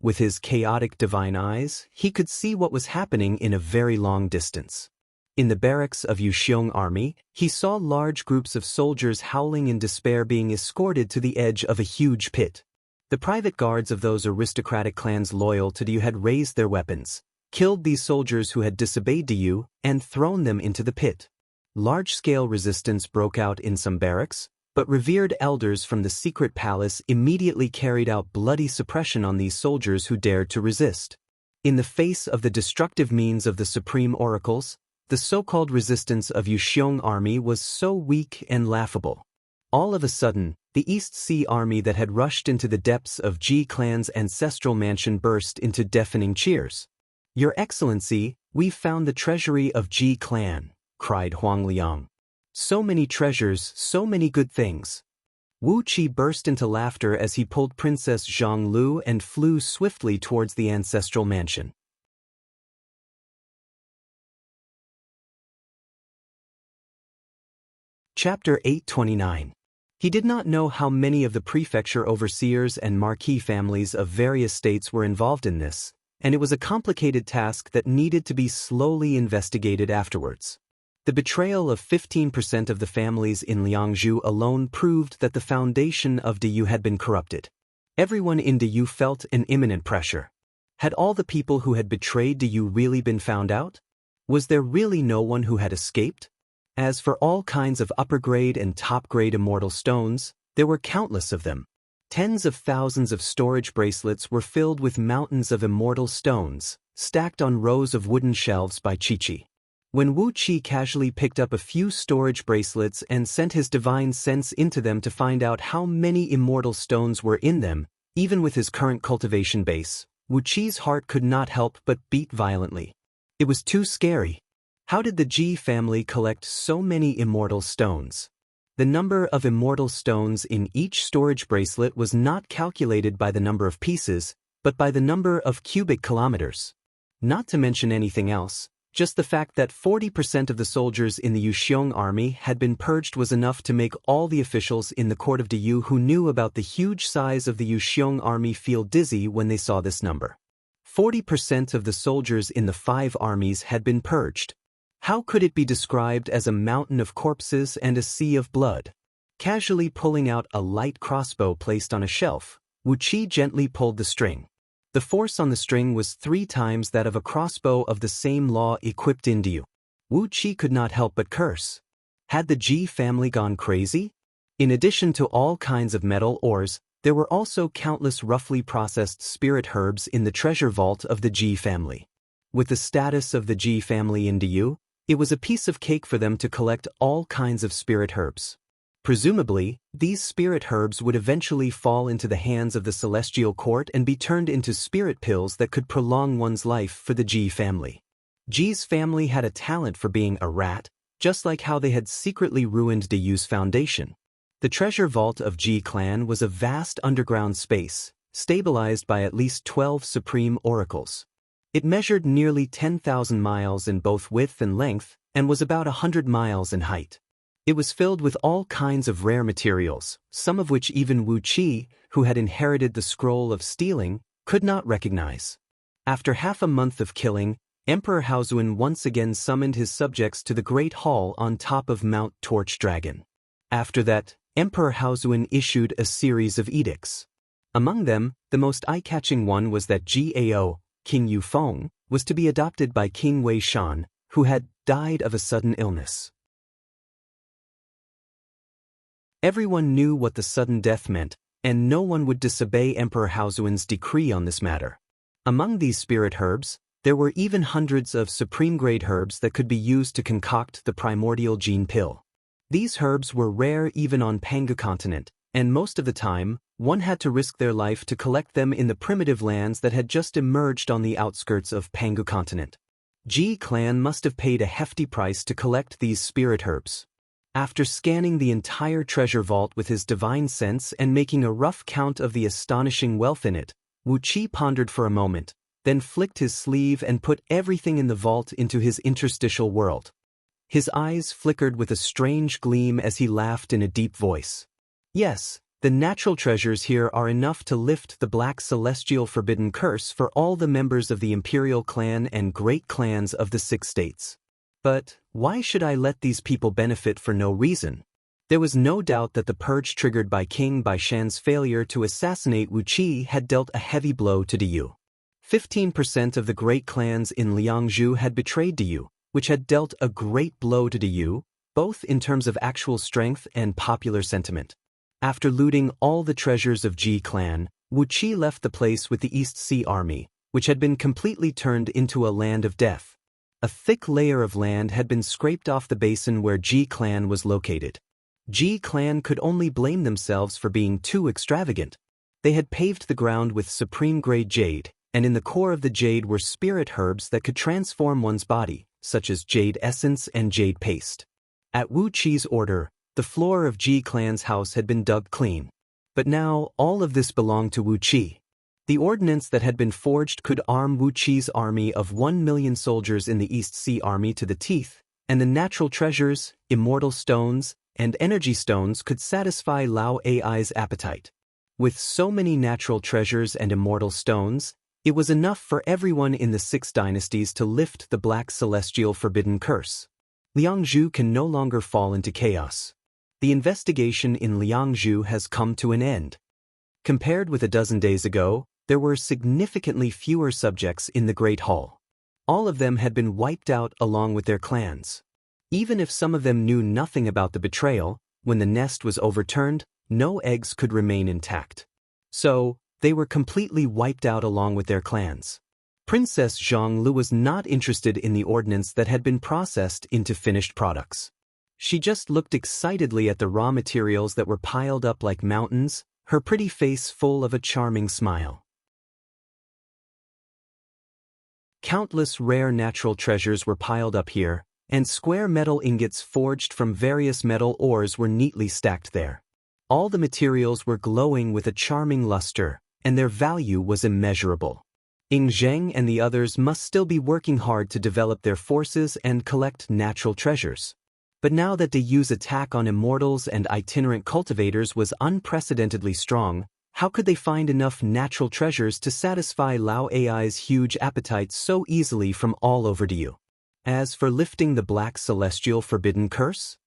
With his chaotic divine eyes, he could see what was happening in a very long distance. In the barracks of Yuxiong army, he saw large groups of soldiers howling in despair being escorted to the edge of a huge pit. The private guards of those aristocratic clans loyal to Diyu had raised their weapons, killed these soldiers who had disobeyed Diyu, and thrown them into the pit. Large-scale resistance broke out in some barracks, but revered elders from the secret palace immediately carried out bloody suppression on these soldiers who dared to resist. In the face of the destructive means of the supreme oracles, the so-called resistance of Yuxiong army was so weak and laughable. All of a sudden, the East Sea army that had rushed into the depths of Ji clan's ancestral mansion burst into deafening cheers. "Your Excellency, we've found the treasury of Ji clan," cried Huang Liang. "So many treasures, so many good things." Wu Qi burst into laughter as he pulled Princess Zhonglu and flew swiftly towards the ancestral mansion. Chapter 829. He did not know how many of the prefecture overseers and marquis families of various states were involved in this, and it was a complicated task that needed to be slowly investigated afterwards. The betrayal of 15% of the families in Liangzhu alone proved that the foundation of Diyu had been corrupted. Everyone in Diyu felt an imminent pressure. Had all the people who had betrayed Yu really been found out? Was there really no one who had escaped? As for all kinds of upper-grade and top-grade immortal stones, there were countless of them. Tens of thousands of storage bracelets were filled with mountains of immortal stones, stacked on rows of wooden shelves by Chi-Chi. When Wu Qi casually picked up a few storage bracelets and sent his divine sense into them to find out how many immortal stones were in them, even with his current cultivation base, Wu Qi's heart could not help but beat violently. It was too scary. How did the Ji family collect so many immortal stones? The number of immortal stones in each storage bracelet was not calculated by the number of pieces, but by the number of cubic kilometers. Not to mention anything else, just the fact that 40% of the soldiers in the Yuxiong army had been purged was enough to make all the officials in the court of Yu who knew about the huge size of the Yuxiong army feel dizzy when they saw this number. 40% of the soldiers in the 5 armies had been purged. How could it be described as a mountain of corpses and a sea of blood? Casually pulling out a light crossbow placed on a shelf, Wu Qi gently pulled the string. The force on the string was 3 times that of a crossbow of the same law equipped in Yu. Wu Qi could not help but curse. Had the Ji family gone crazy? In addition to all kinds of metal ores, there were also countless roughly processed spirit herbs in the treasure vault of the Ji family. With the status of the Ji family in Yu, it was a piece of cake for them to collect all kinds of spirit herbs. Presumably, these spirit herbs would eventually fall into the hands of the celestial court and be turned into spirit pills that could prolong one's life for the Ji family. Ji's family had a talent for being a rat, just like how they had secretly ruined Yu's foundation. The treasure vault of Ji clan was a vast underground space, stabilized by at least 12 supreme oracles. It measured nearly 10,000 miles in both width and length, and was about 100 miles in height. It was filled with all kinds of rare materials, some of which even Wu Qi, who had inherited the scroll of stealing, could not recognize. After half a month of killing, Emperor Haozuan once again summoned his subjects to the Great Hall on top of Mount Torch Dragon. After that, Emperor Haozuan issued a series of edicts. Among them, the most eye-catching one was that Gao, King Yufeng, was to be adopted by King Wei Shan, who had died of a sudden illness. Everyone knew what the sudden death meant, and no one would disobey Emperor Haozuan's decree on this matter. Among these spirit herbs, there were even hundreds of supreme-grade herbs that could be used to concoct the primordial gene pill. These herbs were rare even on Pangu continent, and most of the time, one had to risk their life to collect them in the primitive lands that had just emerged on the outskirts of Pangu continent. Ji clan must have paid a hefty price to collect these spirit herbs. After scanning the entire treasure vault with his divine sense and making a rough count of the astonishing wealth in it, Wu Qi pondered for a moment, then flicked his sleeve and put everything in the vault into his interstitial world. His eyes flickered with a strange gleam as he laughed in a deep voice. Yes, the natural treasures here are enough to lift the black celestial forbidden curse for all the members of the imperial clan and great clans of the 6 states. But why should I let these people benefit for no reason? There was no doubt that the purge triggered by King Baishan's failure to assassinate Wu Qi had dealt a heavy blow to Yu. 15% of the great clans in Liangzhu had betrayed Yu, which had dealt a great blow to Yu, both in terms of actual strength and popular sentiment. After looting all the treasures of Ji clan, Wu Qi left the place with the East Sea army, which had been completely turned into a land of death. A thick layer of land had been scraped off the basin where Ji clan was located. Ji clan could only blame themselves for being too extravagant. They had paved the ground with supreme-grade jade, and in the core of the jade were spirit herbs that could transform one's body, such as jade essence and jade paste. At Wu Qi's order, the floor of Ji clan's house had been dug clean. But now, all of this belonged to Wu Qi. The ordnance that had been forged could arm Wu Qi's army of 1 million soldiers in the East Sea army to the teeth, and the natural treasures, immortal stones, and energy stones could satisfy Lao Ai's appetite. With so many natural treasures and immortal stones, it was enough for everyone in the 6 dynasties to lift the black celestial forbidden curse. Liangzhu can no longer fall into chaos. The investigation in Liangzhu has come to an end. Compared with a dozen days ago, there were significantly fewer subjects in the Great Hall. All of them had been wiped out along with their clans. Even if some of them knew nothing about the betrayal, when the nest was overturned, no eggs could remain intact. So, they were completely wiped out along with their clans. Princess Zhonglu was not interested in the ordnance that had been processed into finished products. She just looked excitedly at the raw materials that were piled up like mountains, her pretty face full of a charming smile. Countless rare natural treasures were piled up here, and square metal ingots forged from various metal ores were neatly stacked there. All the materials were glowing with a charming luster, and their value was immeasurable. Ying Zheng and the others must still be working hard to develop their forces and collect natural treasures. But now that Dayu's attack on immortals and itinerant cultivators was unprecedentedly strong, how could they find enough natural treasures to satisfy Lao Ai's huge appetite so easily from all over Dayu? As for lifting the Black Celestial Forbidden Curse?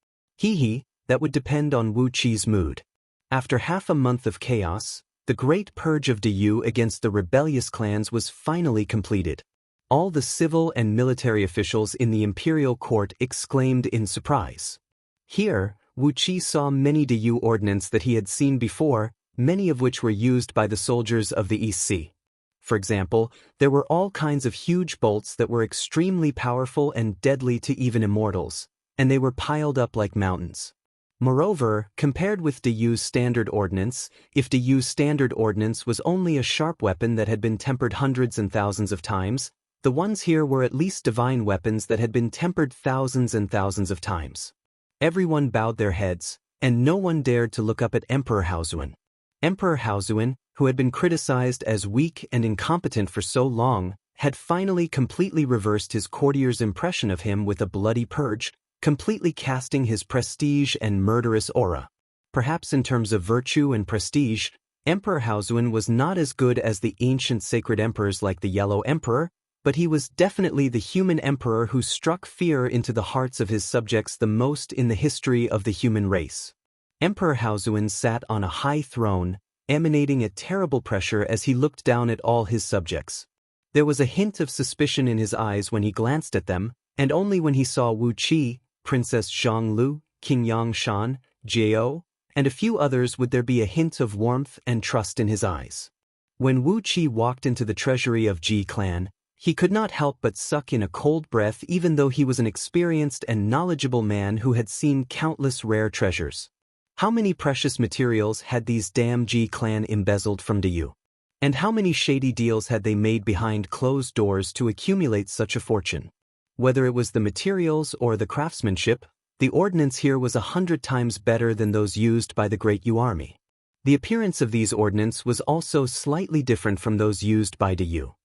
That would depend on Wu Qi's mood. After half a month of chaos, the Great Purge of Dayu against the rebellious clans was finally completed. All the civil and military officials in the imperial court exclaimed in surprise. Here, Wu Qi saw many Dayu ordnance that he had seen before, many of which were used by the soldiers of the East Sea. For example, there were all kinds of huge bolts that were extremely powerful and deadly to even immortals, and they were piled up like mountains. Moreover, compared with Dayu's standard ordnance, if Dayu's standard ordnance was only a sharp weapon that had been tempered hundreds and thousands of times, the ones here were at least divine weapons that had been tempered thousands and thousands of times. Everyone bowed their heads, and no one dared to look up at Emperor Haozuan. Emperor Haozuan, who had been criticized as weak and incompetent for so long, had finally completely reversed his courtier's impression of him with a bloody purge, completely casting his prestige and murderous aura. Perhaps in terms of virtue and prestige, Emperor Haozuan was not as good as the ancient sacred emperors like the Yellow Emperor, but he was definitely the human emperor who struck fear into the hearts of his subjects the most in the history of the human race. Emperor Haozuan sat on a high throne, emanating a terrible pressure as he looked down at all his subjects. There was a hint of suspicion in his eyes when he glanced at them, and only when he saw Wu Qi, Princess Zhonglu, King Yangshan, Jiao, and a few others would there be a hint of warmth and trust in his eyes. When Wu Qi walked into the treasury of Ji clan, he could not help but suck in a cold breath even though he was an experienced and knowledgeable man who had seen countless rare treasures. How many precious materials had these damn Ji clan embezzled from Dayu? And how many shady deals had they made behind closed doors to accumulate such a fortune? Whether it was the materials or the craftsmanship, the ordnance here was 100 times better than those used by the Great Yu army. The appearance of these ordnance was also slightly different from those used by Dayu.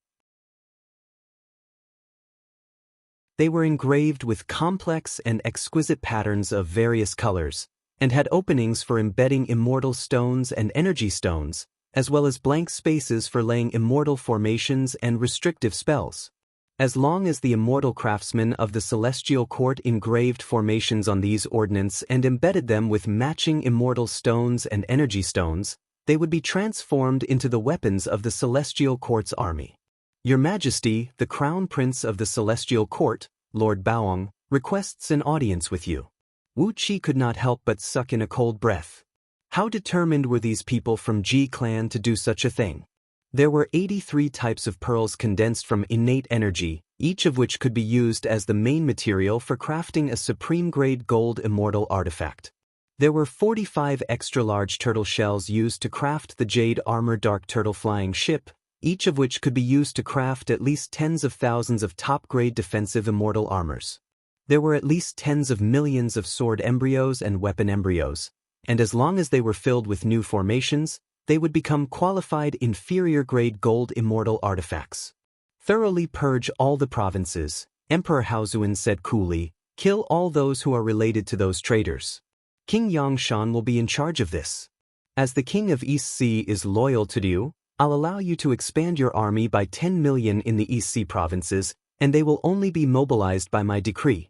They were engraved with complex and exquisite patterns of various colors, and had openings for embedding immortal stones and energy stones, as well as blank spaces for laying immortal formations and restrictive spells. As long as the immortal craftsmen of the celestial court engraved formations on these ordnance and embedded them with matching immortal stones and energy stones, they would be transformed into the weapons of the celestial court's army. Your Majesty, the Crown Prince of the Celestial Court, Lord Baoong, requests an audience with you. Wu Qi could not help but suck in a cold breath. How determined were these people from Ji clan to do such a thing? There were 83 types of pearls condensed from innate energy, each of which could be used as the main material for crafting a supreme-grade gold immortal artifact. There were 45 extra-large turtle shells used to craft the jade armor dark turtle flying ship, each of which could be used to craft at least tens of thousands of top-grade defensive immortal armors. There were at least tens of millions of sword embryos and weapon embryos, and as long as they were filled with new formations, they would become qualified inferior-grade gold immortal artifacts. Thoroughly purge all the provinces, Emperor Haozuan said coolly, kill all those who are related to those traitors. King Yangshan will be in charge of this. As the King of East Sea is loyal to you, I'll allow you to expand your army by 10 million in the East Sea provinces, and they will only be mobilized by my decree.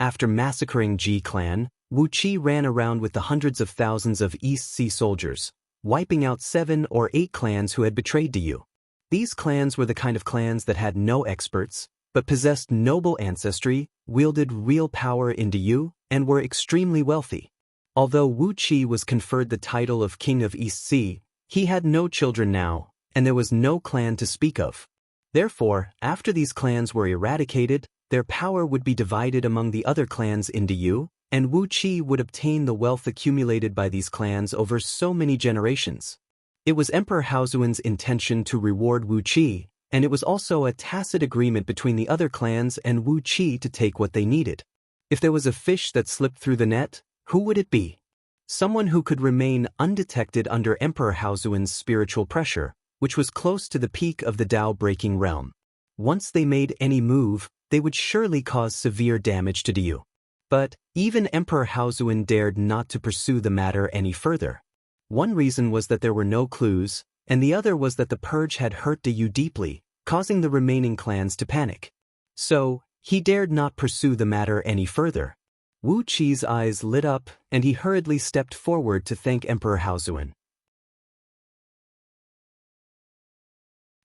After massacring Ji clan, Wu Qi ran around with the hundreds of thousands of East Sea soldiers, wiping out 7 or 8 clans who had betrayed you. These clans were the kind of clans that had no experts, but possessed noble ancestry, wielded real power in you, and were extremely wealthy. Although Wu Qi was conferred the title of King of East Sea, he had no children now, and there was no clan to speak of. Therefore, after these clans were eradicated, their power would be divided among the other clans in you, and Wu Qi would obtain the wealth accumulated by these clans over so many generations. It was Emperor Haozuen's intention to reward Wu Qi, and it was also a tacit agreement between the other clans and Wu Qi to take what they needed. If there was a fish that slipped through the net, who would it be? Someone who could remain undetected under Emperor Haozuen's spiritual pressure, which was close to the peak of the Tao-breaking realm. Once they made any move, they would surely cause severe damage to you. But even Emperor Haozuen dared not to pursue the matter any further. One reason was that there were no clues, and the other was that the purge had hurt you deeply, causing the remaining clans to panic. So, he dared not pursue the matter any further. Wu Qi's eyes lit up, and he hurriedly stepped forward to thank Emperor Haozuen.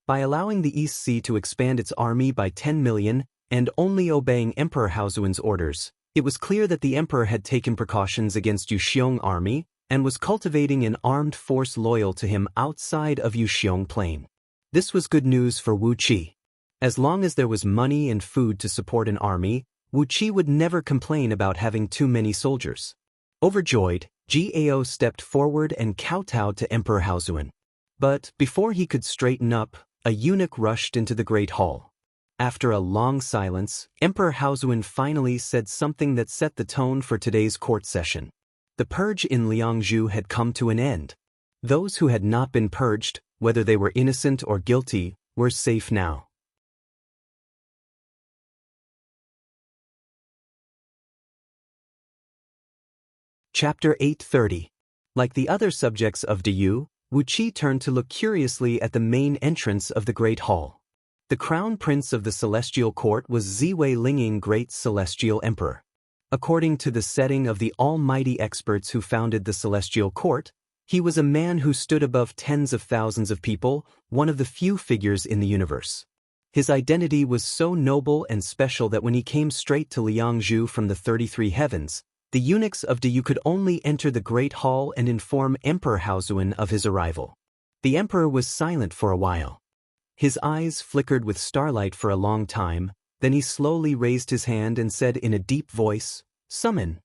By allowing the East Sea to expand its army by 10 million, and only obeying Emperor Haozuen's orders, it was clear that the emperor had taken precautions against Yuxiong army, and was cultivating an armed force loyal to him outside of Yuxiong Plain. This was good news for Wu Qi. As long as there was money and food to support an army, Wu Qi would never complain about having too many soldiers. Overjoyed, Gao stepped forward and kowtowed to Emperor Haozuen. But before he could straighten up, a eunuch rushed into the great hall. After a long silence, Emperor Haozuen finally said something that set the tone for today's court session. The purge in Liangzhu had come to an end. Those who had not been purged, whether they were innocent or guilty, were safe now. Chapter 830. Like the other subjects of Diyu, Wu Qi turned to look curiously at the main entrance of the Great Hall. The crown prince of the Celestial Court was Ziwei Linging, Great Celestial Emperor. According to the setting of the almighty experts who founded the Celestial Court, he was a man who stood above tens of thousands of people, one of the few figures in the universe. His identity was so noble and special that when he came straight to Liangzhu from the 33 heavens, the eunuchs of Diyu could only enter the Great Hall and inform Emperor Haozuen of his arrival. The emperor was silent for a while. His eyes flickered with starlight for a long time, then he slowly raised his hand and said in a deep voice, "Summon."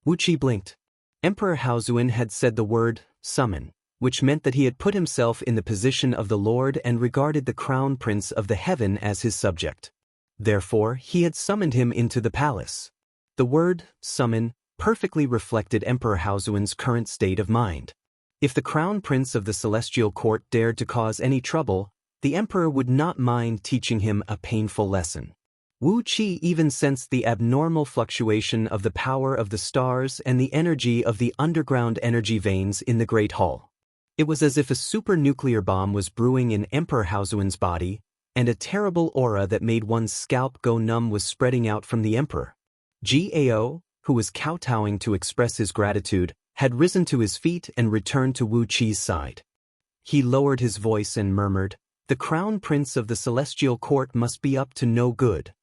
Wu Qi blinked. Emperor Haozuen had said the word, "summon," which meant that he had put himself in the position of the Lord and regarded the crown prince of the heaven as his subject. Therefore, he had summoned him into the palace. The word, summon, perfectly reflected Emperor Haozuen's current state of mind. If the crown prince of the Celestial Court dared to cause any trouble, the emperor would not mind teaching him a painful lesson. Wu Qi even sensed the abnormal fluctuation of the power of the stars and the energy of the underground energy veins in the Great Hall. It was as if a super-nuclear bomb was brewing in Emperor Haozuen's body, and a terrible aura that made one's scalp go numb was spreading out from the emperor. Gao, who was kowtowing to express his gratitude, had risen to his feet and returned to Wu Qi's side. He lowered his voice and murmured, "The crown prince of the Celestial Court must be up to no good."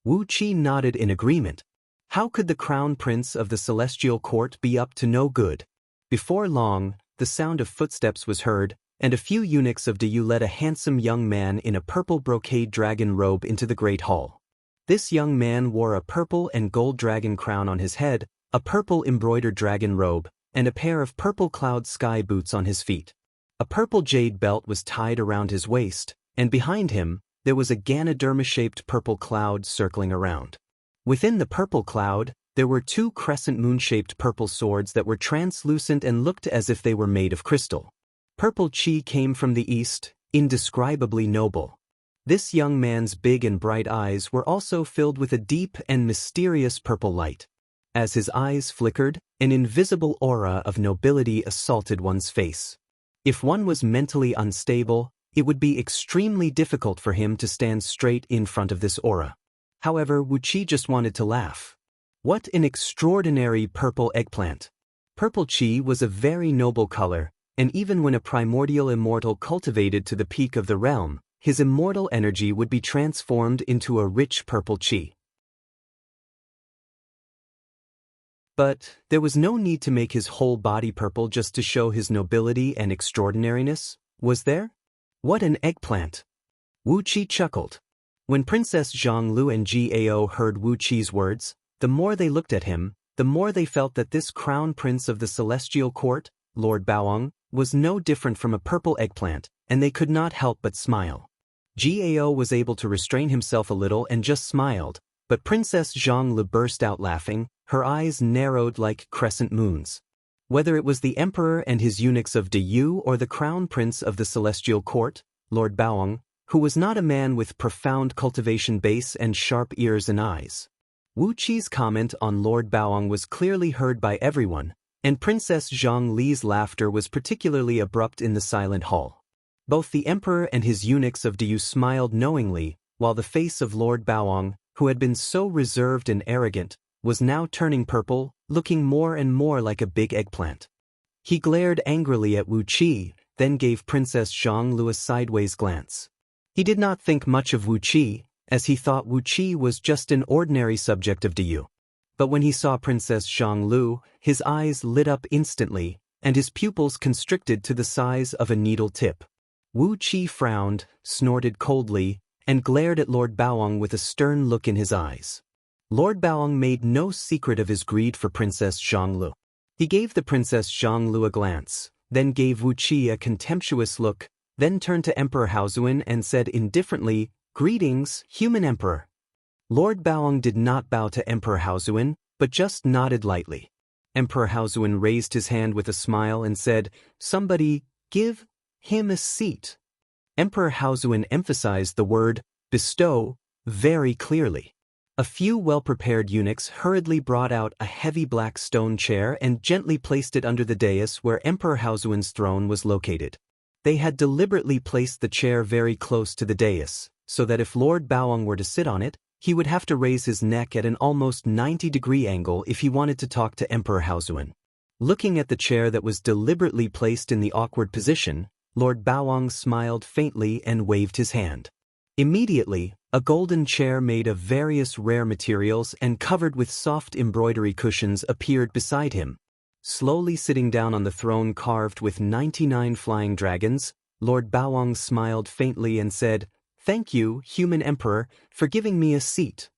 Wu Qi nodded in agreement. How could the crown prince of the Celestial Court be up to no good? Before long, the sound of footsteps was heard, and a few eunuchs of Diyu led a handsome young man in a purple brocade dragon robe into the Great Hall. This young man wore a purple and gold dragon crown on his head, a purple embroidered dragon robe, and a pair of purple cloud sky boots on his feet. A purple jade belt was tied around his waist, and behind him, there was a Ganoderma-shaped purple cloud circling around. Within the purple cloud, there were 2 crescent moon-shaped purple swords that were translucent and looked as if they were made of crystal. Purple Qi came from the east, indescribably noble. This young man's big and bright eyes were also filled with a deep and mysterious purple light. As his eyes flickered, an invisible aura of nobility assaulted one's face. If one was mentally unstable, it would be extremely difficult for him to stand straight in front of this aura. However, Wu Qi just wanted to laugh. What an extraordinary purple eggplant! Purple Qi was a very noble color, and even when a primordial immortal cultivated to the peak of the realm, his immortal energy would be transformed into a rich purple chi. But there was no need to make his whole body purple just to show his nobility and extraordinariness, was there? What an eggplant! Wu Qi chuckled. When Princess Zhonglu and Gao heard Wu Qi's words, the more they looked at him, the more they felt that this crown prince of the celestial court, Lord Baoang, was no different from a purple eggplant, and they could not help but smile. Gao was able to restrain himself a little and just smiled, but Princess Zhonglu burst out laughing, her eyes narrowed like crescent moons. Whether it was the emperor and his eunuchs of Diyu or the crown prince of the celestial court, Lord Baoang, who was not a man with profound cultivation base and sharp ears and eyes. Wu Qi's comment on Lord Baoang was clearly heard by everyone, and Princess Zhongli's laughter was particularly abrupt in the silent hall. Both the emperor and his eunuchs of Diyu smiled knowingly, while the face of Lord Baoang, who had been so reserved and arrogant, was now turning purple, looking more and more like a big eggplant. He glared angrily at Wu Qi, then gave Princess Zhonglu a sideways glance. He did not think much of Wu Qi, as he thought Wu Qi was just an ordinary subject of Diyu. But when he saw Princess Zhonglu, his eyes lit up instantly, and his pupils constricted to the size of a needle tip. Wu Qi frowned, snorted coldly, and glared at Lord Baoang with a stern look in his eyes. Lord Baoang made no secret of his greed for Princess Zhonglu. He gave the Princess Zhonglu a glance, then gave Wu Qi a contemptuous look, then turned to Emperor Haozuan and said indifferently, "Greetings, human emperor." Lord Baoang did not bow to Emperor Haozuan, but just nodded lightly. Emperor Haozuan raised his hand with a smile and said, "Somebody, give him a seat." Emperor Haozuan emphasized the word, bestow, very clearly. A few well-prepared eunuchs hurriedly brought out a heavy black stone chair and gently placed it under the dais where Emperor Haozuan's throne was located. They had deliberately placed the chair very close to the dais, so that if Lord Baoang were to sit on it, he would have to raise his neck at an almost 90-degree angle if he wanted to talk to Emperor Haozuan. Looking at the chair that was deliberately placed in the awkward position, Lord Baoang smiled faintly and waved his hand. Immediately, a golden chair made of various rare materials and covered with soft embroidery cushions appeared beside him. Slowly sitting down on the throne carved with 99 flying dragons, Lord Baoang smiled faintly and said, "Thank you, human emperor, for giving me a seat."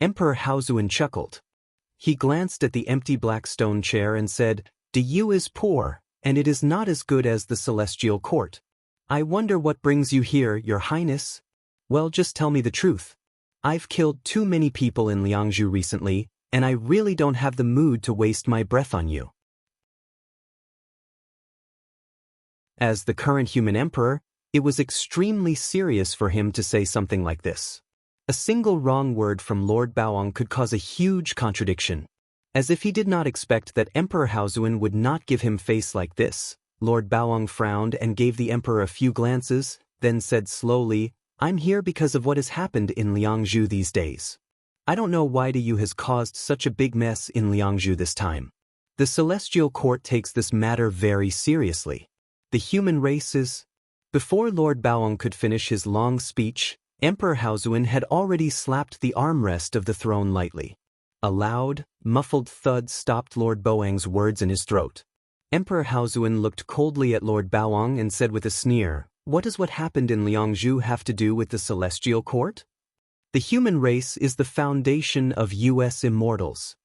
Emperor Haozuan chuckled. He glanced at the empty black stone chair and said, "Diyu is poor, and it is not as good as the celestial court. I wonder what brings you here, your highness?" "Well, just tell me the truth. I've killed too many people in Liangzhu recently, and I really don't have the mood to waste my breath on you." As the current human emperor, it was extremely serious for him to say something like this. A single wrong word from Lord Baoang could cause a huge contradiction. As if he did not expect that Emperor Haozuan would not give him face like this, Lord Baoang frowned and gave the emperor a few glances, then said slowly, "I'm here because of what has happened in Liangzhu these days. I don't know why Diyu has caused such a big mess in Liangzhu this time. The celestial court takes this matter very seriously. The human race is..." Before Lord Baoang could finish his long speech, Emperor Haozuan had already slapped the armrest of the throne lightly. A loud, muffled thud stopped Lord Baoang's words in his throat. Emperor Haozuan looked coldly at Lord Baoang and said with a sneer, "What does what happened in Liangzhu have to do with the celestial court? The human race is the foundation of US immortals."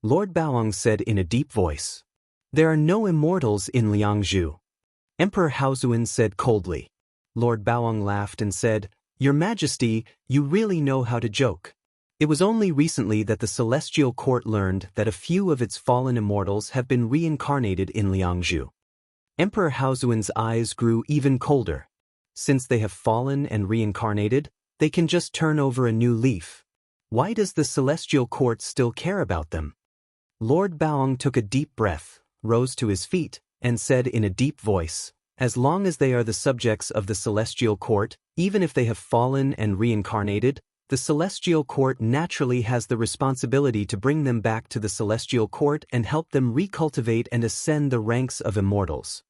Lord Baoang said in a deep voice, "There are no immortals in Liangzhu." Emperor Haozuan said coldly. Lord Baoang laughed and said, "Your Majesty, you really know how to joke. It was only recently that the celestial court learned that a few of its fallen immortals have been reincarnated in Liangzhu." Emperor Haozuan's eyes grew even colder. Since they have fallen and reincarnated, they can just turn over a new leaf. Why does the celestial court still care about them? Lord Baoang took a deep breath, rose to his feet, and said in a deep voice, "As long as they are the subjects of the celestial court, even if they have fallen and reincarnated, the celestial court naturally has the responsibility to bring them back to the celestial court and help them recultivate and ascend the ranks of immortals."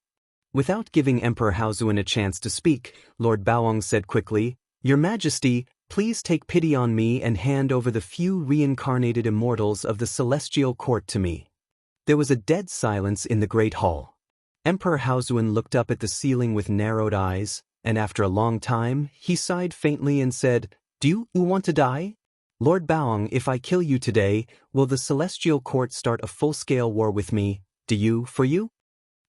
Without giving Emperor Haozuan a chance to speak, Lord Baoang said quickly, "Your Majesty, please take pity on me and hand over the few reincarnated immortals of the celestial court to me." There was a dead silence in the great hall. Emperor Haozuan looked up at the ceiling with narrowed eyes, and after a long time, he sighed faintly and said, "Do you want to die? Lord Baoang, if I kill you today, will the celestial court start a full-scale war with me? Do you, for you?"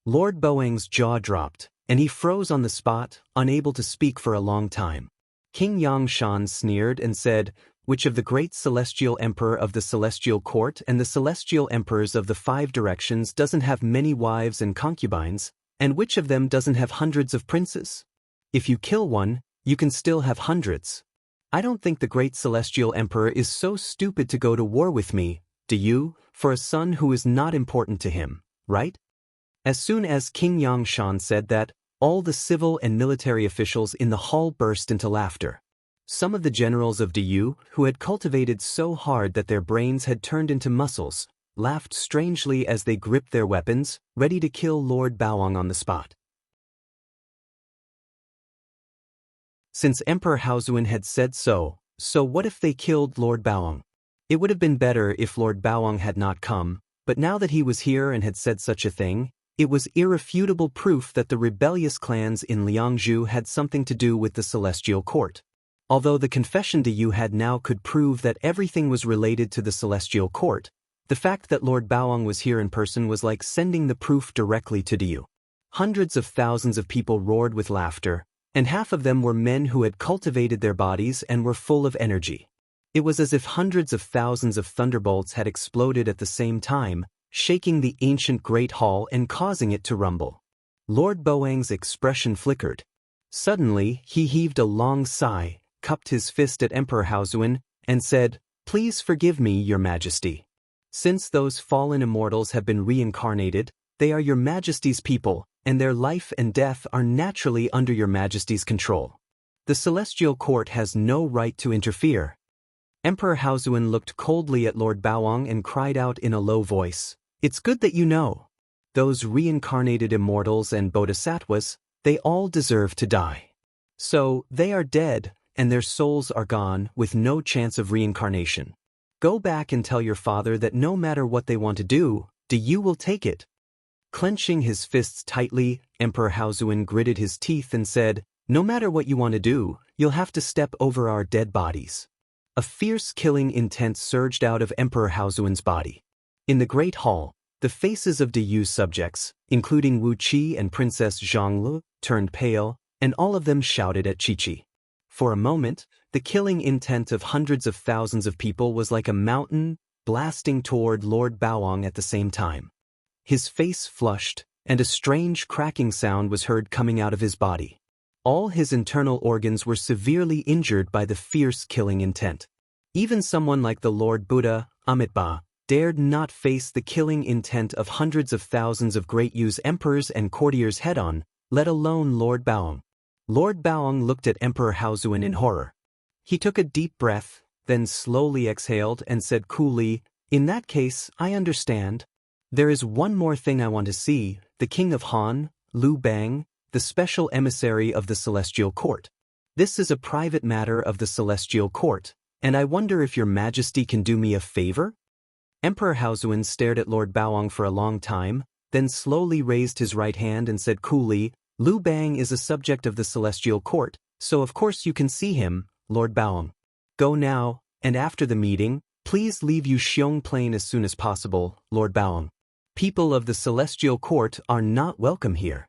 Lord Baoang's jaw dropped, and he froze on the spot, unable to speak for a long time. King Yangshan sneered and said, "Which of the great celestial emperor of the celestial court and the celestial emperors of the 5 directions doesn't have many wives and concubines, and which of them doesn't have hundreds of princes? If you kill one, you can still have hundreds. I don't think the great celestial emperor is so stupid to go to war with me, do you, for a son who is not important to him, right?" As soon as King Yangshan said that, all the civil and military officials in the hall burst into laughter. Some of the generals of Du, who had cultivated so hard that their brains had turned into muscles, laughed strangely as they gripped their weapons, ready to kill Lord Baoang on the spot. Since Emperor Haozuan had said so what if they killed Lord Baoang? It would have been better if Lord Baoang had not come, but now that he was here and had said such a thing, it was irrefutable proof that the rebellious clans in Liangzhu had something to do with the celestial court. Although the confession Du had now could prove that everything was related to the celestial court, the fact that Lord Baoang was here in person was like sending the proof directly to Du. Hundreds of thousands of people roared with laughter, and half of them were men who had cultivated their bodies and were full of energy. It was as if hundreds of thousands of thunderbolts had exploded at the same time, shaking the ancient great hall and causing it to rumble. Lord Baoang's expression flickered. Suddenly, he heaved a long sigh, cupped his fist at Emperor Haozuan, and said, "Please forgive me, Your Majesty. Since those fallen immortals have been reincarnated, they are Your Majesty's people, and their life and death are naturally under Your Majesty's control. The celestial court has no right to interfere." Emperor Haozuan looked coldly at Lord Baoang and cried out in a low voice, "It's good that you know. Those reincarnated immortals and bodhisattvas, they all deserve to die. So, they are dead, and their souls are gone, with no chance of reincarnation. Go back and tell your father that no matter what they want to do, Du will take it." Clenching his fists tightly, Emperor Haozuan gritted his teeth and said, "No matter what you want to do, you'll have to step over our dead bodies." A fierce killing intent surged out of Emperor Haozuan's body. In the great hall, the faces of Du's subjects, including Wu Qi and Princess Zhonglu, turned pale, and all of them shouted at Qiqi. For a moment, the killing intent of hundreds of thousands of people was like a mountain, blasting toward Lord Baoang at the same time. His face flushed, and a strange cracking sound was heard coming out of his body. All his internal organs were severely injured by the fierce killing intent. Even someone like the Lord Buddha, Amitabha, dared not face the killing intent of hundreds of thousands of great Yu's emperors and courtiers head-on, let alone Lord Baoang. Lord Baoang looked at Emperor Haozuan in horror. He took a deep breath, then slowly exhaled and said coolly, "In that case, I understand. There is one more thing I want to see, the King of Han, Liu Bang, the special emissary of the Celestial Court. This is a private matter of the Celestial Court, and I wonder if Your Majesty can do me a favor?" Emperor Haozuan stared at Lord Baoang for a long time, then slowly raised his right hand and said coolly, "Liu Bang is a subject of the Celestial Court, so of course you can see him, Lord Baoang. Go now, and after the meeting, please leave Yuxiong Plain as soon as possible, Lord Baoang. People of the Celestial Court are not welcome here."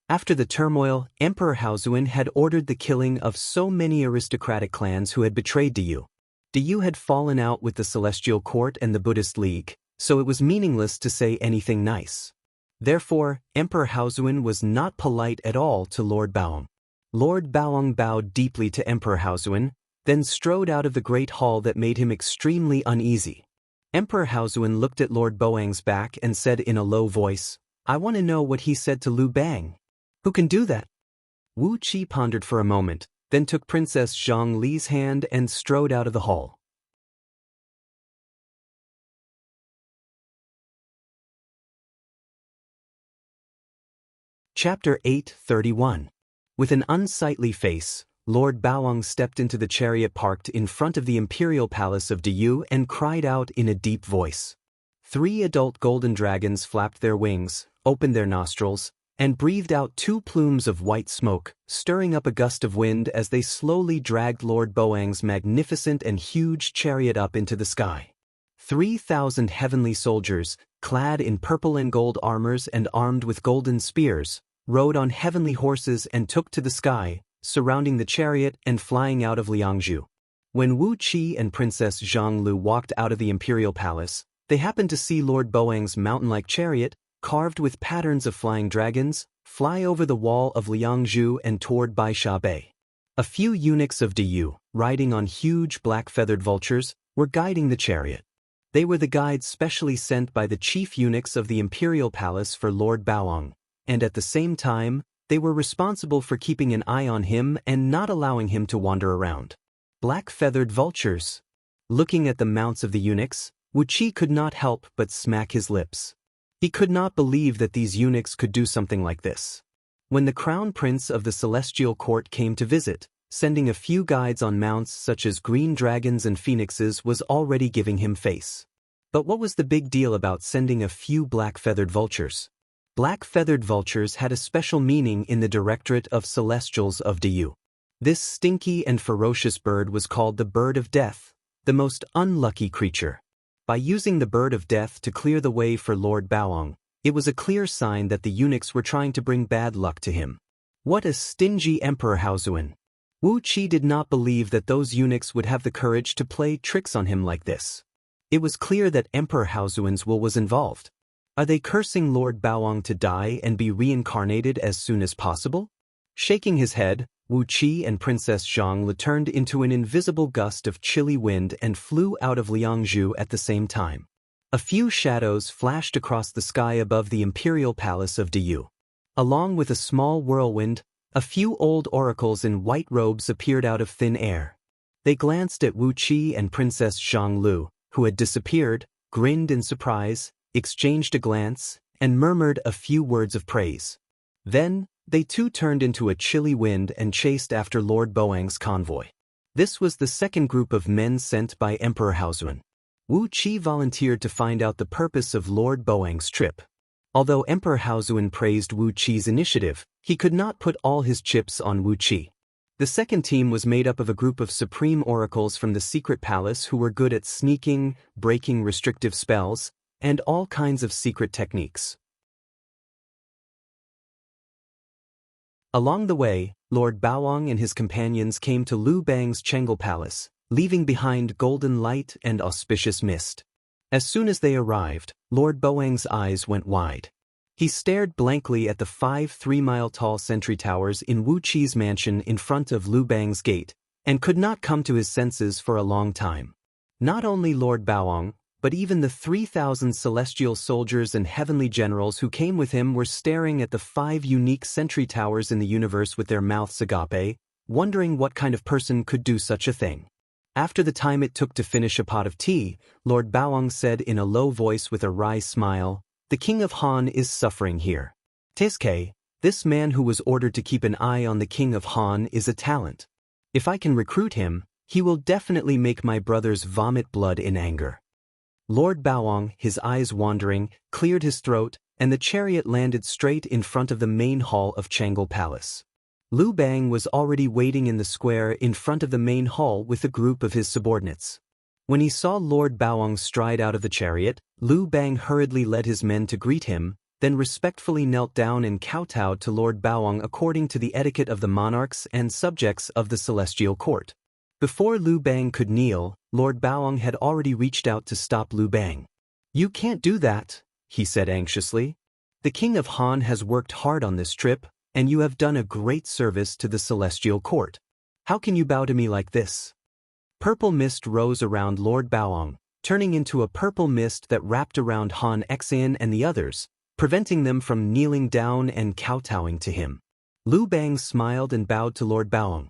After the turmoil, Emperor Haozuan had ordered the killing of so many aristocratic clans who had betrayed Du. Du had fallen out with the Celestial Court and the Buddhist League, so it was meaningless to say anything nice. Therefore, Emperor Haozuan was not polite at all to Lord Baoang. Lord Baoang bowed deeply to Emperor Haozuan, then strode out of the great hall that made him extremely uneasy. Emperor Haozuan looked at Lord Baoang's back and said in a low voice, "I want to know what he said to Liu Bang. Who can do that?" Wu Qi pondered for a moment, then took Princess Zhongli's hand and strode out of the hall. Chapter 8:31. With an unsightly face, Lord Baoang stepped into the chariot parked in front of the imperial palace of Diyu and cried out in a deep voice. 3 adult golden dragons flapped their wings, opened their nostrils, and breathed out 2 plumes of white smoke, stirring up a gust of wind as they slowly dragged Lord Baoang's magnificent and huge chariot up into the sky. 3,000 heavenly soldiers, clad in purple and gold armors and armed with golden spears, rode on heavenly horses and took to the sky, surrounding the chariot and flying out of Liangzhu. When Wu Qi and Princess Zhonglu walked out of the imperial palace, they happened to see Lord Baoang's mountain-like chariot, carved with patterns of flying dragons, fly over the wall of Liangzhu and toward Baisha Bay. A few eunuchs of Diyu, riding on huge black-feathered vultures, were guiding the chariot. They were the guides specially sent by the chief eunuchs of the imperial palace for Lord Baoang, and at the same time, they were responsible for keeping an eye on him and not allowing him to wander around. Black-feathered vultures. Looking at the mounts of the eunuchs, Wu Qi could not help but smack his lips. He could not believe that these eunuchs could do something like this. When the crown prince of the celestial court came to visit, sending a few guides on mounts such as green dragons and phoenixes was already giving him face. But what was the big deal about sending a few black-feathered vultures? Black-feathered vultures had a special meaning in the Directorate of Celestials of Diyu. This stinky and ferocious bird was called the Bird of Death, the most unlucky creature. By using the Bird of Death to clear the way for Lord Baoang, it was a clear sign that the eunuchs were trying to bring bad luck to him. What a stingy Emperor Haozuan! Wu Qi did not believe that those eunuchs would have the courage to play tricks on him like this. It was clear that Emperor Haozuan's will was involved. Are they cursing Lord Baoang to die and be reincarnated as soon as possible? Shaking his head, Wu Qi and Princess Zhonglu turned into an invisible gust of chilly wind and flew out of Liangzhu at the same time. A few shadows flashed across the sky above the imperial palace of Diyu. Along with a small whirlwind, a few old oracles in white robes appeared out of thin air. They glanced at Wu Qi and Princess Zhonglu, who had disappeared, grinned in surprise, exchanged a glance, and murmured a few words of praise. Then, they too turned into a chilly wind and chased after Lord Baoang's convoy. This was the second group of men sent by Emperor Haozuan. Wu Qi volunteered to find out the purpose of Lord Baoang's trip. Although Emperor Haozuan praised Wu Qi's initiative, he could not put all his chips on Wu Qi. The second team was made up of a group of supreme oracles from the secret palace who were good at sneaking, breaking restrictive spells, and all kinds of secret techniques. Along the way, Lord Baoang and his companions came to Liu Bang's Chengal Palace, leaving behind golden light and auspicious mist. As soon as they arrived, Lord Baoang's eyes went wide. He stared blankly at the 5 3-mile-tall sentry towers in Wu Qi's mansion in front of Liu Bang's gate, and could not come to his senses for a long time. Not only Lord Baoang, but even the 3,000 celestial soldiers and heavenly generals who came with him were staring at the 5 unique sentry towers in the universe with their mouths agape, wondering what kind of person could do such a thing. After the time it took to finish a pot of tea, Lord Baoang said in a low voice with a wry smile, "The King of Han is suffering here. Tezke, this man who was ordered to keep an eye on the King of Han is a talent. If I can recruit him, he will definitely make my brothers vomit blood in anger." Lord Baoang, his eyes wandering, cleared his throat, and the chariot landed straight in front of the main hall of Chengal Palace. Liu Bang was already waiting in the square in front of the main hall with a group of his subordinates. When he saw Lord Baoang stride out of the chariot, Liu Bang hurriedly led his men to greet him, then respectfully knelt down and kowtowed to Lord Baoang according to the etiquette of the monarchs and subjects of the celestial court. Before Liu Bang could kneel, Lord Baoang had already reached out to stop Liu Bang. "You can't do that," he said anxiously. "The King of Han has worked hard on this trip, and you have done a great service to the celestial court. How can you bow to me like this?" Purple mist rose around Lord Baoang, turning into a purple mist that wrapped around Han Xian and the others, preventing them from kneeling down and kowtowing to him. Liu Bang smiled and bowed to Lord Baoang.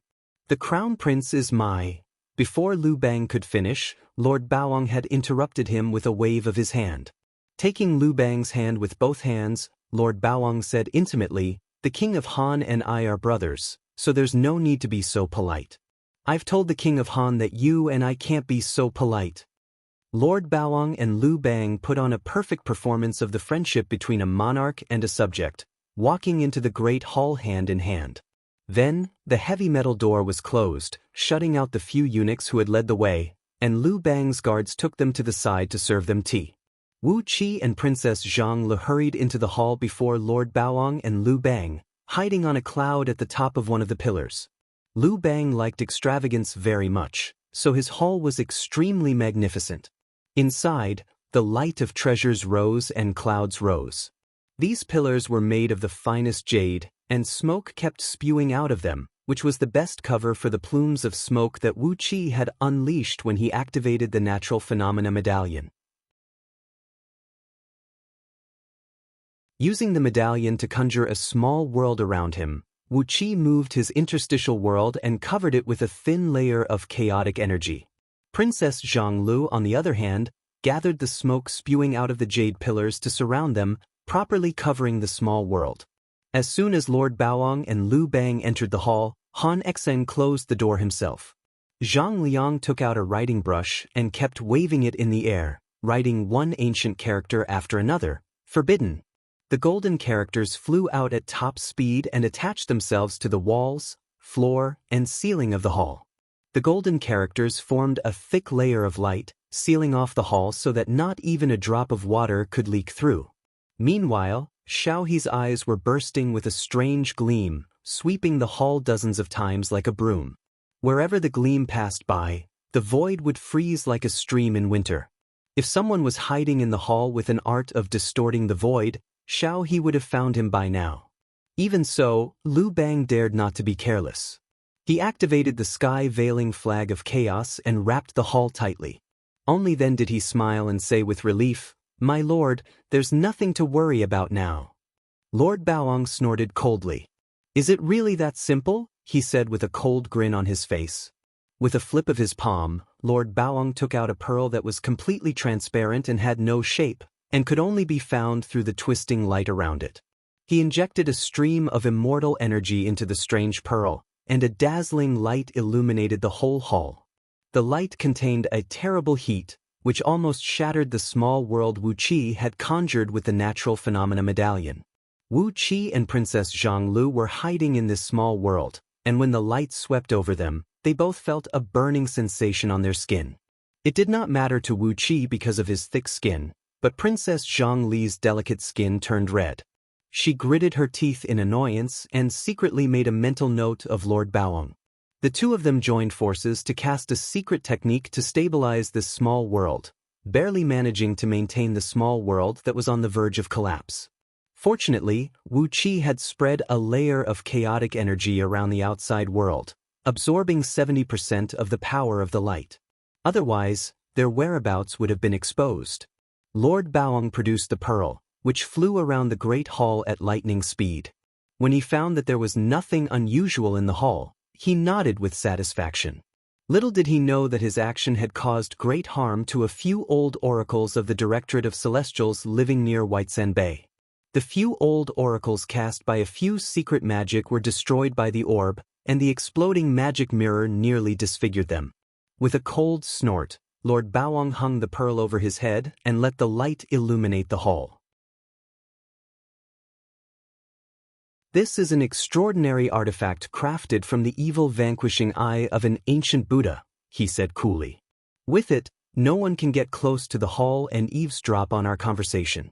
"The crown prince is my..." Before Liu Bang could finish, Lord Baoang had interrupted him with a wave of his hand. Taking Liu Bang's hand with both hands, Lord Baoang said intimately, The King of Han and I are brothers, so there's no need to be so polite. I've told the King of Han that you and I can't be so polite. Lord Baoang and Liu Bang put on a perfect performance of the friendship between a monarch and a subject, walking into the great hall hand in hand. Then, the heavy metal door was closed, shutting out the few eunuchs who had led the way, and Liu Bang's guards took them to the side to serve them tea. Wu Qi and Princess Zhang Li hurried into the hall before Lord Baoang and Liu Bang, hiding on a cloud at the top of one of the pillars. Liu Bang liked extravagance very much, so his hall was extremely magnificent. Inside, the light of treasures rose and clouds rose. These pillars were made of the finest jade, and smoke kept spewing out of them, which was the best cover for the plumes of smoke that Wu Qi had unleashed when he activated the natural phenomena medallion. Using the medallion to conjure a small world around him, Wu Qi moved his interstitial world and covered it with a thin layer of chaotic energy. Princess Zhang, on the other hand, gathered the smoke spewing out of the jade pillars to surround them, properly covering the small world. As soon as Lord Baoang and Liu Bang entered the hall, Han Exen closed the door himself. Zhang Liang took out a writing brush and kept waving it in the air, writing one ancient character after another, forbidden. The golden characters flew out at top speed and attached themselves to the walls, floor, and ceiling of the hall. The golden characters formed a thick layer of light, sealing off the hall so that not even a drop of water could leak through. Meanwhile, Xiaohe's eyes were bursting with a strange gleam, sweeping the hall dozens of times like a broom. Wherever the gleam passed by, the void would freeze like a stream in winter. If someone was hiding in the hall with an art of distorting the void, Xiaohe would have found him by now. Even so, Liu Bang dared not to be careless. He activated the sky-veiling flag of chaos and wrapped the hall tightly. Only then did he smile and say with relief, "My lord, there's nothing to worry about now." Lord Baoang snorted coldly. "Is it really that simple?" he said with a cold grin on his face. With a flip of his palm, Lord Baoang took out a pearl that was completely transparent and had no shape, and could only be found through the twisting light around it. He injected a stream of immortal energy into the strange pearl, and a dazzling light illuminated the whole hall. The light contained a terrible heat, which almost shattered the small world Wu Qi had conjured with the natural phenomena medallion. Wu Qi and Princess Zhang were hiding in this small world, and when the light swept over them, they both felt a burning sensation on their skin. It did not matter to Wu Qi because of his thick skin, but Princess Zhang's delicate skin turned red. She gritted her teeth in annoyance and secretly made a mental note of Lord Baoang. The two of them joined forces to cast a secret technique to stabilize this small world, barely managing to maintain the small world that was on the verge of collapse. Fortunately, Wu Qi had spread a layer of chaotic energy around the outside world, absorbing 70% of the power of the light. Otherwise, their whereabouts would have been exposed. Lord Baoang produced the pearl, which flew around the great hall at lightning speed. When he found that there was nothing unusual in the hall, he nodded with satisfaction. Little did he know that his action had caused great harm to a few old oracles of the Directorate of Celestials living near Whitesand Bay. The few old oracles cast by a few secret magic were destroyed by the orb, and the exploding magic mirror nearly disfigured them. With a cold snort, Lord Baoang hung the pearl over his head and let the light illuminate the hall. "This is an extraordinary artifact crafted from the evil vanquishing eye of an ancient Buddha," he said coolly. "With it, no one can get close to the hall and eavesdrop on our conversation."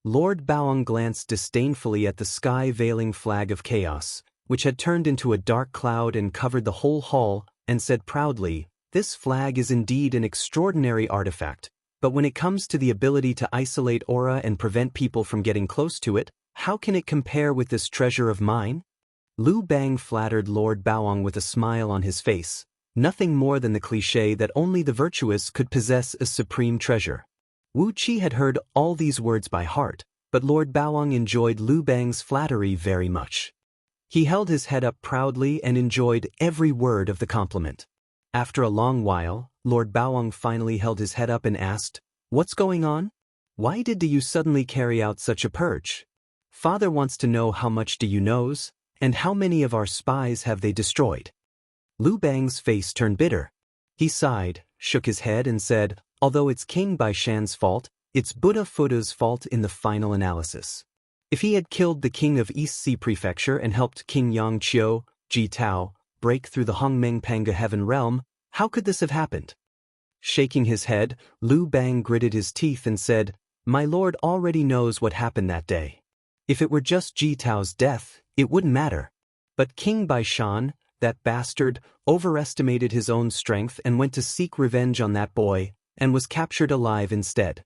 Lord Baoang glanced disdainfully at the sky-veiling flag of chaos, which had turned into a dark cloud and covered the whole hall, and said proudly, "This flag is indeed an extraordinary artifact, but when it comes to the ability to isolate aura and prevent people from getting close to it, how can it compare with this treasure of mine?" Liu Bang flattered Lord Baoang with a smile on his face, nothing more than the cliché that only the virtuous could possess a supreme treasure. Wu Qi had heard all these words by heart, but Lord Baoang enjoyed Liu Bang's flattery very much. He held his head up proudly and enjoyed every word of the compliment. After a long while, Lord Baoang finally held his head up and asked, "What's going on? Why did you suddenly carry out such a purge?" Father wants to know how much do you knows, and how many of our spies have they destroyed. Lu Bang's face turned bitter. He sighed, shook his head and said, although it's King Baishan's fault, it's Buddha Fuda's fault in the final analysis. If he had killed the king of East Sea Prefecture and helped King Yang Qiu, Ji Tao, break through the Hongmeng Panga Heaven realm, how could this have happened? Shaking his head, Lu Bang gritted his teeth and said, my lord already knows what happened that day. If it were just Ji Tao's death, it wouldn't matter. But King Baishan, that bastard, overestimated his own strength and went to seek revenge on that boy, and was captured alive instead.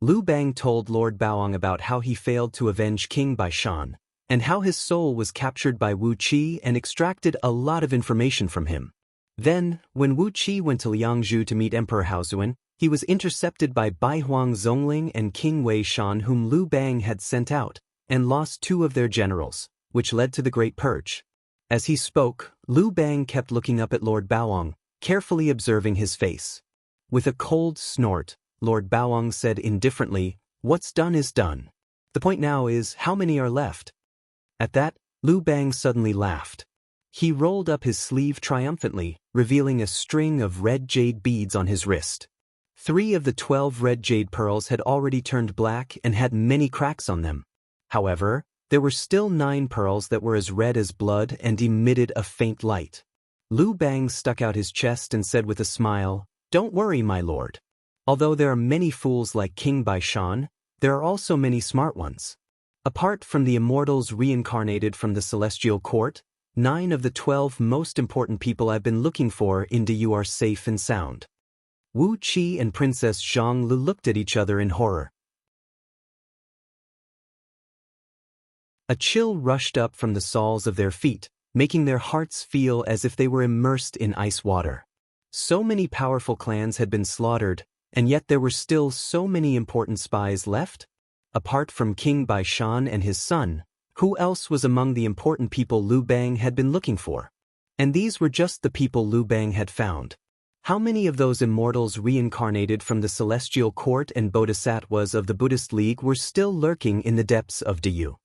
Lu Bang told Lord Baoang about how he failed to avenge King Baishan, and how his soul was captured by Wu Qi and extracted a lot of information from him. Then, when Wu Qi went to Liangzhu to meet Emperor Haozuan, he was intercepted by Baihuang Zongling and King Wei Shan whom Lu Bang had sent out, and lost 2 of their generals, which led to the Great Purge. As he spoke, Lu Bang kept looking up at Lord Baoang, carefully observing his face. With a cold snort, Lord Baoang said indifferently, what's done is done. The point now is, how many are left? At that, Lu Bang suddenly laughed. He rolled up his sleeve triumphantly, revealing a string of red jade beads on his wrist. 3 of the 12 red jade pearls had already turned black and had many cracks on them. However, there were still 9 pearls that were as red as blood and emitted a faint light. Lu Bang stuck out his chest and said with a smile, don't worry, my lord. Although there are many fools like King Baishan, there are also many smart ones. Apart from the immortals reincarnated from the celestial court, 9 of the 12 most important people I've been looking for in DU are safe and sound. Wu Qi and Princess Zhonglu looked at each other in horror. A chill rushed up from the soles of their feet, making their hearts feel as if they were immersed in ice water. So many powerful clans had been slaughtered, and yet there were still so many important spies left? Apart from King Baishan and his son, who else was among the important people Lu Bang had been looking for? And these were just the people Lu Bang had found. How many of those immortals reincarnated from the celestial court and bodhisattvas of the Buddhist League were still lurking in the depths of DU?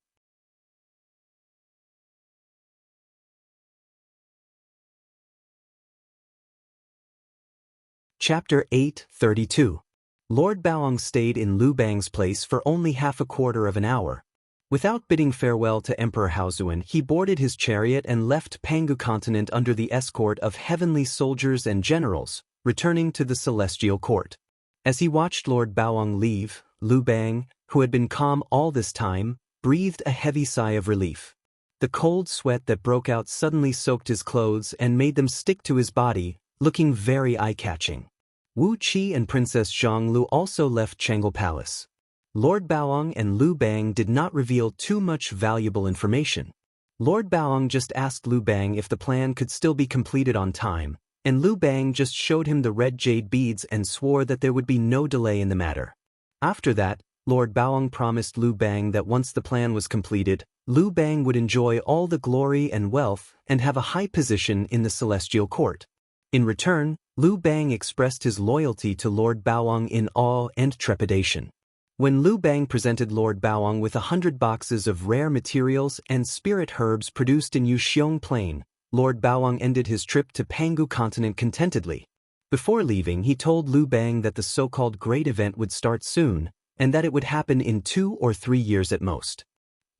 Chapter 8:32. Lord Baoang stayed in Lu Bang's place for only half a quarter of an hour. Without bidding farewell to Emperor Haozuan, he boarded his chariot and left Pangu continent under the escort of heavenly soldiers and generals, returning to the celestial court. As he watched Lord Baoang leave, Lu Bang, who had been calm all this time, breathed a heavy sigh of relief. The cold sweat that broke out suddenly soaked his clothes and made them stick to his body, looking very eye-catching. Wu Qi and Princess Zhonglu also left Changel Palace. Lord Baoang and Lu Bang did not reveal too much valuable information. Lord Baoang just asked Lu Bang if the plan could still be completed on time, and Lu Bang just showed him the red jade beads and swore that there would be no delay in the matter. After that, Lord Baoang promised Lu Bang that once the plan was completed, Lu Bang would enjoy all the glory and wealth and have a high position in the celestial court. In return, Lu Bang expressed his loyalty to Lord Baoang in awe and trepidation. When Lu Bang presented Lord Baoang with 100 boxes of rare materials and spirit herbs produced in Yuxiong Plain, Lord Baoang ended his trip to Pangu continent contentedly. Before leaving, he told Lu Bang that the so-called great event would start soon, and that it would happen in 2 or 3 years at most.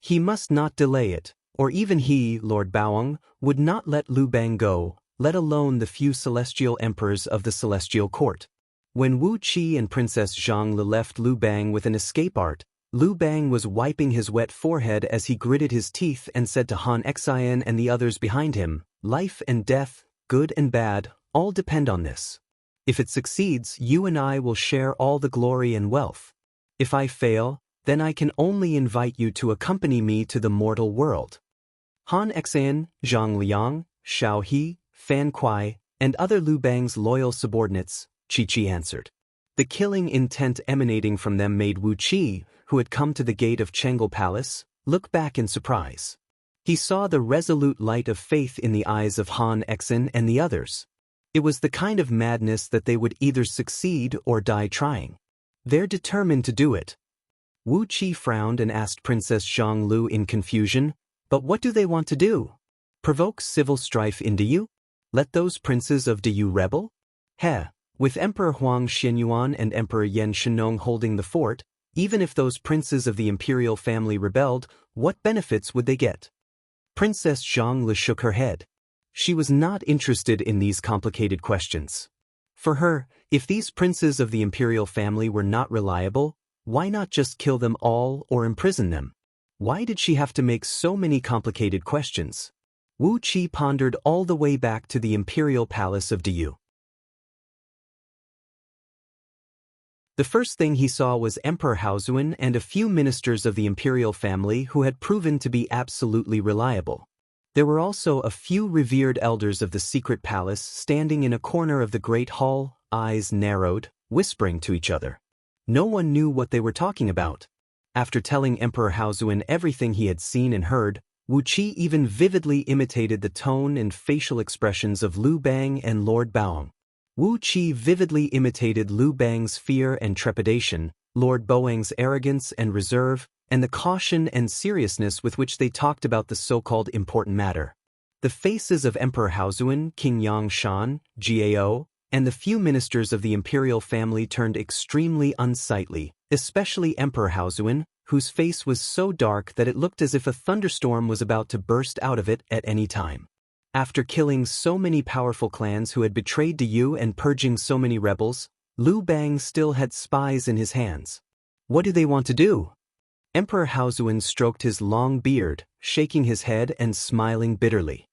He must not delay it, or even he, Lord Baoang, would not let Lu Bang go, let alone the few celestial emperors of the celestial court. When Wu Qi and Princess Zhonglu left Lu Bang with an escape art, Lu Bang was wiping his wet forehead as he gritted his teeth and said to Han Xian and the others behind him, life and death, good and bad, all depend on this. If it succeeds, you and I will share all the glory and wealth. If I fail, then I can only invite you to accompany me to the mortal world. Han Xian, Zhang Liang, Xiao He, Fan Kuai, and other Lu Bang's loyal subordinates, Chi answered. The killing intent emanating from them made Wu Qi, who had come to the gate of Changel Palace, look back in surprise. He saw the resolute light of faith in the eyes of Han Xian and the others. It was the kind of madness that they would either succeed or die trying. They're determined to do it. Wu Qi frowned and asked Princess Zhang Lu in confusion, "But what do they want to do? Provoke civil strife in Diyu? Let those princes of Diyu rebel? Heh, with Emperor Huang Xianyuan and Emperor Yan Shenong holding the fort, even if those princes of the imperial family rebelled, what benefits would they get?" Princess Zhang Lu shook her head. She was not interested in these complicated questions. For her, if these princes of the imperial family were not reliable, why not just kill them all or imprison them? Why did she have to make so many complicated questions? Wu Qi pondered all the way back to the imperial palace of Diyu. The first thing he saw was Emperor Haozuan and a few ministers of the imperial family who had proven to be absolutely reliable. There were also a few revered elders of the secret palace standing in a corner of the great hall, eyes narrowed, whispering to each other. No one knew what they were talking about. After telling Emperor Haozuan everything he had seen and heard, Wu Qi even vividly imitated the tone and facial expressions of Liu Bang and Lord Baoeng. Wu Qi vividly imitated Liu Bang's fear and trepidation, Lord Baoeng's arrogance and reserve, and the caution and seriousness with which they talked about the so-called important matter. The faces of Emperor Haozuan, King Yangshan, Gao, and the few ministers of the imperial family turned extremely unsightly, especially Emperor Haozuan, whose face was so dark that it looked as if a thunderstorm was about to burst out of it at any time. After killing so many powerful clans who had betrayed Diyu and purging so many rebels, Liu Bang still had spies in his hands. What do they want to do? Emperor Haozuan stroked his long beard, shaking his head and smiling bitterly.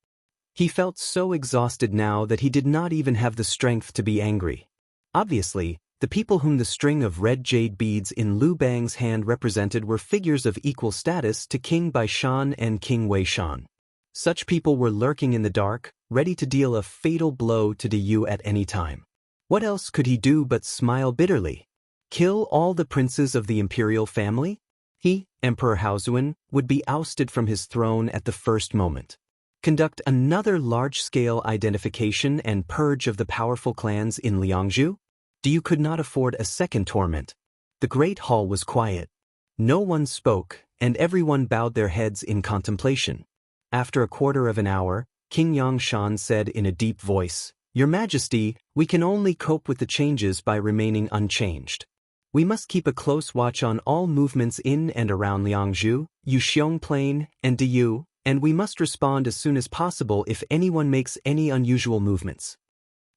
He felt so exhausted now that he did not even have the strength to be angry. Obviously, the people whom the string of red jade beads in Liu Bang's hand represented were figures of equal status to King Baishan and King Weishan. Such people were lurking in the dark, ready to deal a fatal blow to Diyu at any time. What else could he do but smile bitterly? Kill all the princes of the imperial family? He, Emperor Haozuan, would be ousted from his throne at the first moment. Conduct another large-scale identification and purge of the powerful clans in Liangzhu? Diyu could not afford a second torment. The great hall was quiet. No one spoke, and everyone bowed their heads in contemplation. After a quarter of an hour, King Yangshan said in a deep voice, "Your Majesty, we can only cope with the changes by remaining unchanged. We must keep a close watch on all movements in and around Liangzhu, Yuxiong Plain, and Diyu, and we must respond as soon as possible if anyone makes any unusual movements."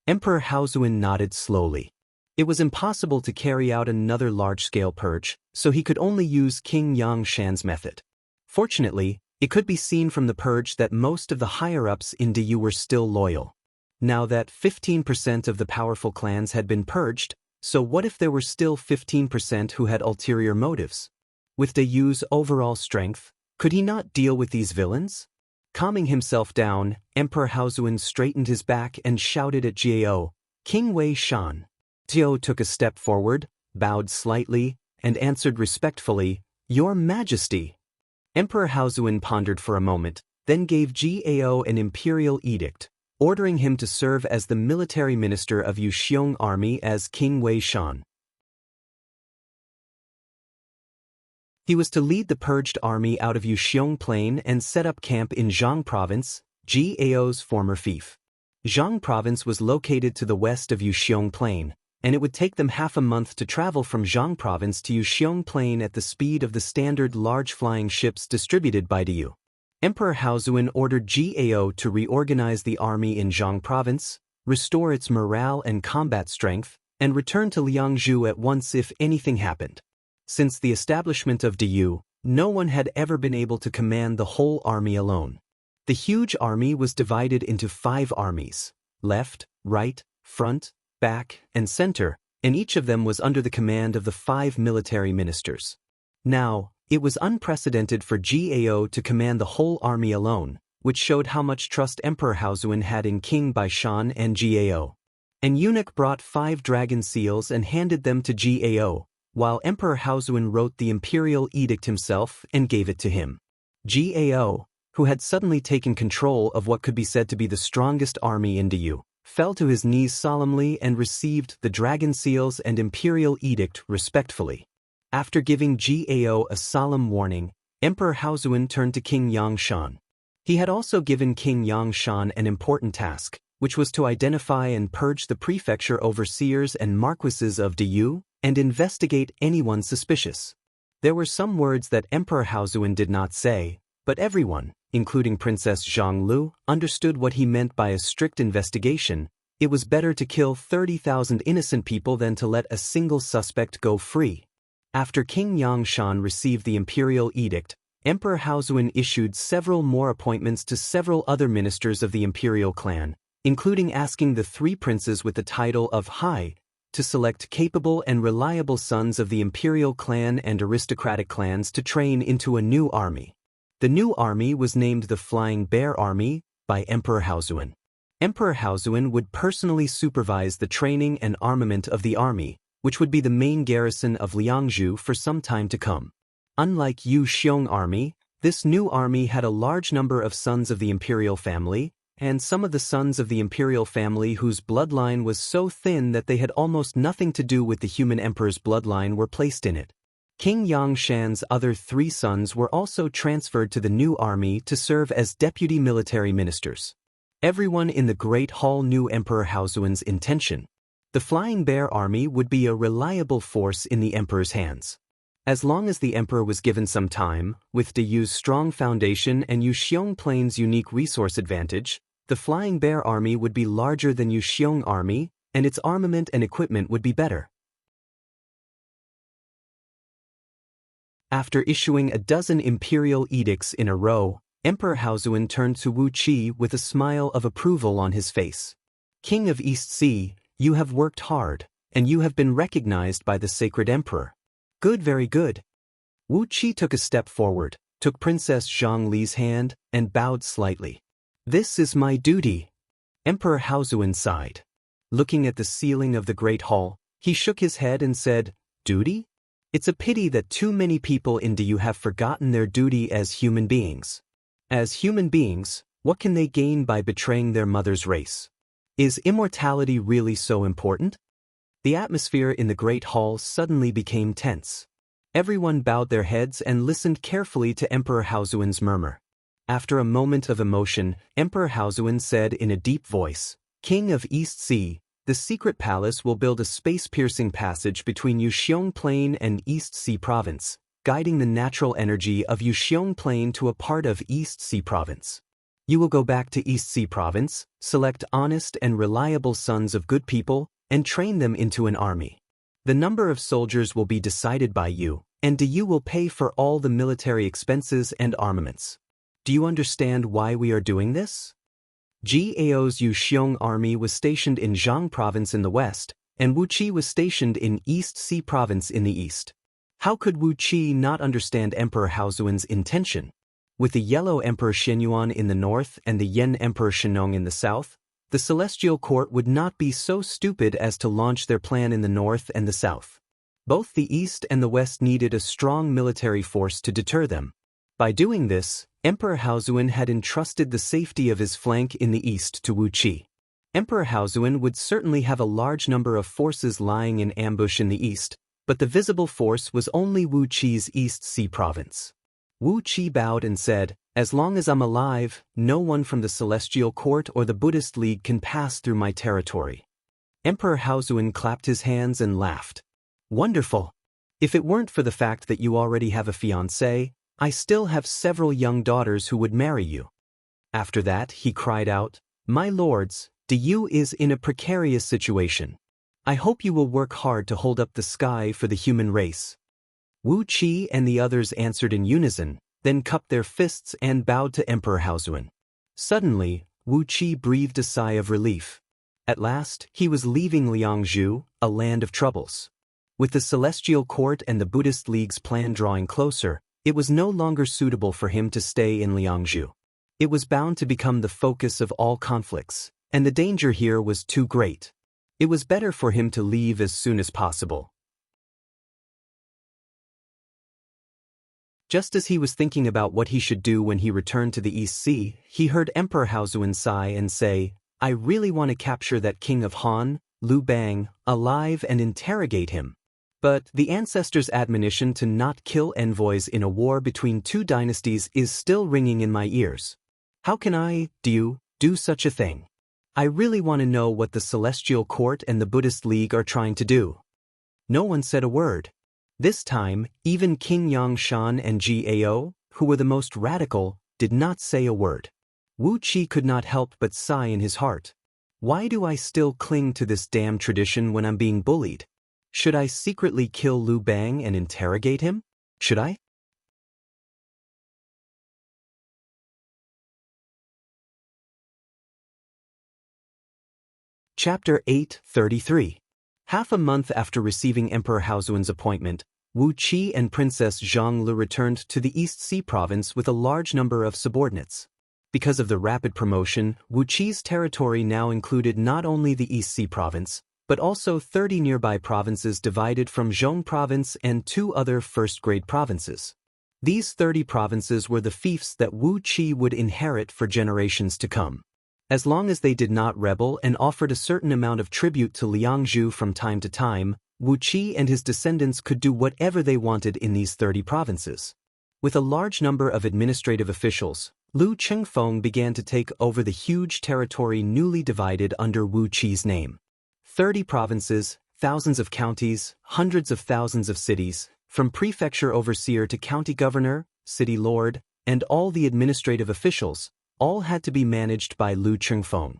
Emperor Haozuan nodded slowly. It was impossible to carry out another large-scale purge, so he could only use King Yangshan's method. Fortunately, it could be seen from the purge that most of the higher-ups in Diyu were still loyal. Now that 15% of the powerful clans had been purged, so what if there were still 15% who had ulterior motives? With Diyu's overall strength, could he not deal with these villains? Calming himself down, Emperor Haozuan straightened his back and shouted at Gao, "King Wei Shan." Gao took a step forward, bowed slightly, and answered respectfully, "Your Majesty." Emperor Haozuan pondered for a moment, then gave Gao an imperial edict, ordering him to serve as the military minister of Yuxiong army as King Wei Shan. He was to lead the purged army out of Yuxiong Plain and set up camp in Zhang Province, Gao's former fief. Zhang Province was located to the west of Yuxiong Plain, and it would take them half a month to travel from Zhang Province to Yuxiong Plain at the speed of the standard large flying ships distributed by Diyu. Emperor Haozuan ordered Gao to reorganize the army in Zhang Province, restore its morale and combat strength, and return to Liangzhu at once if anything happened. Since the establishment of Diyu, no one had ever been able to command the whole army alone. The huge army was divided into 5 armies: left, right, front, back, and center, and each of them was under the command of the 5 military ministers. Now, it was unprecedented for Gao to command the whole army alone, which showed how much trust Emperor Haozuan had in King Baishan and Gao. An eunuch brought 5 dragon seals and handed them to Gao, while Emperor Haozuan wrote the imperial edict himself and gave it to him. Gao, who had suddenly taken control of what could be said to be the strongest army in Diyu, fell to his knees solemnly and received the dragon seals and imperial edict respectfully. After giving Gao a solemn warning, Emperor Haozuan turned to King Yangshan. He had also given King Yangshan an important task, which was to identify and purge the prefecture overseers and marquises of Diyu, and investigate anyone suspicious. There were some words that Emperor Haozuan did not say, but everyone, including Princess Zhonglu, understood what he meant by a strict investigation. It was better to kill 30,000 innocent people than to let a single suspect go free. After King Yangshan received the imperial edict, Emperor Haozuan issued several more appointments to several other ministers of the imperial clan, including asking the 3 princes with the title of Hai to select capable and reliable sons of the imperial clan and aristocratic clans to train into a new army. The new army was named the Flying Bear Army by Emperor Haozuan. Emperor Haozuan would personally supervise the training and armament of the army, which would be the main garrison of Liangzhu for some time to come. Unlike Yu Xiong army, this new army had a large number of sons of the imperial family, and some of the sons of the imperial family whose bloodline was so thin that they had almost nothing to do with the human emperor's bloodline were placed in it. King Yangshan's other 3 sons were also transferred to the new army to serve as deputy military ministers. Everyone in the Great Hall knew Emperor Haozuan's intention. The Flying Bear Army would be a reliable force in the emperor's hands. As long as the emperor was given some time, with Diyu's strong foundation and Yuxiong Plain's unique resource advantage, the Flying Bear Army would be larger than Yuxiong Army, and its armament and equipment would be better. After issuing a dozen imperial edicts in a row, Emperor Haozuan turned to Wu Qi with a smile of approval on his face. King of East Sea, you have worked hard, and you have been recognized by the sacred emperor. Good, very good. Wu Qi took a step forward, took Princess Zhongli's hand, and bowed slightly. This is my duty. Emperor Haozuan sighed. Looking at the ceiling of the Great Hall, he shook his head and said, Duty? It's a pity that too many people in Diyu have forgotten their duty as human beings. As human beings, what can they gain by betraying their mother's race? Is immortality really so important? The atmosphere in the Great Hall suddenly became tense. Everyone bowed their heads and listened carefully to Emperor Haozuan's murmur. After a moment of emotion, Emperor Haozuan said in a deep voice, King of East Sea, the secret palace will build a space-piercing passage between Yuxiong Plain and East Sea Province, guiding the natural energy of Yuxiong Plain to a part of East Sea Province. You will go back to East Sea Province, select honest and reliable sons of good people, and train them into an army. The number of soldiers will be decided by you, and Diyu will pay for all the military expenses and armaments. Do you understand why we are doing this? Gao's Yuxiong army was stationed in Zhang Province in the west, and Wu Qi was stationed in East Sea Province in the east. How could Wu Qi not understand Emperor Haozuan's intention? With the Yellow Emperor Shenyuan in the north and the Yen Emperor Shenong in the south, the Celestial Court would not be so stupid as to launch their plan in the north and the south. Both the east and the west needed a strong military force to deter them. By doing this, Emperor Haozuan had entrusted the safety of his flank in the east to Wu Qi. Emperor Haozuan would certainly have a large number of forces lying in ambush in the east, but the visible force was only Wu Qi's East Sea Province. Wu Qi bowed and said, As long as I'm alive, no one from the Celestial Court or the Buddhist League can pass through my territory. Emperor Haozuan clapped his hands and laughed. Wonderful! If it weren't for the fact that you already have a fiancé, I still have several young daughters who would marry you. After that, he cried out, My lords, Diyu is in a precarious situation. I hope you will work hard to hold up the sky for the human race. Wu Qi and the others answered in unison, then cupped their fists and bowed to Emperor Haozuan. Suddenly, Wu Qi breathed a sigh of relief. At last, he was leaving Liangzhu, a land of troubles. With the Celestial Court and the Buddhist League's plan drawing closer, it was no longer suitable for him to stay in Liangzhu. It was bound to become the focus of all conflicts, and the danger here was too great. It was better for him to leave as soon as possible. Just as he was thinking about what he should do when he returned to the East Sea, he heard Emperor Haozuan sigh and say, I really want to capture that king of Han, Liu Bang, alive and interrogate him. But the ancestors' admonition to not kill envoys in a war between two dynasties is still ringing in my ears. How can I, do such a thing? I really want to know what the Celestial Court and the Buddhist League are trying to do. No one said a word. This time, even King Yangshan and Gao, who were the most radical, did not say a word. Wu Qi could not help but sigh in his heart. Why do I still cling to this damn tradition when I'm being bullied? Should I secretly kill Liu Bang and interrogate him? Should I? Chapter 8:33. Half a month after receiving Emperor Haozuan's appointment, Wu Qi and Princess Zhonglu returned to the East Sea province with a large number of subordinates. Because of the rapid promotion, Wu Qi's territory now included not only the East Sea province, but also 30 nearby provinces divided from Zhong province and 2 other first-grade provinces. These 30 provinces were the fiefs that Wu Qi would inherit for generations to come. As long as they did not rebel and offered a certain amount of tribute to Liangzhu from time to time, Wu Qi and his descendants could do whatever they wanted in these 30 provinces. With a large number of administrative officials, Liu Chengfeng began to take over the huge territory newly divided under Wu Qi's name. 30 provinces, thousands of counties, hundreds of thousands of cities, from prefecture overseer to county governor, city lord, and all the administrative officials, all had to be managed by Liu Chengfeng.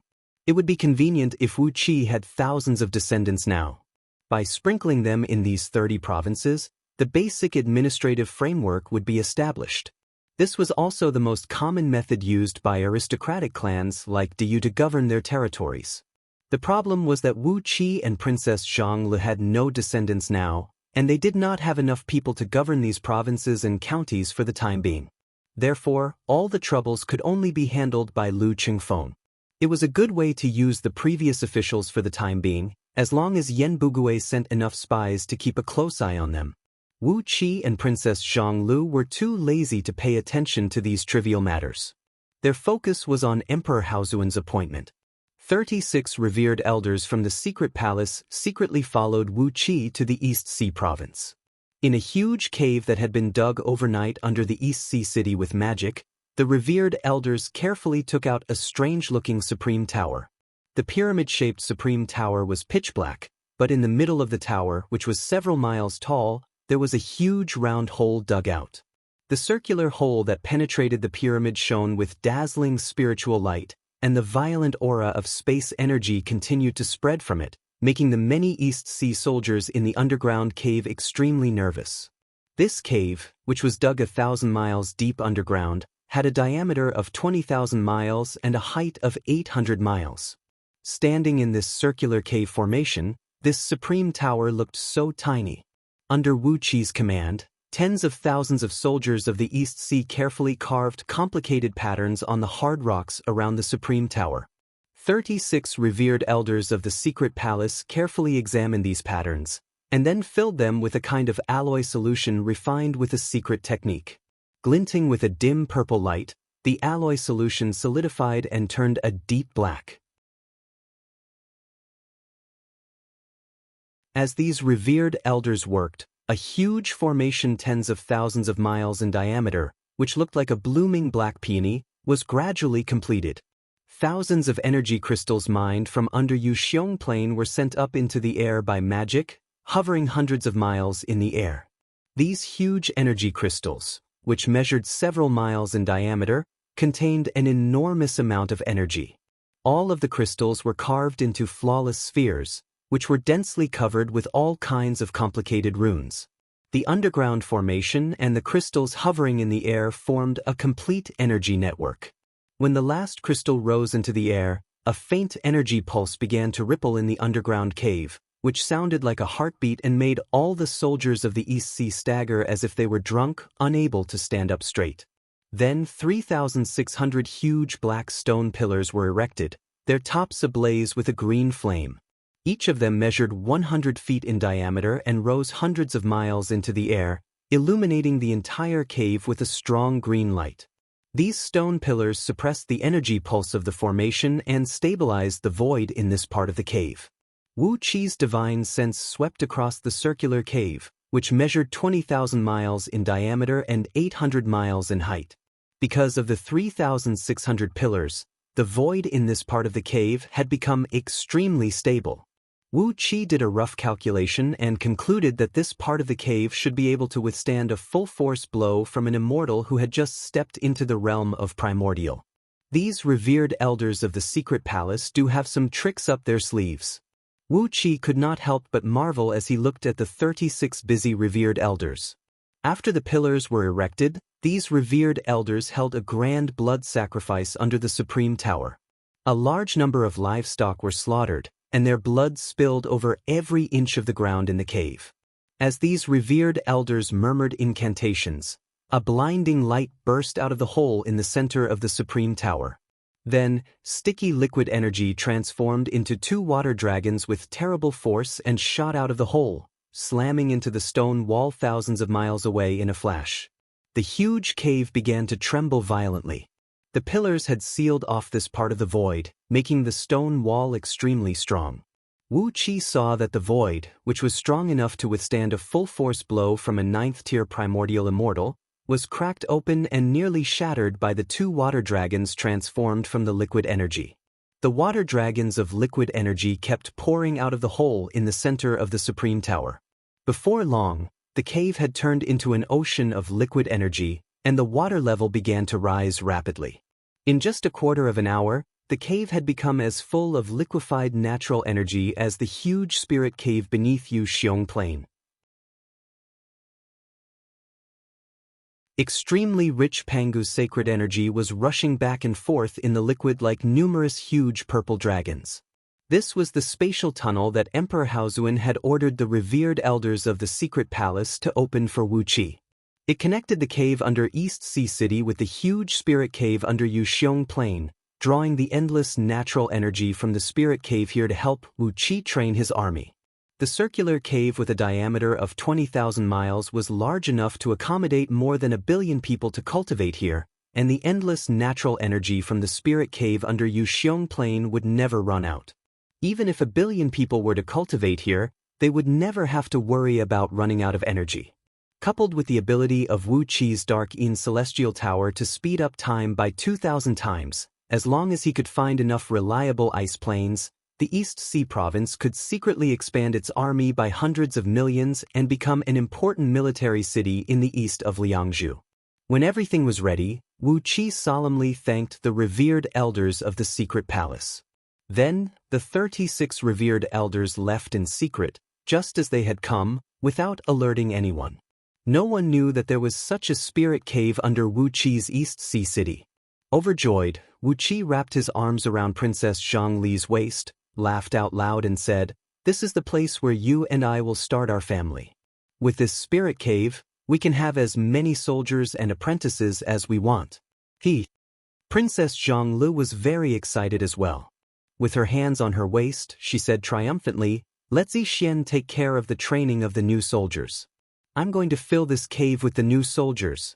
It would be convenient if Wu Qi had thousands of descendants now. By sprinkling them in these 30 provinces, the basic administrative framework would be established. This was also the most common method used by aristocratic clans like Diyu to govern their territories. The problem was that Wu Qi and Princess Zhonglu had no descendants now, and they did not have enough people to govern these provinces and counties for the time being. Therefore, all the troubles could only be handled by Liu Chengfeng. It was a good way to use the previous officials for the time being, as long as Yan Bugui sent enough spies to keep a close eye on them. Wu Qi and Princess Zhonglu were too lazy to pay attention to these trivial matters. Their focus was on Emperor Haozuan's appointment. 36 revered elders from the secret palace secretly followed Wu Qi to the East Sea province. In a huge cave that had been dug overnight under the East Sea city with magic, the revered elders carefully took out a strange-looking supreme tower. The pyramid-shaped supreme tower was pitch black, but in the middle of the tower, which was several miles tall, there was a huge round hole dug out. The circular hole that penetrated the pyramid shone with dazzling spiritual light, and the violent aura of space energy continued to spread from it, making the many East Sea soldiers in the underground cave extremely nervous. This cave, which was dug 1,000 miles deep underground, had a diameter of 20,000 miles and a height of 800 miles. Standing in this circular cave formation, this supreme tower looked so tiny. Under Wu Qi's command, tens of thousands of soldiers of the East Sea carefully carved complicated patterns on the hard rocks around the supreme tower. 36 revered elders of the secret palace carefully examined these patterns, and then filled them with a kind of alloy solution refined with a secret technique. Glinting with a dim purple light, the alloy solution solidified and turned a deep black. As these revered elders worked, a huge formation tens of thousands of miles in diameter, which looked like a blooming black peony, was gradually completed. Thousands of energy crystals mined from under Yuxiong Plain were sent up into the air by magic, hovering hundreds of miles in the air. These huge energy crystals, which measured several miles in diameter, contained an enormous amount of energy. All of the crystals were carved into flawless spheres, which were densely covered with all kinds of complicated runes. The underground formation and the crystals hovering in the air formed a complete energy network. When the last crystal rose into the air, a faint energy pulse began to ripple in the underground cave, which sounded like a heartbeat and made all the soldiers of the East Sea stagger as if they were drunk, unable to stand up straight. Then 3,600 huge black stone pillars were erected, their tops ablaze with a green flame. Each of them measured 100 feet in diameter and rose hundreds of miles into the air, illuminating the entire cave with a strong green light. These stone pillars suppressed the energy pulse of the formation and stabilized the void in this part of the cave. Wu Qi's divine sense swept across the circular cave, which measured 20,000 miles in diameter and 800 miles in height. Because of the 3,600 pillars, the void in this part of the cave had become extremely stable. Wu Qi did a rough calculation and concluded that this part of the cave should be able to withstand a full-force blow from an immortal who had just stepped into the realm of primordial. These revered elders of the secret palace do have some tricks up their sleeves. Wu Qi could not help but marvel as he looked at the 36 busy revered elders. After the pillars were erected, these revered elders held a grand blood sacrifice under the supreme tower. A large number of livestock were slaughtered, and their blood spilled over every inch of the ground in the cave. As these revered elders murmured incantations, a blinding light burst out of the hole in the center of the supreme tower. Then, sticky liquid energy transformed into 2 water dragons with terrible force and shot out of the hole, slamming into the stone wall thousands of miles away in a flash. The huge cave began to tremble violently. The pillars had sealed off this part of the void, making the stone wall extremely strong. Wu Qi saw that the void, which was strong enough to withstand a full-force blow from a 9th-tier primordial immortal, was cracked open and nearly shattered by the 2 water dragons transformed from the liquid energy. The water dragons of liquid energy kept pouring out of the hole in the center of the supreme tower. Before long, the cave had turned into an ocean of liquid energy, and the water level began to rise rapidly. In just a quarter of an hour, the cave had become as full of liquefied natural energy as the huge spirit cave beneath Yuxiong Plain. Extremely rich Pangu's sacred energy was rushing back and forth in the liquid like numerous huge purple dragons. This was the spatial tunnel that Emperor Haozuan had ordered the revered elders of the secret palace to open for Wu Qi. It connected the cave under East Sea City with the huge spirit cave under Yuxiong Plain, drawing the endless natural energy from the spirit cave here to help Wu Qi train his army. The circular cave with a diameter of 20,000 miles was large enough to accommodate more than 1 billion people to cultivate here, and the endless natural energy from the spirit cave under Yuxiong Plain would never run out. Even if 1 billion people were to cultivate here, they would never have to worry about running out of energy. Coupled with the ability of Wu Qi's Dark Yin Celestial Tower to speed up time by 2,000 times, as long as he could find enough reliable ice planes, the East Sea Province could secretly expand its army by hundreds of millions and become an important military city in the east of Liangzhu. When everything was ready, Wu Qi solemnly thanked the revered elders of the secret palace. Then, the 36 revered elders left in secret, just as they had come, without alerting anyone. No one knew that there was such a spirit cave under Wu Qi's East Sea City. Overjoyed, Wu Qi wrapped his arms around Princess Zhongli's waist, laughed out loud and said, "This is the place where you and I will start our family. With this spirit cave, we can have as many soldiers and apprentices as we want." Princess Zhongli was very excited as well. With her hands on her waist, she said triumphantly, "Let Zixian take care of the training of the new soldiers. I'm going to fill this cave with the new soldiers."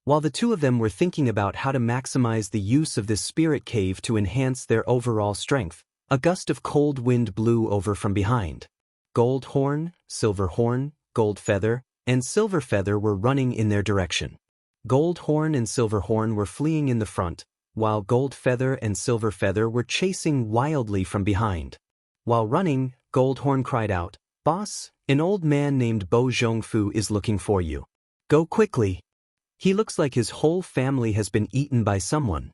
While the two of them were thinking about how to maximize the use of this spirit cave to enhance their overall strength, a gust of cold wind blew over from behind. Gold Horn, Silver Horn, Gold Feather, and Silver Feather were running in their direction. Gold Horn and Silver Horn were fleeing in the front, while Gold Feather and Silver Feather were chasing wildly from behind. While running, Gold Horn cried out, "Boss, an old man named Bo Zhongfu is looking for you. Go quickly. He looks like his whole family has been eaten by someone."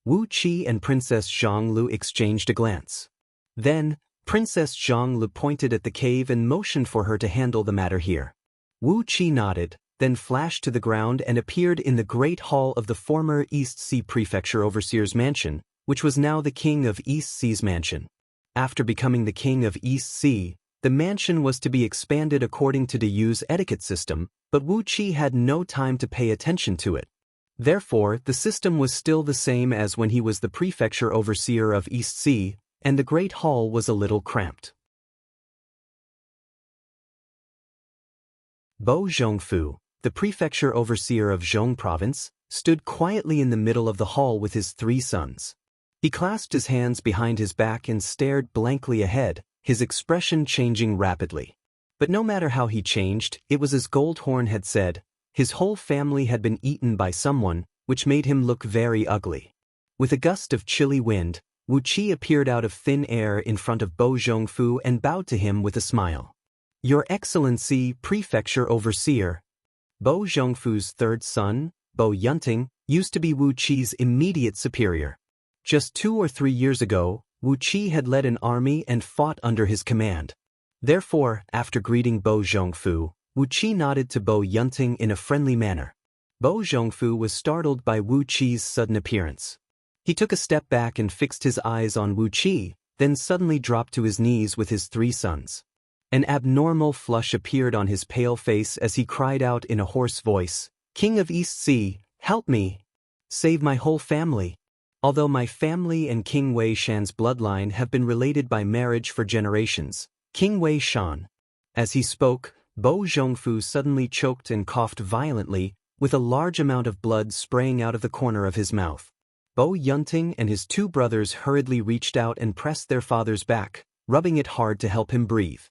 Wu Qi and Princess Zhonglu exchanged a glance. Then, Princess Zhonglu pointed at the cave and motioned for her to handle the matter here. Wu Qi nodded, then flashed to the ground and appeared in the great hall of the former East Sea Prefecture Overseer's mansion, which was now the King of East Sea's mansion. After becoming the King of East Sea, the mansion was to be expanded according to the Yu's etiquette system, but Wu Qi had no time to pay attention to it. Therefore, the system was still the same as when he was the Prefecture Overseer of East Sea, and the Great Hall was a little cramped. Bo Zhongfu, the Prefecture Overseer of Zhong Province, stood quietly in the middle of the hall with his 3 sons. He clasped his hands behind his back and stared blankly ahead, his expression changing rapidly. But no matter how he changed, it was as Goldhorn had said, his whole family had been eaten by someone, which made him look very ugly. With a gust of chilly wind, Wu Qi appeared out of thin air in front of Bo Zhongfu and bowed to him with a smile. Your Excellency, Prefecture Overseer. Bo Zhongfu's third son, Bo Yunting, used to be Wu Qi's immediate superior. Just 2 or 3 years ago, Wu Qi had led an army and fought under his command. Therefore, after greeting Bo Zhongfu, Wu Qi nodded to Bo Yunting in a friendly manner. Bo Zhongfu was startled by Wu Qi's sudden appearance. He took a step back and fixed his eyes on Wu Qi, then suddenly dropped to his knees with his 3 sons. An abnormal flush appeared on his pale face as he cried out in a hoarse voice, "King of East Sea, help me! Save my whole family! Although my family and King Wei Shan's bloodline have been related by marriage for generations, King Wei Shan." As he spoke, Bo Zhongfu suddenly choked and coughed violently, with a large amount of blood spraying out of the corner of his mouth. Bo Yunting and his 2 brothers hurriedly reached out and pressed their father's back, rubbing it hard to help him breathe.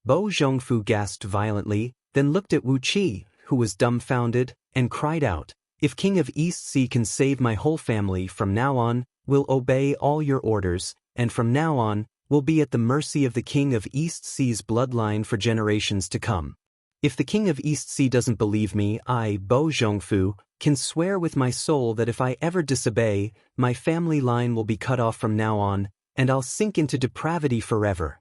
Bo Zhongfu gasped violently, then looked at Wu Qi, who was dumbfounded, and cried out, "If King of East Sea can save my whole family from now on, we'll obey all your orders, and from now on, we'll be at the mercy of the King of East Sea's bloodline for generations to come. If the King of East Sea doesn't believe me, I, Bo Zhongfu, can swear with my soul that if I ever disobey, my family line will be cut off from now on, and I'll sink into depravity forever."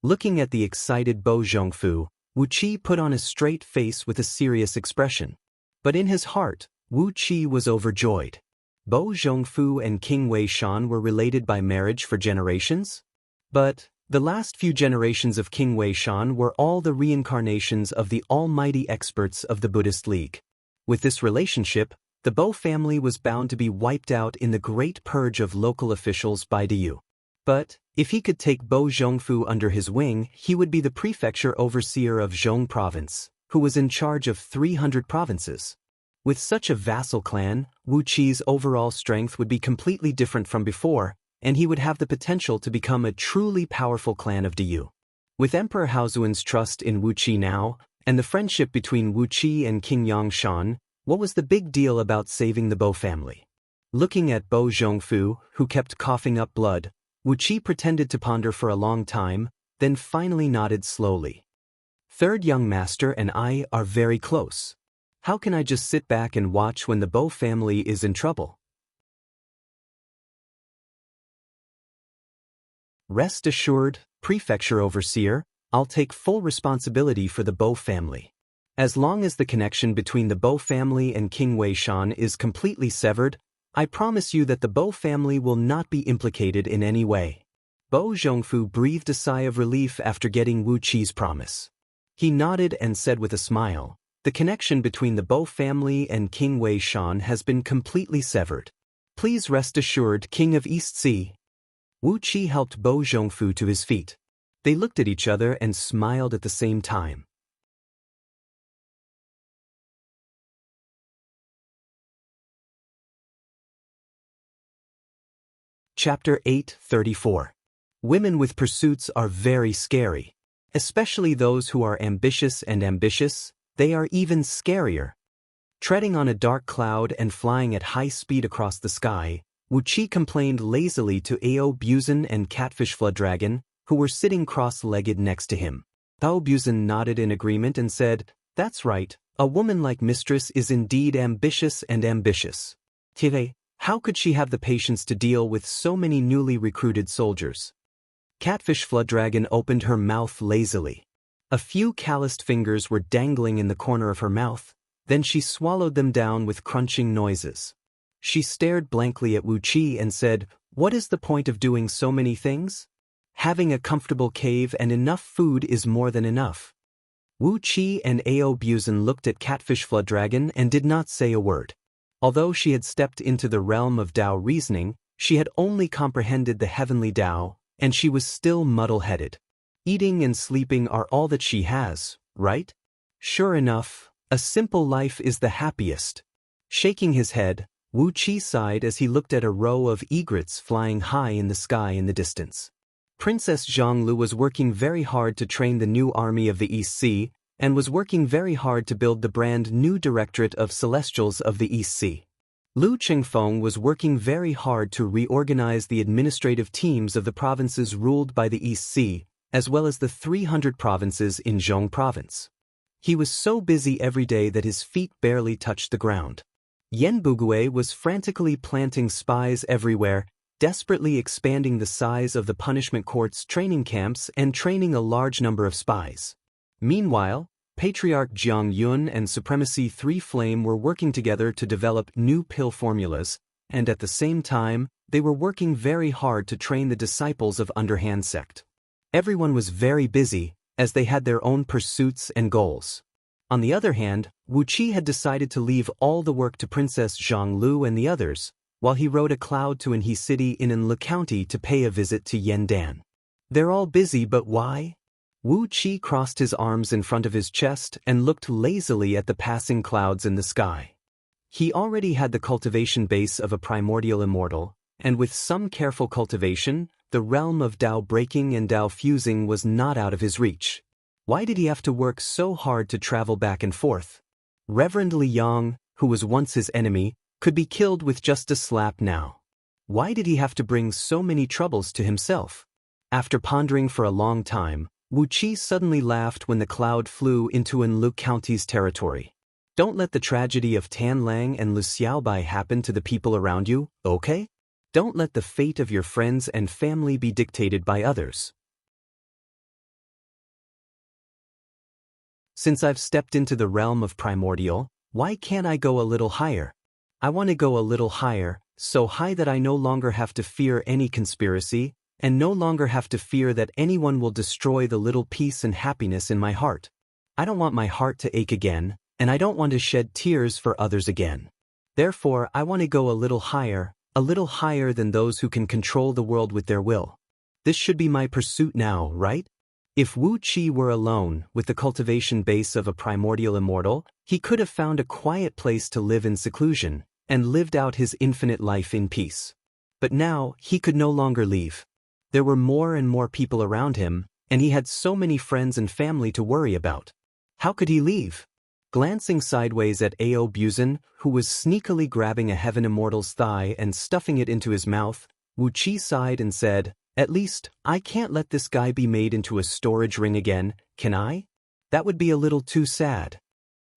Looking at the excited Bo Zhongfu, Wu Qi put on a straight face with a serious expression. But in his heart, Wu Qi was overjoyed. Bo Zhongfu and King Wei Shan were related by marriage for generations? But the last few generations of King Wei Shan were all the reincarnations of the almighty experts of the Buddhist League. With this relationship, the Bo family was bound to be wiped out in the great purge of local officials by Diyu. But, if he could take Bo Zhongfu under his wing, he would be the prefecture overseer of Zhong province, who was in charge of 300 provinces. With such a vassal clan, Wu Qi's overall strength would be completely different from before, and he would have the potential to become a truly powerful clan of Diyu. With Emperor Haozuan's trust in Wu Qi now, and the friendship between Wu Qi and King Yangshan, what was the big deal about saving the Bo family? Looking at Bo Zhongfu, who kept coughing up blood, Wu Qi pretended to ponder for a long time, then finally nodded slowly. "Third young master and I are very close. How can I just sit back and watch when the Bo family is in trouble?" Rest assured, Prefecture Overseer, I'll take full responsibility for the Bo family. As long as the connection between the Bo family and King Wei Shan is completely severed, I promise you that the Bo family will not be implicated in any way. Bo Zhongfu breathed a sigh of relief after getting Wu Qi's promise. He nodded and said with a smile, "The connection between the Bo family and King Wei Shan has been completely severed. Please rest assured, King of East Sea." Wu Qi helped Bo Zhongfu to his feet. They looked at each other and smiled at the same time. Chapter 8:34. Women with pursuits are very scary. Especially those who are ambitious and ambitious, they are even scarier. Treading on a dark cloud and flying at high speed across the sky, Wu Qi complained lazily to Ao Buzan and Catfish Flood Dragon, who were sitting cross-legged next to him. Ao Buzan nodded in agreement and said, "That's right, a woman like Mistress is indeed ambitious and ambitious. Tire, how could she have the patience to deal with so many newly recruited soldiers?" Catfish Flood Dragon opened her mouth lazily. A few calloused fingers were dangling in the corner of her mouth, then she swallowed them down with crunching noises. She stared blankly at Wu Qi and said, "What is the point of doing so many things? Having a comfortable cave and enough food is more than enough." Wu Qi and Ao Buzan looked at Catfish Flood Dragon and did not say a word. Although she had stepped into the realm of Tao reasoning, she had only comprehended the heavenly Tao, and she was still muddle-headed. Eating and sleeping are all that she has, right? Sure enough, a simple life is the happiest. Shaking his head, Wu Qi sighed as he looked at a row of egrets flying high in the sky in the distance. Princess Zhonglu was working very hard to train the new army of the East Sea, and was working very hard to build the brand new Directorate of Celestials of the East Sea. Lu Qingfeng was working very hard to reorganize the administrative teams of the provinces ruled by the East Sea, as well as the 300 provinces in Zhong Province. He was so busy every day that his feet barely touched the ground. Yan Bugui was frantically planting spies everywhere, desperately expanding the size of the punishment court's training camps and training a large number of spies. Meanwhile, Patriarch Jiang Yun and Supremacy 3 Flame were working together to develop new pill formulas, and at the same time, they were working very hard to train the disciples of Underhand Sect. Everyone was very busy, as they had their own pursuits and goals. On the other hand, Wu Qi had decided to leave all the work to Princess Zhonglu and the others, while he rode a cloud to Anhe City in Anle County to pay a visit to Yandan. They're all busy, but why? Wu Qi crossed his arms in front of his chest and looked lazily at the passing clouds in the sky. He already had the cultivation base of a primordial immortal, and with some careful cultivation, the realm of Dao breaking and Dao fusing was not out of his reach. Why did he have to work so hard to travel back and forth? Reverend Li Yang, who was once his enemy, could be killed with just a slap now. Why did he have to bring so many troubles to himself? After pondering for a long time, Wu Qi suddenly laughed when the cloud flew into Anle County's territory. Don't let the tragedy of Tan Lang and Lu Xiaobai happen to the people around you, okay? Don't let the fate of your friends and family be dictated by others. Since I've stepped into the realm of primordial, why can't I go a little higher? I want to go a little higher, so high that I no longer have to fear any conspiracy, and no longer have to fear that anyone will destroy the little peace and happiness in my heart. I don't want my heart to ache again, and I don't want to shed tears for others again. Therefore, I want to go a little higher than those who can control the world with their will. This should be my pursuit now, right? If Wu Qi were alone, with the cultivation base of a primordial immortal, he could have found a quiet place to live in seclusion, and lived out his infinite life in peace. But now, he could no longer leave. There were more and more people around him, and he had so many friends and family to worry about. How could he leave? Glancing sideways at Ao Buzan, who was sneakily grabbing a Heaven Immortal's thigh and stuffing it into his mouth, Wu Qi sighed and said, "At least, I can't let this guy be made into a storage ring again, can I? That would be a little too sad."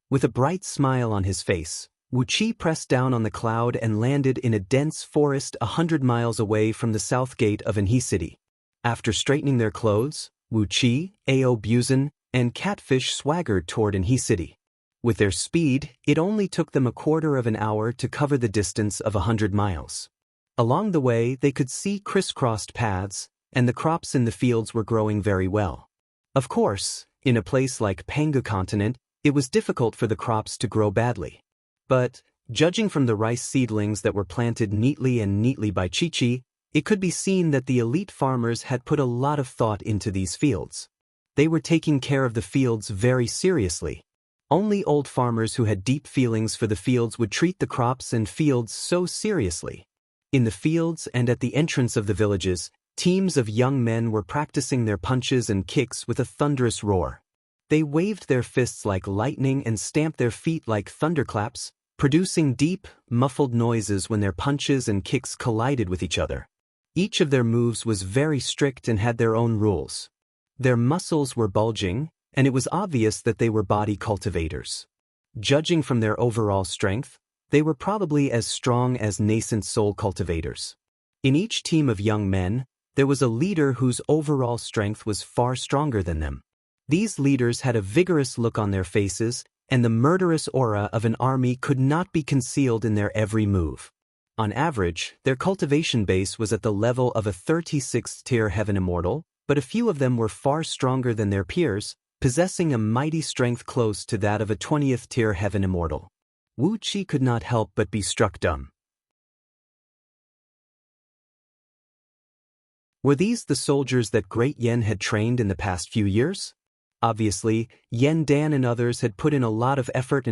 With a bright smile on his face, Wu Qi pressed down on the cloud and landed in a dense forest 100 miles away from the south gate of Anhe City. After straightening their clothes, Wu Qi, Ao Buzan, and Catfish swaggered toward Anhe City. With their speed, it only took them a quarter of an hour to cover the distance of 100 miles. Along the way, they could see crisscrossed paths, and the crops in the fields were growing very well. Of course, in a place like Panga Continent, it was difficult for the crops to grow badly. But, judging from the rice seedlings that were planted neatly by Chi-Chi, it could be seen that the elite farmers had put a lot of thought into these fields. They were taking care of the fields very seriously. Only old farmers who had deep feelings for the fields would treat the crops and fields so seriously. In the fields and at the entrance of the villages, teams of young men were practicing their punches and kicks with a thunderous roar. They waved their fists like lightning and stamped their feet like thunderclaps, producing deep, muffled noises when their punches and kicks collided with each other. Each of their moves was very strict and had their own rules. Their muscles were bulging, and it was obvious that they were body cultivators. Judging from their overall strength, they were probably as strong as nascent soul cultivators. In each team of young men, there was a leader whose overall strength was far stronger than them. These leaders had a vigorous look on their faces, and the murderous aura of an army could not be concealed in their every move. On average, their cultivation base was at the level of a 36th tier Heaven Immortal, but a few of them were far stronger than their peers, possessing a mighty strength close to that of a 20th tier Heaven Immortal. Wu Qi could not help but be struck dumb. Were these the soldiers that Great Yen had trained in the past few years? Obviously, Yen Dan and others had put in a lot of effort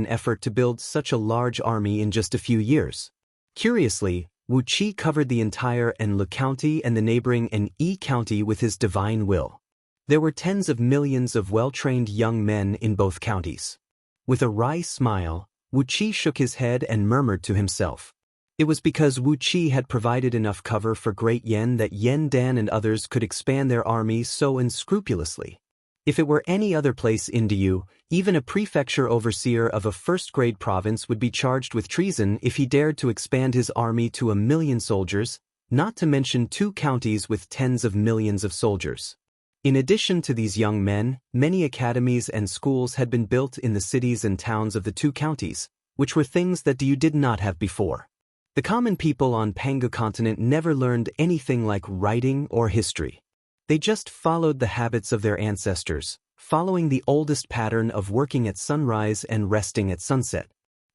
to build such a large army in just a few years. Curiously, Wu Qi covered the entire Enlu County and the neighboring Yi County with his divine will. There were tens of millions of well-trained young men in both counties. With a wry smile, Wu Qi shook his head and murmured to himself. It was because Wu Qi had provided enough cover for Great Yan that Yan Dan and others could expand their army so unscrupulously. If it were any other place in Diyu, even a prefecture overseer of a first-grade province would be charged with treason if he dared to expand his army to 1 million soldiers, not to mention 2 counties with tens of millions of soldiers. In addition to these young men, many academies and schools had been built in the cities and towns of the 2 counties, which were things that Diyu did not have before. The common people on Pangu continent never learned anything like writing or history. They just followed the habits of their ancestors, following the oldest pattern of working at sunrise and resting at sunset.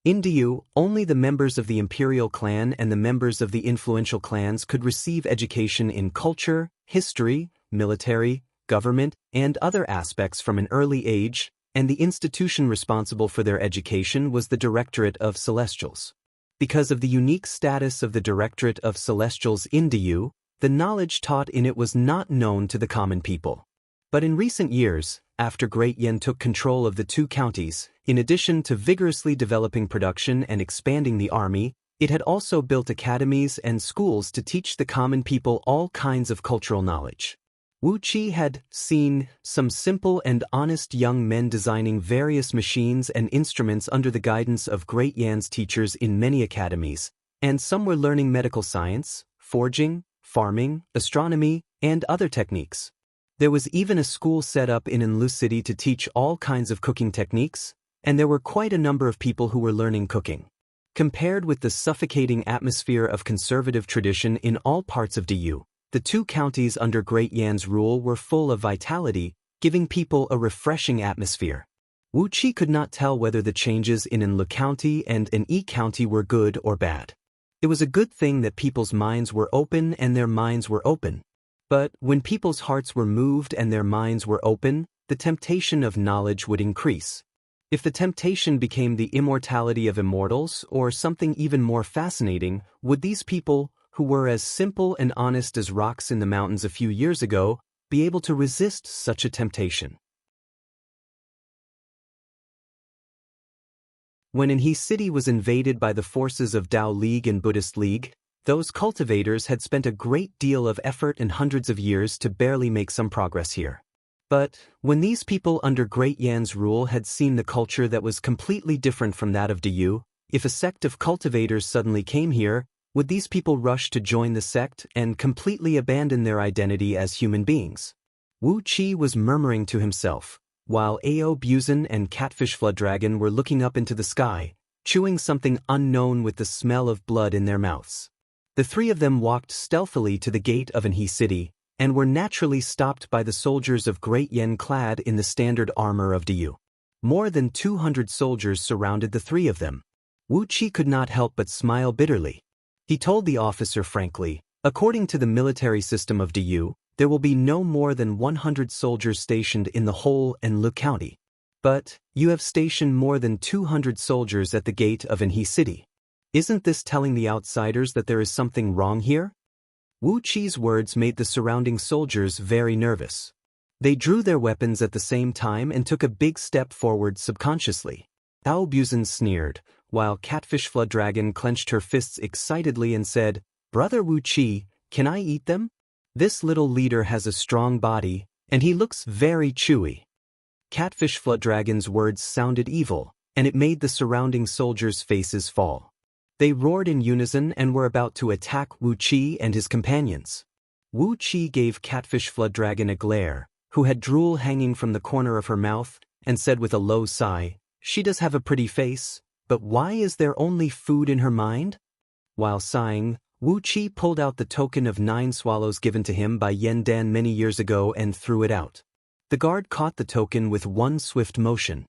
In Diyu, only the members of the imperial clan and the members of the influential clans could receive education in culture, history, military, government, and other aspects from an early age, and the institution responsible for their education was the Directorate of Celestials. Because of the unique status of the Directorate of Celestials in Diyu, the knowledge taught in it was not known to the common people. But in recent years, after Great Yan took control of the 2 counties, in addition to vigorously developing production and expanding the army, it had also built academies and schools to teach the common people all kinds of cultural knowledge. Wu Qi had seen some simple and honest young men designing various machines and instruments under the guidance of Great Yan's teachers in many academies, and some were learning medical science, forging, farming, astronomy, and other techniques. There was even a school set up in Enlu City to teach all kinds of cooking techniques, and there were quite a number of people who were learning cooking. Compared with the suffocating atmosphere of conservative tradition in all parts of Diyu, the 2 counties under Great Yan's rule were full of vitality, giving people a refreshing atmosphere. Wu Qi could not tell whether the changes in Enlu County and Yi County were good or bad. It was a good thing that people's minds were open and their minds were open. But when people's hearts were moved and their minds were open, the temptation of knowledge would increase. If the temptation became the immortality of immortals or something even more fascinating, would these people, who were as simple and honest as rocks in the mountains a few years ago, be able to resist such a temptation? When Enhi City was invaded by the forces of Tao League and Buddhist League, those cultivators had spent a great deal of effort and hundreds of years to barely make some progress here. But when these people under Great Yan's rule had seen the culture that was completely different from that of Diyu, if a sect of cultivators suddenly came here, would these people rush to join the sect and completely abandon their identity as human beings? Wu Qi was murmuring to himself, while Ao Buzan and Catfish Flood Dragon were looking up into the sky, chewing something unknown with the smell of blood in their mouths. The 3 of them walked stealthily to the gate of Enhi City, and were naturally stopped by the soldiers of Great Yan clad in the standard armor of Diyu. More than 200 soldiers surrounded the 3 of them. Wu Qi could not help but smile bitterly. He told the officer frankly, according to the military system of Diyu, there will be no more than 100 soldiers stationed in the whole Enlu County. But you have stationed more than 200 soldiers at the gate of Enhi City. Isn't this telling the outsiders that there is something wrong here? Wu Qi's words made the surrounding soldiers very nervous. They drew their weapons at the same time and took a big step forward subconsciously. Ao Buzan sneered, while Catfish Flood Dragon clenched her fists excitedly and said, "Brother Wu Qi, can I eat them? This little leader has a strong body, and he looks very chewy." Catfish Flood Dragon's words sounded evil, and it made the surrounding soldiers' faces fall. They roared in unison and were about to attack Wu Qi and his companions. Wu Qi gave Catfish Flood Dragon a glare, who had drool hanging from the corner of her mouth, and said with a low sigh, "She does have a pretty face, but why is there only food in her mind?" While sighing, Wu Qi pulled out the token of 9 swallows given to him by Yan Dan many years ago and threw it out. The guard caught the token with one swift motion.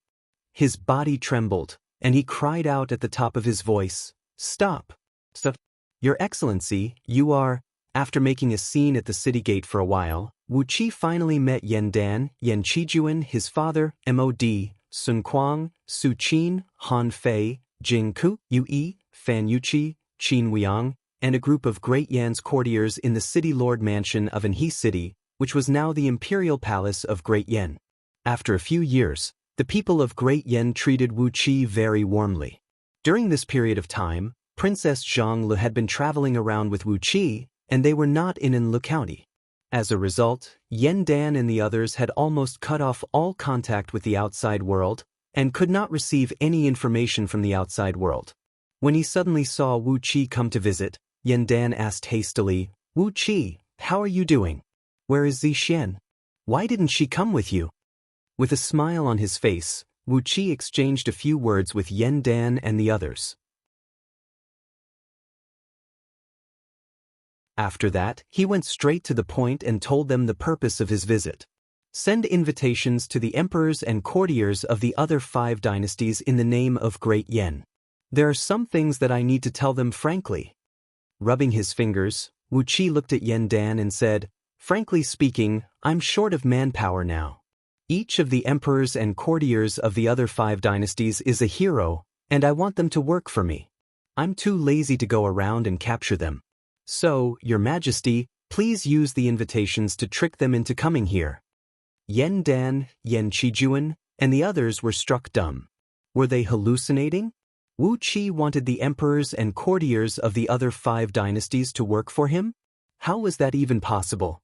His body trembled, and he cried out at the top of his voice, "Stop! Stop! Your Excellency, you are..." After making a scene at the city gate for a while, Wu Qi finally met Yan Dan, Yan Qijuan, his father, Mod, Sun Kuang, Su Qin, Han Fei, Jing Ku, Yu Yi, Fan Yuqi, Qin Weiyang, and a group of Great Yan's courtiers in the city lord mansion of Anhe City, which was now the imperial palace of Great Yan. After a few years, the people of Great Yan treated Wu Qi very warmly. During this period of time, Princess Zhang had been traveling around with Wu Qi, and they were not in Anlu County. As a result, Yan Dan and the others had almost cut off all contact with the outside world and could not receive any information from the outside world. When he suddenly saw Wu Qi come to visit, Yan Dan asked hastily, "Wu Qi, how are you doing? Where is Zixian? Why didn't she come with you?" With a smile on his face, Wu Qi exchanged a few words with Yan Dan and the others. After that, he went straight to the point and told them the purpose of his visit. Send invitations to the emperors and courtiers of the other 5 dynasties in the name of Great Yan. There are some things that I need to tell them frankly. Rubbing his fingers, Wu Qi looked at Yan Dan and said, "Frankly speaking, I'm short of manpower now. Each of the emperors and courtiers of the other 5 dynasties is a hero, and I want them to work for me. I'm too lazy to go around and capture them. So, Your Majesty, please use the invitations to trick them into coming here." Yan Dan, Yan Qijuan, and the others were struck dumb. Were they hallucinating? Wu Qi wanted the emperors and courtiers of the other 5 dynasties to work for him? How was that even possible?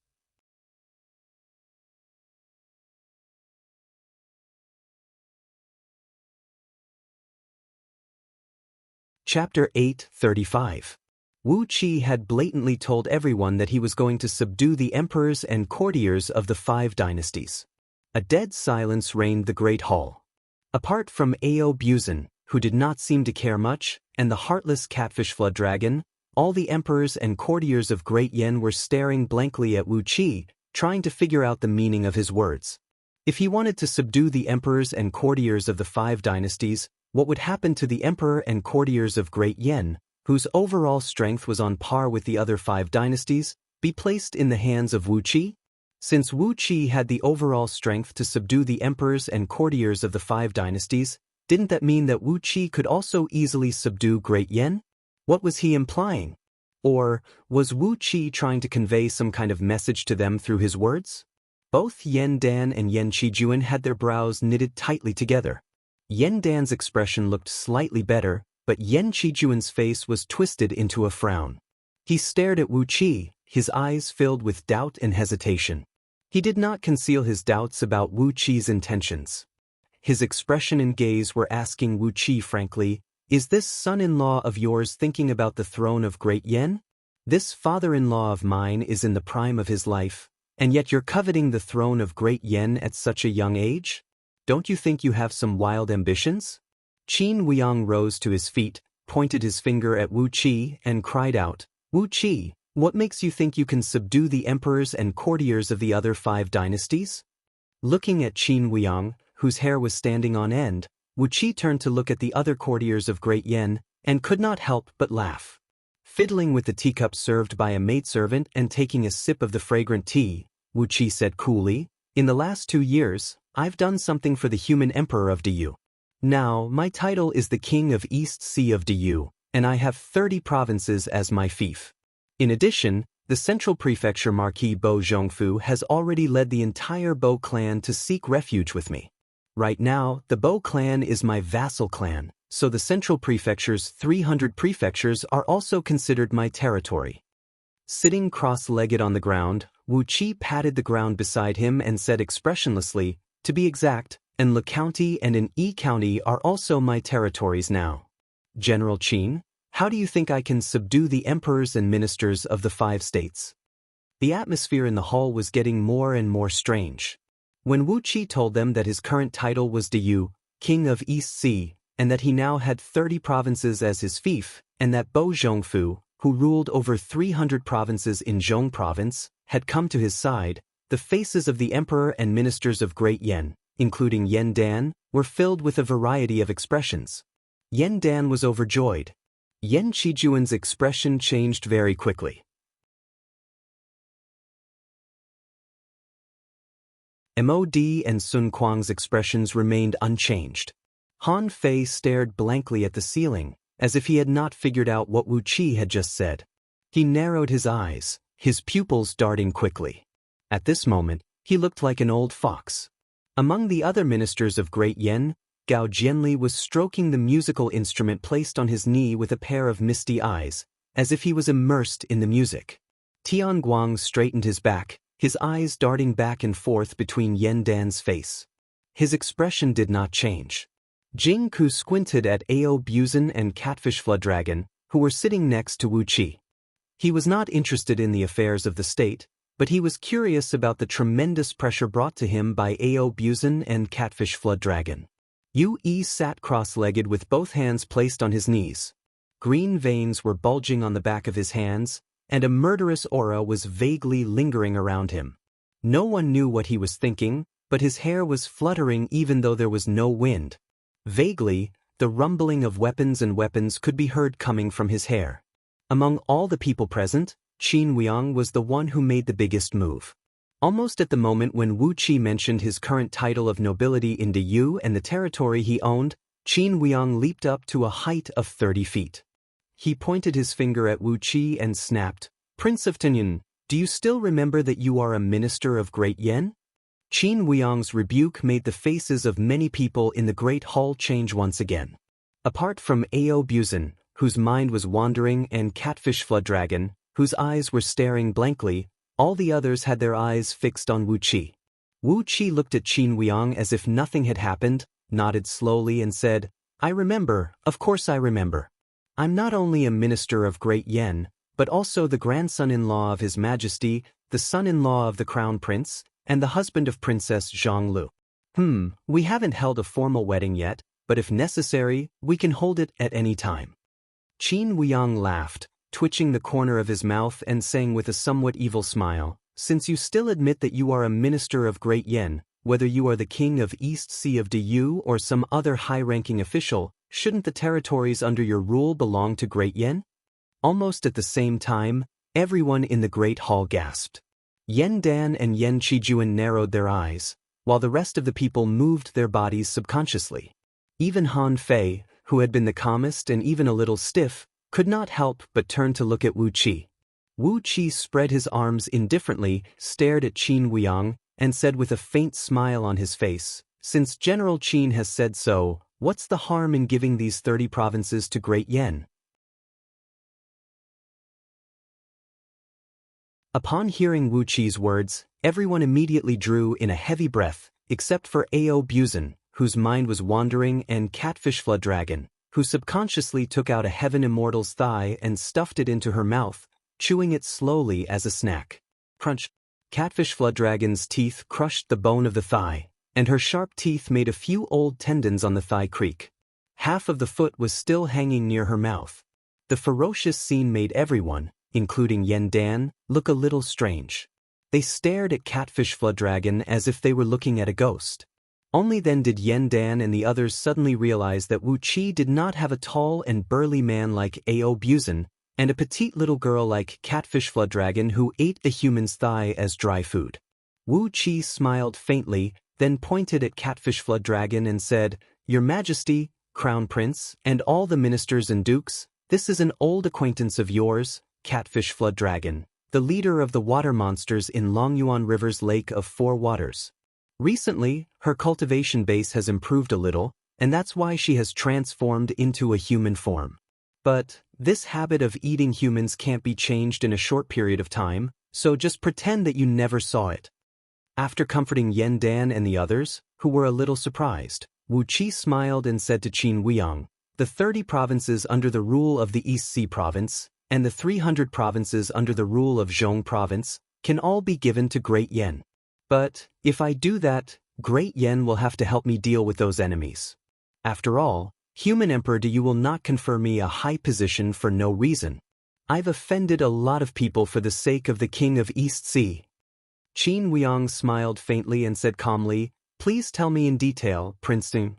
Chapter 8:35. Wu Qi had blatantly told everyone that he was going to subdue the emperors and courtiers of the 5 dynasties. A dead silence reigned the great hall. Apart from Ao Buzan, who did not seem to care much, and the heartless catfish flood dragon, all the emperors and courtiers of Great Yan were staring blankly at Wu Qi, trying to figure out the meaning of his words. If he wanted to subdue the emperors and courtiers of the 5 dynasties, what would happen to the emperor and courtiers of Great Yan, whose overall strength was on par with the other 5 dynasties, be placed in the hands of Wu Qi? Since Wu Qi had the overall strength to subdue the emperors and courtiers of the 5 dynasties, didn't that mean that Wu Qi could also easily subdue Great Yan? What was he implying? Or, was Wu Qi trying to convey some kind of message to them through his words? Both Yan Dan and Yan Qijuan had their brows knitted tightly together. Yan Dan's expression looked slightly better, but Yan Qijuan's face was twisted into a frown. He stared at Wu Qi, his eyes filled with doubt and hesitation. He did not conceal his doubts about Wu Qi's intentions. His expression and gaze were asking Wu Qi frankly, "Is this son-in-law of yours thinking about the throne of Great Yan? This father-in-law of mine is in the prime of his life, and yet you're coveting the throne of Great Yan at such a young age? Don't you think you have some wild ambitions?" Qin Weiyang rose to his feet, pointed his finger at Wu Qi, and cried out, "Wu Qi, what makes you think you can subdue the emperors and courtiers of the other 5 dynasties?" Looking at Qin Weiyang, whose hair was standing on end, Wu Qi turned to look at the other courtiers of Great Yan, and could not help but laugh. Fiddling with the teacup served by a maidservant and taking a sip of the fragrant tea, Wu Qi said coolly, "In the last 2 years, I've done something for the human emperor of Diyu. Now, my title is the King of East Sea of Diyu, and I have 30 provinces as my fief. In addition, the Central Prefecture Marquis Bo Zhongfu has already led the entire Bo clan to seek refuge with me. Right now, the Bo clan is my vassal clan, so the Central Prefecture's 300 prefectures are also considered my territory." Sitting cross-legged on the ground, Wu Qi patted the ground beside him and said expressionlessly, "To be exact, Anlu County and Anhe County are also my territories now. General Qin, how do you think I can subdue the emperors and ministers of the 5 states?" The atmosphere in the hall was getting more and more strange. When Wu Qi told them that his current title was Diyu, King of East Sea, and that he now had 30 provinces as his fief, and that Bo Zhongfu, who ruled over 300 provinces in Zhong Province, had come to his side, the faces of the emperor and ministers of Great Yan, including Yan Dan, were filled with a variety of expressions. Yan Dan was overjoyed. Yan Qijuan's expression changed very quickly. Mod and Sun Quang's expressions remained unchanged. Han Fei stared blankly at the ceiling, as if he had not figured out what Wu Qi had just said. He narrowed his eyes, his pupils darting quickly. At this moment, he looked like an old fox. Among the other ministers of Great Yen, Gao Jianli was stroking the musical instrument placed on his knee with a pair of misty eyes, as if he was immersed in the music. Tian Guang straightened his back, his eyes darting back and forth between Yen Dan's face. His expression did not change. Jing Ku squinted at Ao Buzan and Catfish Flood Dragon, who were sitting next to Wu Qi. He was not interested in the affairs of the state, but he was curious about the tremendous pressure brought to him by Ao Buzan and Catfish Flood Dragon. Yu Yi sat cross-legged with both hands placed on his knees. Green veins were bulging on the back of his hands, and a murderous aura was vaguely lingering around him. No one knew what he was thinking, but his hair was fluttering even though there was no wind. Vaguely, the rumbling of weapons could be heard coming from his hair. Among all the people present, Qin Weiyang was the one who made the biggest move. Almost at the moment when Wu Qi mentioned his current title of nobility in Diyu and the territory he owned, Qin Weiyang leaped up to a height of 30 feet. He pointed his finger at Wu Qi and snapped, "Prince of Tinyan, do you still remember that you are a minister of Great Yen?" Qin Weiyang's rebuke made the faces of many people in the Great Hall change once again. Apart from Ao Buzan, whose mind was wandering, and Catfish Flood Dragon, whose eyes were staring blankly, all the others had their eyes fixed on Wu Qi. Wu Qi looked at Qin Weiyang as if nothing had happened, nodded slowly and said, "I remember, of course I remember. I'm not only a minister of Great Yen, but also the grandson-in-law of His Majesty, the son-in-law of the Crown Prince, and the husband of Princess Zhonglu. We haven't held a formal wedding yet, but if necessary, we can hold it at any time." Qin Weiyang laughed, twitching the corner of his mouth and saying with a somewhat evil smile, "Since you still admit that you are a minister of Great Yen, whether you are the king of East Sea of Diyu or some other high-ranking official, shouldn't the territories under your rule belong to Great Yen?" Almost at the same time, everyone in the Great Hall gasped. Yen Dan and Yen Qijuan narrowed their eyes, while the rest of the people moved their bodies subconsciously. Even Han Fei, who had been the calmest and even a little stiff, could not help but turn to look at Wu Qi. Wu Qi spread his arms indifferently, stared at Qin Weiyang, and said with a faint smile on his face, "Since General Qin has said so, what's the harm in giving these 30 provinces to Great Yen?" Upon hearing Wu Qi's words, everyone immediately drew in a heavy breath, except for Ao Buzan, whose mind was wandering, and Catfish Flood Dragon, who subconsciously took out a Heaven Immortal's thigh and stuffed it into her mouth, chewing it slowly as a snack. Crunch! Catfish Flood Dragon's teeth crushed the bone of the thigh, and her sharp teeth made a few old tendons on the thigh creak. Half of the foot was still hanging near her mouth. The ferocious scene made everyone, including Yen Dan, look a little strange. They stared at Catfish Flood Dragon as if they were looking at a ghost. Only then did Yen Dan and the others suddenly realize that Wu Qi did not have a tall and burly man like Ao Buzan, and a petite little girl like Catfish Flood Dragon who ate the human's thigh as dry food. Wu Qi smiled faintly, then pointed at Catfish Flood Dragon and said, "Your Majesty, Crown Prince, and all the ministers and dukes, this is an old acquaintance of yours, Catfish Flood Dragon, the leader of the water monsters in Longyuan River's Lake of Four Waters. Recently, her cultivation base has improved a little, and that's why she has transformed into a human form. But this habit of eating humans can't be changed in a short period of time, so just pretend that you never saw it." After comforting Yen Dan and the others, who were a little surprised, Wu Qi smiled and said to Qin Weiyang, "The 30 provinces under the rule of the East Sea Province, and the 300 provinces under the rule of Zhong Province, can all be given to Great Yen. But if I do that, Great Yen will have to help me deal with those enemies. After all, Human Emperor you will not confer me a high position for no reason. I've offended a lot of people for the sake of the King of East Sea." Qin Weiyang smiled faintly and said calmly, "Please tell me in detail, Prince Ting.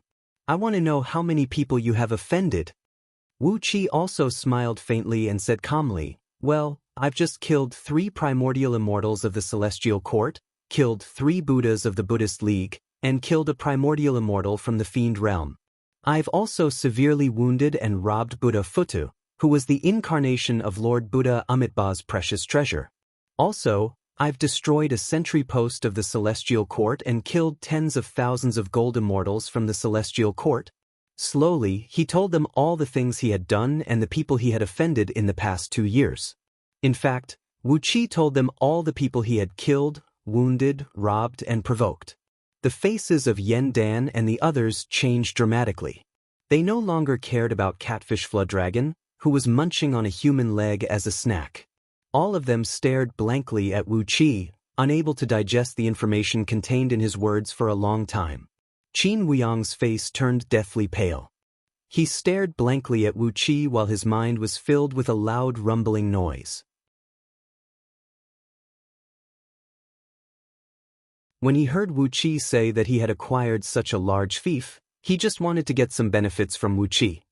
I want to know how many people you have offended." Wu Qi also smiled faintly and said calmly, "Well, I've just killed 3 primordial immortals of the Celestial Court, killed 3 Buddhas of the Buddhist League, and killed a primordial immortal from the Fiend Realm. I've also severely wounded and robbed Buddha Futu, who was the incarnation of Lord Buddha Amitabha's precious treasure. Also, I've destroyed a sentry post of the Celestial Court and killed tens of thousands of gold immortals from the Celestial Court. Slowly, he told them all the things he had done and the people he had offended in the past 2 years. In fact, Wu Qi told them all the people he had killed, wounded, robbed, and provoked. The faces of Yen Dan and the others changed dramatically. They no longer cared about Catfish Flood Dragon, who was munching on a human leg as a snack. All of them stared blankly at Wu Qi, unable to digest the information contained in his words for a long time. Qin Wuyang's face turned deathly pale. He stared blankly at Wu Qi while his mind was filled with a loud rumbling noise. When he heard Wu Qi say that he had acquired such a large fief, he just wanted to get some benefits from Wu Qi.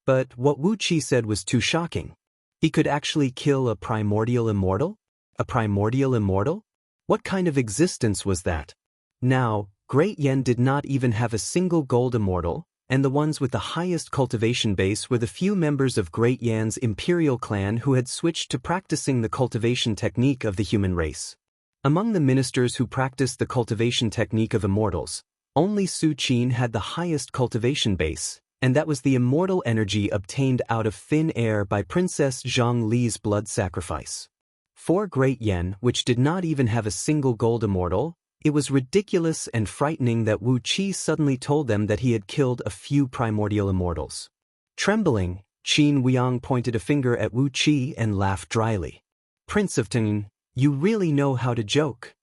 But what Wu Qi said was too shocking. He could actually kill a primordial immortal? A primordial immortal? What kind of existence was that? Now, Great Yen did not even have a single gold immortal, and the ones with the highest cultivation base were the few members of Great Yan's imperial clan who had switched to practicing the cultivation technique of the human race. Among the ministers who practiced the cultivation technique of immortals, only Su Qin had the highest cultivation base, and that was the immortal energy obtained out of thin air by Princess Zhang Li's blood sacrifice. For Great Yen, which did not even have a single gold immortal, it was ridiculous and frightening that Wu Qi suddenly told them that he had killed a few primordial immortals. Trembling, Qin Wuyang pointed a finger at Wu Qi and laughed dryly. "Prince of Tang, you really know how to joke."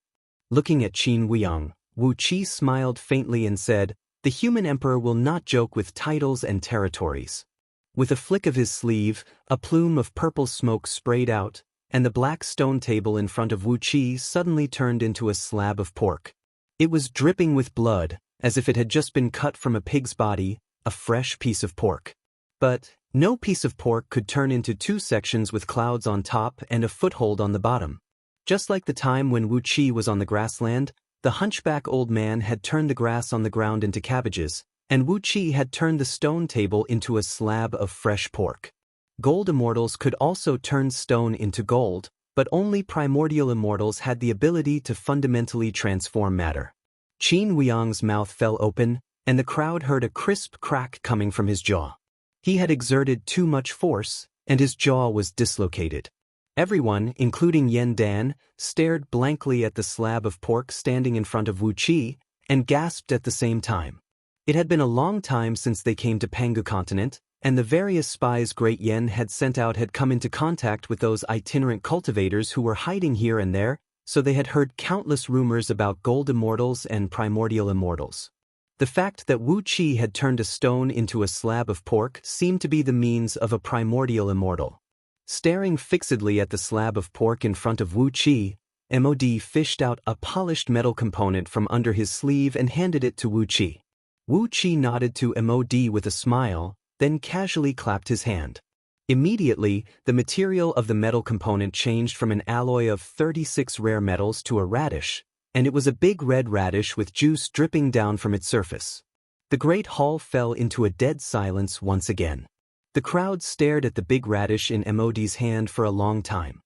Looking at Qin Wuyang, Wu Qi smiled faintly and said, "The human emperor will not joke with titles and territories." With a flick of his sleeve, a plume of purple smoke sprayed out, and the black stone table in front of Wu Qi suddenly turned into a slab of pork. It was dripping with blood, as if it had just been cut from a pig's body, a fresh piece of pork. But no piece of pork could turn into 2 sections with clouds on top and a foothold on the bottom. Just like the time when Wu Qi was on the grassland, the hunchback old man had turned the grass on the ground into cabbages, and Wu Qi had turned the stone table into a slab of fresh pork. Gold immortals could also turn stone into gold, but only primordial immortals had the ability to fundamentally transform matter. Qin Wuyang's mouth fell open, and the crowd heard a crisp crack coming from his jaw. He had exerted too much force, and his jaw was dislocated. Everyone, including Yen Dan, stared blankly at the slab of pork standing in front of Wu Qi, and gasped at the same time. It had been a long time since they came to Pangu continent, and the various spies Great Yen had sent out had come into contact with those itinerant cultivators who were hiding here and there, so they had heard countless rumors about gold immortals and primordial immortals. The fact that Wu Qi had turned a stone into a slab of pork seemed to be the means of a primordial immortal. Staring fixedly at the slab of pork in front of Wu Qi, MOD fished out a polished metal component from under his sleeve and handed it to Wu Qi. Wu Qi nodded to MOD with a smile, then casually clapped his hand. Immediately, the material of the metal component changed from an alloy of 36 rare metals to a radish, and it was a big red radish with juice dripping down from its surface. The great hall fell into a dead silence once again. The crowd stared at the big radish in MOD's hand for a long time.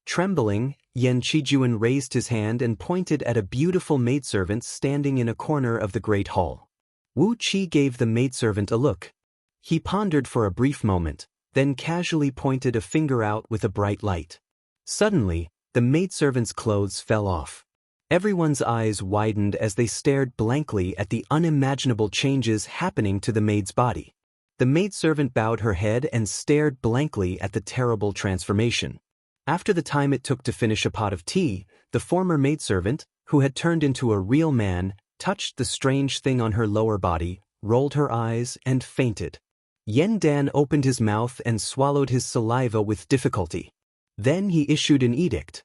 Trembling, Yen Qijuan raised his hand and pointed at a beautiful maidservant standing in a corner of the great hall. Wu Qi gave the maidservant a look. He pondered for a brief moment, then casually pointed a finger out with a bright light. Suddenly, the maidservant's clothes fell off. Everyone's eyes widened as they stared blankly at the unimaginable changes happening to the maid's body. The maidservant bowed her head and stared blankly at the terrible transformation. After the time it took to finish a pot of tea, the former maidservant, who had turned into a real man, touched the strange thing on her lower body, rolled her eyes, and fainted. Yen Dan opened his mouth and swallowed his saliva with difficulty. Then he issued an edict.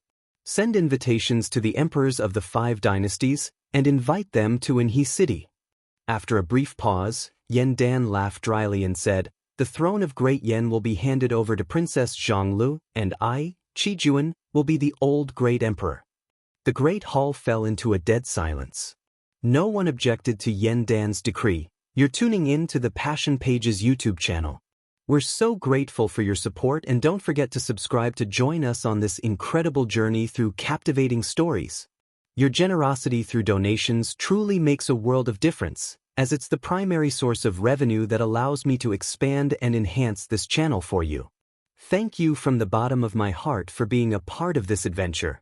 Send invitations to the emperors of the 5 dynasties, and invite them to Anhui city. After a brief pause, Yen Dan laughed dryly and said, "The throne of Great Yen will be handed over to Princess Zhanglu, and I, Qijuan, will be the old great emperor." The great hall fell into a dead silence. No one objected to Yen Dan's decree, You're tuning in to the Passion Pages YouTube channel. We're so grateful for your support, and don't forget to subscribe to join us on this incredible journey through captivating stories. Your generosity through donations truly makes a world of difference, as it's the primary source of revenue that allows me to expand and enhance this channel for you. Thank you from the bottom of my heart for being a part of this adventure.